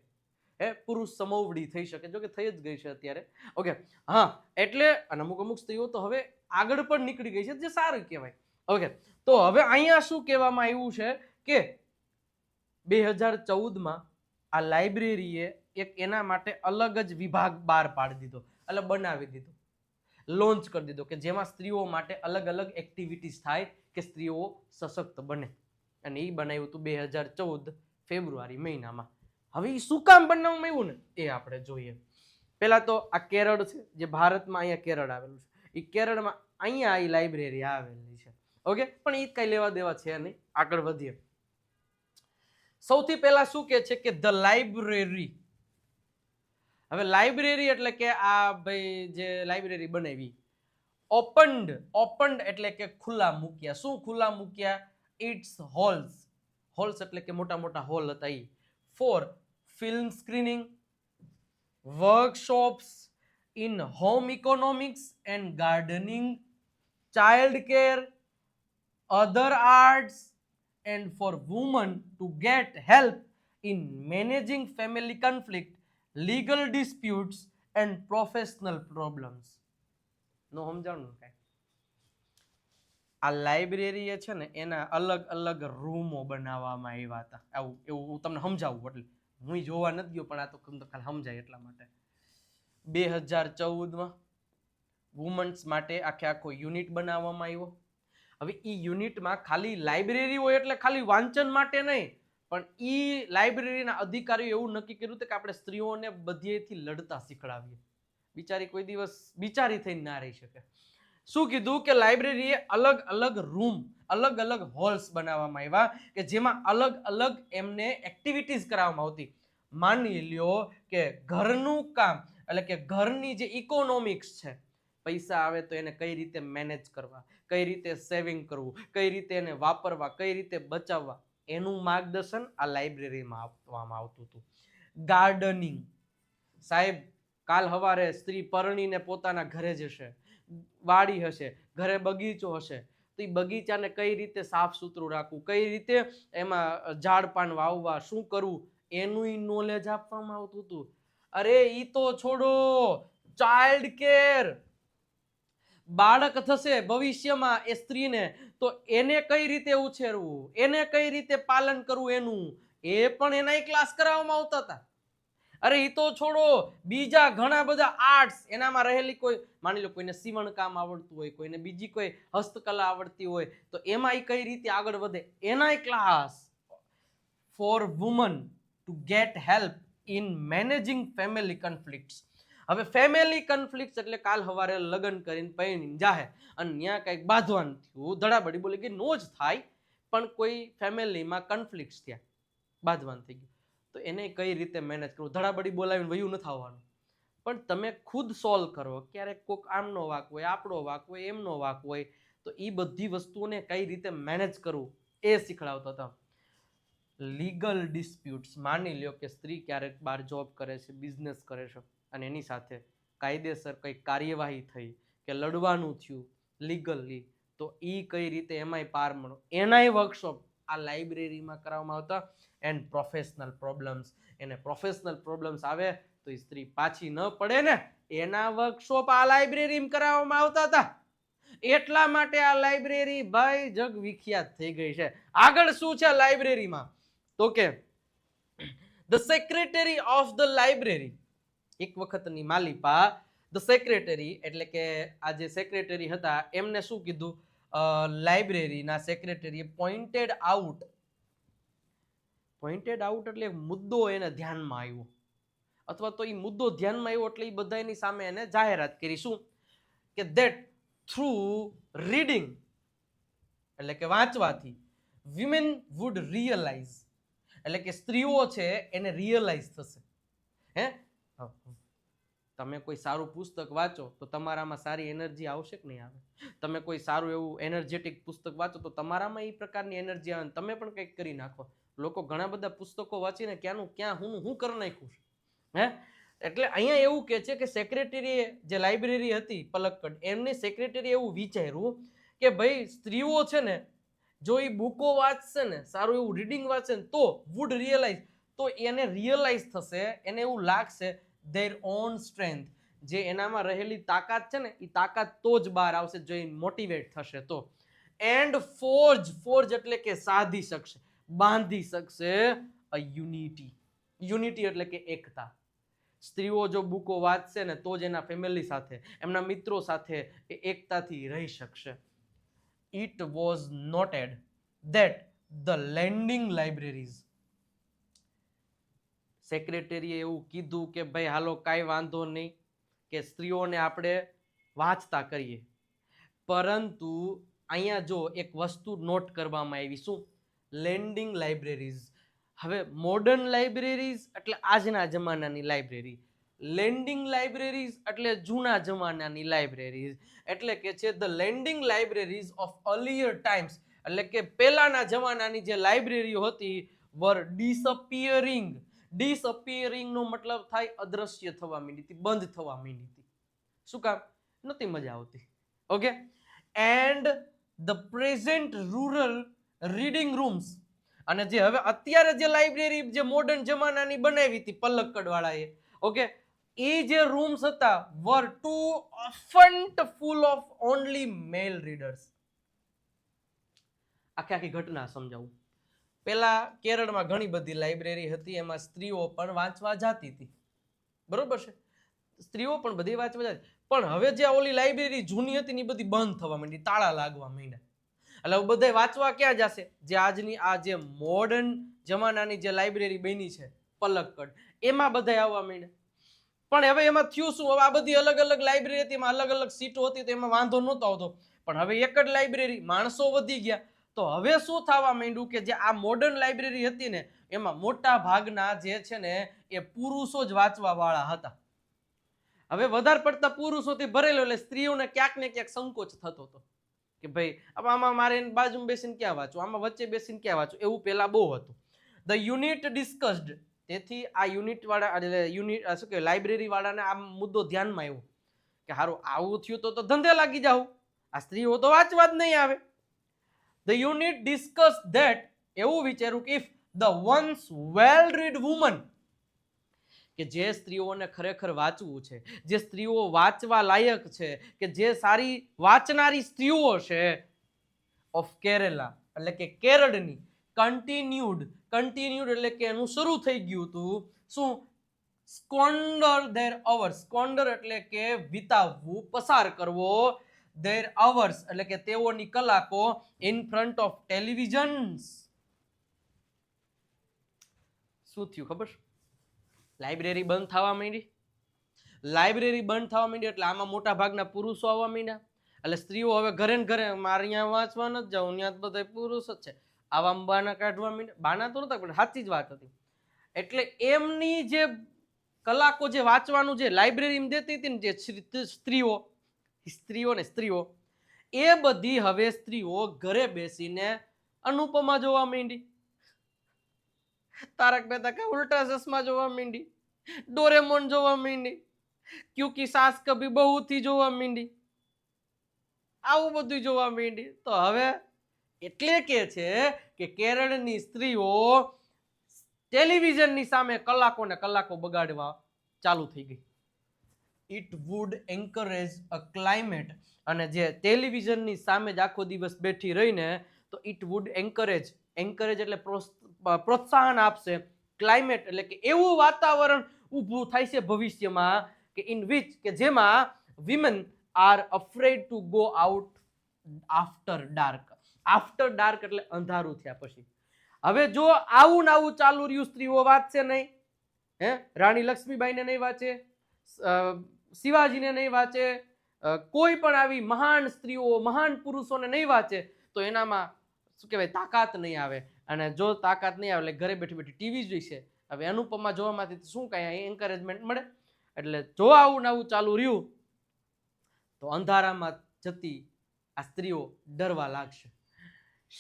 પુરુષ સમોવડી થઈ શકે. જો કે થઈ જ ગઈ છે અત્યારે. ઓકે, હા, એટલે અને અમુક સ્ત્રીઓ તો હવે આગળ પણ નીકળી ગઈ છે, જે સારું કહેવાય. ઓકે, તો હવે અહીંયા શું કહેવામાં આવ્યું છે કે 2014માં આ લાઇબ્રેરીએ એક એના માટે અલગ જ વિભાગ બહાર પાડી દીધો, એટલે બનાવી દીધો, લોન્ચ કરી દીધો કે જેમાં સ્ત્રીઓ માટે અલગ અલગ એક્ટિવિટીઝ થાય કે સ્ત્રીઓ સશક્ત બને. અને એ બનાવ્યું હતું 2014 ફેબ્રુઆરી મહિનામાં. હવે એ શું કામ બનાવવામાં આવ્યું ને એ આપણે જોઈએ. પહેલા તો આ કેરળ છે, જે ભારતમાં અહીંયા કેરળ આવેલું છે, એ કેરળમાં અહીંયા આ લાઇબ્રેરી આવેલી છે. ઓકે, પણ એ કઈ લેવા દેવા છે નહીં. આગળ વધીએ. સૌથી પહેલા શું કે છે કે ધ લાઇબ્રેરી. હવે લાઇબ્રેરી એટલે કે આ ભાઈ જે લાઇબ્રેરી બનાવી, ઓપન્ડ એટલે કે ખુલ્લા મૂક્યા. શું ખુલ્લા મૂક્યા? ઇટ્સ હોલ્સ એટલે કે મોટા મોટા હોલ હતા એ, for film screening, workshops in home economics and gardening, child care, other arts, and for women to get help in managing family conflict, legal disputes and professional problems. નો સમજાણું કાંઈ? આ library છે ને એના અલગ અલગ રૂમો બનાવવામાં આવ્યા હતા. આવું એવું હું તમને સમજાવું, એટલે હું જોવા નથી ગયો પણ આ તો ખાલી સમજાય એટલા માટે. 2014માં વુમન્સ માટે આખો યુનિટ બનાવવામાં આવ્યો. હવે એ યુનિટમાં ખાલી લાઇબ્રેરી હોય એટલે ખાલી વાંચન માટે નહીં, પણ એ લાઇબ્રેરીના અધિકારીઓ એવું નક્કી કર્યું હતું કે આપણે સ્ત્રીઓને બધેથી લડતા શીખડાવીએ. બિચારી કોઈ દિવસ બિચારી થઈને ના રહી શકે. શું કીધું કે લાઇબ્રેરીએ અલગ અલગ રૂમ, અલગ અલગ હોલ્સ બનાવવામાં આવ્યા કે જેમાં અલગ અલગ એમને એક્ટિવિટીઝ કરાવવામાં આવતી. માની લ્યો કે ઘરનું કામ એટલે કે ઘરની જે ઇકોનોમિક્સ છે, પૈસા આવે તો એને કઈ રીતે મેનેજ કરવા, કઈ રીતે સેવિંગ કરવું, કઈ રીતે એને વાપરવા, કઈ રીતે બચાવવા, એનું માર્ગદર્શન આ લાઇબ્રેરીમાં આપવામાં આવતું હતું. ગાર્ડનિંગ, સાહેબ કાલ સવારે સ્ત્રી પરણીને પોતાના ઘરે જશે, વાડી હશે, ઘરે બગીચો હશે, તો એ બગીચાને કઈ રીતે સાફ સુથરું રાખવું, કઈ રીતે એમાં ઝાડ પાન વાવવા, શું કરવું, એનું નોલેજ આપવામાં આવતું હતું. અરે ઈ તો છોડો, ચાઇલ્ડ કેર, બાળક થશે ભવિષ્યમાં એ સ્ત્રીને, તો એને કઈ રીતે ઉછેરવું, એને કઈ રીતે પાલન કરવું, એનું એ પણ એના ક્લાસ કરાવવામાં આવતા હતા. અરે એ તો છોડો, બીજા ઘણા બધા આર્ટ્સ એનામાં રહેલી, કોઈ માની લો કોઈને સીવણ કામ આવડતું હોય, કોઈને બીજી કોઈ હસ્તકલા આવડતી હોય, તો એમાં એ કઈ રીતે આગળ વધે, એના class. For woman to get help in managing family conflicts. હવે ફેમિલી કન્ફ્લિક્ટ એટલે કાલ સવારે લગ્ન કરીને પૈણીને જાહે અને ત્યાં કંઈક બાંધવાનું થયું, ધડાબડી બોલી ગઈ, નો જ થાય, પણ કોઈ ફેમિલીમાં કન્ફ્લિક્ટ થયા, બાંધવાનું થઈ ગયું, તો એને કઈ રીતે મેનેજ કરવું. ધડાબડી બોલાવીને વયું નથી આવવાનું, પણ તમે ખુદ સોલ્વ કરો. ક્યારેક કોઈક આમનો વાક હોય, આપણો વાક હોય, એમનો વાક હોય, તો એ બધી વસ્તુઓને કઈ રીતે મેનેજ કરવું એ શીખડાવતા હતા. લીગલ ડિસ્પ્યુટ્સ, માની લ્યો કે સ્ત્રી ક્યારેક બહાર જોબ કરે છે, બિઝનેસ કરે છે અને એની સાથે કાયદેસર કઈ કાર્યવાહી થઈ કે લડવાનું થયું લીગલી, તો એ કઈ રીતે એમાંય પાર મળો, એનાય વર્કશોપ આ લાઇબ્રેરીમાં કરાવવામાં આવતા. એન્ડ પ્રોફેશનલ પ્રોબ્લેમ્સ, એને પ્રોફેશનલ પ્રોબ્લેમ્સ આવે તો એ સ્ત્રી પાછી ન પડે ને, એના વર્કશોપ આ લાઇબ્રેરીમાં કરાવવામાં આવતા હતા. એટલા માટે આ લાઇબ્રેરી ભાઈ જગ વિખ્યાત થઈ ગઈ છે. આગળ શું છે લાઇબ્રેરીમાં, તો કે the secretary of the library, એક વખતની માલિપા, ધ સેક્રેટરી એટલે કે આ જે સેક્રેટરી હતા એમને શું કીધું, લાઇબ્રેરીના સેક્રેટરીએ પોઇન્ટેડ આઉટ એટલે મુદ્દો એને ધ્યાનમાં આવ્યો, અથવા તો એ મુદ્દો ધ્યાનમાં આવ્યો એટલે એ બધાની સામે એને જાહેરાત કરી. શું કે ધેટ થ્રુ રીડિંગ એટલે કે વાંચવાથી વિમેન વુડ રિયલાઇઝ એટલે કે સ્ત્રીઓ છે એને રિયલાઇઝ થશે. તમે કોઈ સારું પુસ્તક વાંચો તો તમારામાં સારી એનર્જી આવશે કે નહીં આવે? તમે કોઈ સારું એવું એનર્જેટિક પુસ્તક વાંચો તો તમારામાં એ પ્રકારની એનર્જી આવે, તમે પણ કંઈક કરી નાખો. લોકો ઘણા બધા પુસ્તકો વાંચીને ક્યાંનું ક્યાં હું કરી નાખ્યું છે. એટલે અહીંયા એવું કે છે કે સેક્રેટરીએ જે લાઇબ્રેરી હતી પલક્કડ એમની સેક્રેટરી એવું વિચાર્યું કે ભાઈ સ્ત્રીઓ છે ને જો એ બુકો વાંચશે ને સારું એવું રીડિંગ વાંચશે ને તો વુડ રિયલાઇઝ તો એને રિયલાઇઝ થશે એને એવું લાગશે ધેર ઓન સ્ટ્રેન્થ જે એનામાં રહેલી તાકાત છે ને એ તાકાત તો જ બહાર આવશે જો એ મોટિવેટ થશે તો એન્ડ ફોર્જ એટલે કે સાધી શકશે બાંધી શકશે અ યુનિટી એટલે કે એકતા સ્ત્રીઓ જો બુકો વાંચશે ને તો જ એના ફેમિલી સાથે એમના મિત્રો સાથે એ એકતાથી રહી શકશે it was noted that the lending libraries સેક્રેટરીએ એવું કીધું કે ભાઈ હાલો કાંઈ વાંધો નહીં કે સ્ત્રીઓને આપણે વાંચતા કરીએ પરંતુ અહીંયા જો એક વસ્તુ નોટ કરવામાં આવી શું લેન્ડિંગ લાઇબ્રેરીઝ હવે મોડર્ન લાઇબ્રેરીઝ એટલે આજના જમાનાની લાઇબ્રેરી લેન્ડિંગ લાઇબ્રેરીઝ એટલે જૂના જમાનાની લાઇબ્રેરીઝ એટલે કે છે the lending libraries of earlier times એટલે કે પહેલાના જમાનાની જે લાઇબ્રેરીઓ હતી વર ડિસઅપિયરિંગ નો મતલબ થાય અદ્રશ્ય થવા માંડી હતી બંધ થવા માંડી હતી શું કામ નહોતી મજા આવતી okay and the present rural reading rooms અને જે હવે અત્યારે જે લાઇબ્રેરી જે મોડર્ન જમાનાની બનાવી હતી પલક્કડ વાળાએ ઓકે એ જે રૂમ્સ હતા were too often full of only male readers આખી ઘટના સમજાવું પેલા કેરળમાં ઘણી બધી લાઇબ્રેરી હતી એમાં સ્ત્રીઓ પણ વાંચવા જતી હતી બરોબર છે સ્ત્રીઓ પણ બધી વાંચવા જતી પણ હવે જે ઓલી લાઇબ્રેરી જૂની હતી ને એ બધી બંધ થવા માંડી તાળા લાગવા માંડ્યા એટલે બધા વાંચવા ક્યાં જશે જે આજની આ જે મોડર્ન જમાનાની જે લાઇબ્રેરી બની છે પલક્કડ એમાં બધા આવવા માંડ્યા પણ હવે એમાં થયું શું હવે આ બધી અલગ અલગ લાઇબ્રેરી હતી એમાં અલગ અલગ સીટો હતી તો એમાં વાંધો નહોતો આવતો પણ હવે એક જ લાઇબ્રેરી માણસો વધી ગયા તો હવે શું થવા માંડ્યું કે જે આ મોડર્ન લાઇબ્રેરી હતી ને એમાં મોટા ભાગના જે છે ને એ પુરુષો જ વાંચવા વાળા હતા હવે વધારે પડતા પુરુષોથી ભરેલો એટલે સ્ત્રીઓને ક્યાંક ને ક્યાંક સંકોચ થતો હતો કે ભાઈ આમાં મારે બાજુમાં બેસીને ક્યાં વાંચું આમાં વચ્ચે બેસીને ક્યાં વાંચું એવું પેલા બહુ હતું ધ યુનિટ ડિસ્કસ્ડ તેથી આ યુનિટ વાળા યુનિટ શું કે લાઇબ્રેરી વાળાને આ મુદ્દો ધ્યાનમાં આવ્યો કે હારું આવું થયું તો ધંધે લાગી જાવ આ સ્ત્રીઓ તો વાંચવા જ નહીં આવે ધ યુનિટ ડિસ્કસ ધેટ એવું વિચાર્યું કે if the once well read woman કે જે સ્ત્રીઓને ખરેખર વાંચવું છે જે સ્ત્રીઓ વાંચવા લાયક છે કે જે સારી વાંચનારી સ્ત્રીઓ છે ઓફ કેરેલા એટલે કે કેરળની કન્ટિન્યુડ એટલે કે એનું શરૂ થઈ ગયું હતું શું સ્કોન્ડર ધેર અવર્સ સ્કોન્ડર એટલે કે વિતાવવું પસાર કરવો ધેર અવર્સ એટલે કે તેઓની કલાકો ઇન ફ્રન્ટ ઓફ ટેલિવિઝન્સ શું થયું ખબર લાઇબ્રેરી બંધ થવા માંડી એટલે આમાં મોટા ભાગના પુરુષો આવવા માંડ્યા એટલે સ્ત્રીઓ હવે ઘરે ને ઘરે મારે અહીંયા વાંચવા નથી જવું ત્યાં બધા પુરુષ જ છે આવા બાના કાઢવા માંડ્યા બાના તો નતા પણ સાચી જ વાત હતી એટલે એમની જે કલાકો જે વાંચવાનું જે લાઇબ્રેરી દેતી હતી ને જે સ્ત્રીઓ એ બધી હવે સ્ત્રીઓ ઘરે બેસીને અનુપમા જોવા માંડી તારક મહેતા કા ઉલ્ટા ચશ્મા જોવા માંડી ડોરેમોન જોવા માંડી ક્યુકી સાસ કભી બહુ થી જોવા માંડી આવું બધું જોવા માંડી તો હવે એટલે કે છે કે કેરળની સ્ત્રીઓ ટેલિવિઝનની સામે કલાકો ને કલાકો બગાડવા ચાલુ થઈ ગઈ it would encourage a climate અને જે ટેલિવિઝનની સામે જ આખો દિવસ બેઠી રહીને તો ઇટ વુડ એન્કરેજ એટલે પ્રોત્સાહન આપશે ક્લાઇમેટ એટલે કે એવું વાતાવરણ ઊભું થાય છે ભવિષ્યમાં કે ઇન વિચ કે જેમાં women R afraid to go out after dark એટલે અંધારું થયા પછી હવે જો આવું ને આવું ચાલુ રહ્યું સ્ત્રીઓ વાંચશે નહીં રાણી લક્ષ્મીબાઈને નહીં વાંચે શિવાજીને નહીં વાંચે કોઈ પણ આવી મહાન સ્ત્રીઓ મહાન પુરુષોને નહીં વાંચે તો એનામાં શું કહેવાય તાકાત નહીં આવે અને જો તાકાત નહીં આવે એટલે ઘરે બેઠી બેઠી ટીવી જોઈશે હવે અનુપમા જોવામાંથી શું કાંઈ એન્કરેજમેન્ટ મળે એટલે જો આવું ને આવું ચાલુ રહ્યું તો અંધારામાં જતી આ સ્ત્રીઓ ડરવા લાગશે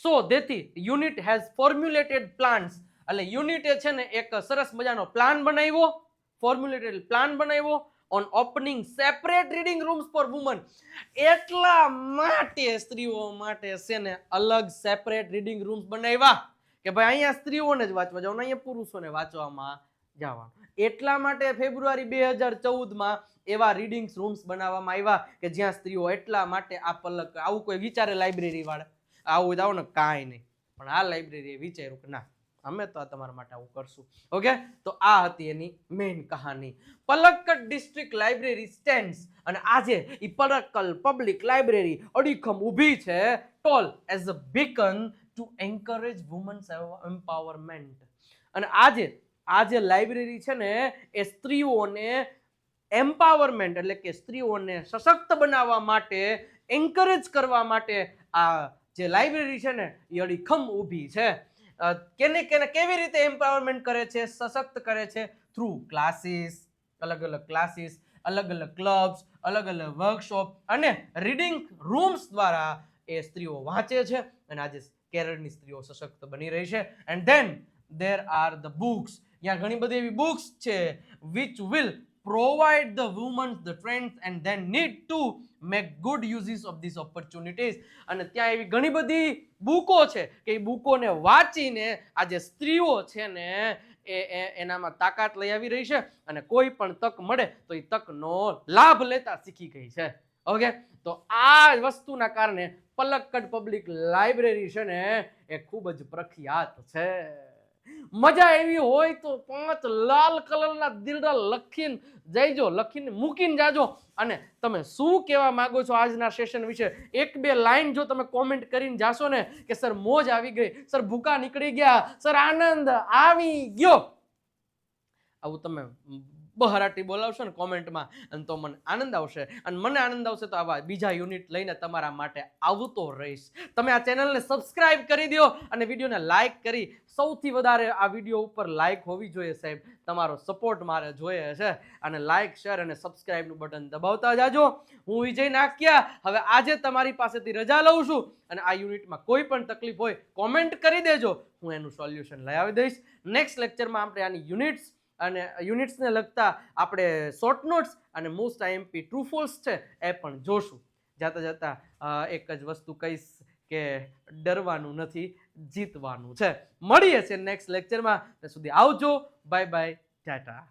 સો તેથી યુનિટ હેઝ ફોર્મ્યુલેટેડ પ્લાન્સ એટલે યુનિટે છે ને એક સરસ મજાનો પ્લાન બનાવ્યો ફોર્મ્યુલેટેડ પ્લાન બનાવ્યો on opening separate reading rooms for women. એટલા માટે સ્ત્રીઓ માટે છે ને અલગ સેપરેટ રીડિંગ રૂમ્સ બનાવ્યા કે ભાઈ અહીંયા સ્ત્રીઓને જ વાંચવા જવાનું, અહીંયા પુરુષોને વાંચવામાં જવાનું. એટલા માટે ફેબ્રુઆરી 2014માં એવા રીડિંગ રૂમ્સ બનાવવામાં આવ્યા કે જ્યાં સ્ત્રીઓ, એટલા માટે આ પલક, આવું કોઈ વિચારે લાઇબ્રેરી વાળા આવું જાવ ને કાંઈ નહીં, પણ આ લાઇબ્રેરીએ વિચાર્યું કે ના અમે તો આ તમારા માટે આવું કરશું. ઓકે, તો આ હતી એની મેઇન કહાની. પલક્કડ ડિસ્ટ્રિક્ટ લાઇબ્રેરી સ્ટેન્ડ્સ, અને આજે ઈ પલક્કડ પબ્લિક લાઇબ્રેરી અડીખમ ઊભી છે tall as a beacon to encourage women's empowerment. અને આ જે લાઇબ્રેરી છે ને એ સ્ત્રીઓને એમ્પાવરમેન્ટ એટલે કે સ્ત્રીઓને સશક્ત બનાવવા માટે, એન્કરેજ કરવા માટે આ જે લાઇબ્રેરી છે ને એ અડીખમ ઊભી છે. કેને કેવી રીતે એમ્પાવરમેન્ટ કરે છે, સશક્ત કરે છે? થ્રુ ક્લાસીસ, અલગ અલગ ક્લાસીસ, અલગ અલગ ક્લબ્સ, અલગ અલગ વર્કશોપ અને રીડિંગ રૂમ્સ દ્વારા એ સ્ત્રીઓ વાંચે છે અને આજે કેરળની સ્ત્રીઓ સશક્ત બની રહી છે. And then there are the books. ત્યાં ઘણી બધી એવી બુક્સ છે which will provide the women the strength and then need to make good uses of these opportunities. અને ત્યાં એવી ઘણી બધી બુકો છે કે એ બુકોને વાંચીને આજે સ્ત્રીઓ છે ને એનામાં તાકાત લઈ આવી રહી છે અને કોઈ પણ તક મળે તો એ તકનો લાભ લેતા શીખી ગઈ છે. ઓકે, તો આ વસ્તુના કારણે પલક્કડ પબ્લિક લાઇબ્રેરી છે ને એ ખૂબ જ પ્રખ્યાત છે. મજા એવી હોય તો 5 લાલ કલરના દિલડા લખીને જઈજો, લખીને મૂકીને જાજો. અને તમે શું કહેવા માંગો છો આજના સેશન વિશે, 1-2 લાઈન જો તમે કોમેન્ટ કરીને જાશો ને કે સર મોજ આવી ગઈ, સર ભૂકા નીકળી ગયા, સર આનંદ આવી ગયો, આવું તમે બહરાટી બોલાવશો ને કોમેન્ટમાં અને તો મને આનંદ આવશે. અને મને આનંદ આવશે તો આવા બીજા યુનિટ લઈને તમારા માટે આવતો રહીશ. તમે આ ચેનલને સબસ્ક્રાઇબ કરી દો અને વિડીયોને લાઇક કરી, સૌથી વધારે આ વિડીયો ઉપર લાઇક હોવી જોઈએ સાહેબ, તમારો સપોર્ટ મારે જોઈએ છે. અને લાઇક, શેર અને સબસ્ક્રાઇબનું બટન દબાવતા જાજો. હું વિજય નાકિયા હવે આજે તમારી પાસેથી રજા લઉં છું અને આ યુનિટમાં કોઈ પણ તકલીફ હોય કોમેન્ટ કરી દેજો, હું એનું સોલ્યુશન લઈ આવી દઈશ. નેક્સ્ટ લેક્ચરમાં આપણે આની યુનિટ્સ અને યુનિટ્સને લગતા આપણે શોર્ટ નોટ્સ અને મોસ્ટ આઈએમપી ટ્રુ ફોલ્સ છે એ પણ જોશું. જાતા જાતા એક જ વસ્તુ કહીશ કે ડરવાનું નથી, જીતવાનું છે. મળીએ છે નેક્સ્ટ લેક્ચરમાં. ત્યાં સુધી આવજો, બાય બાય, ટાટા.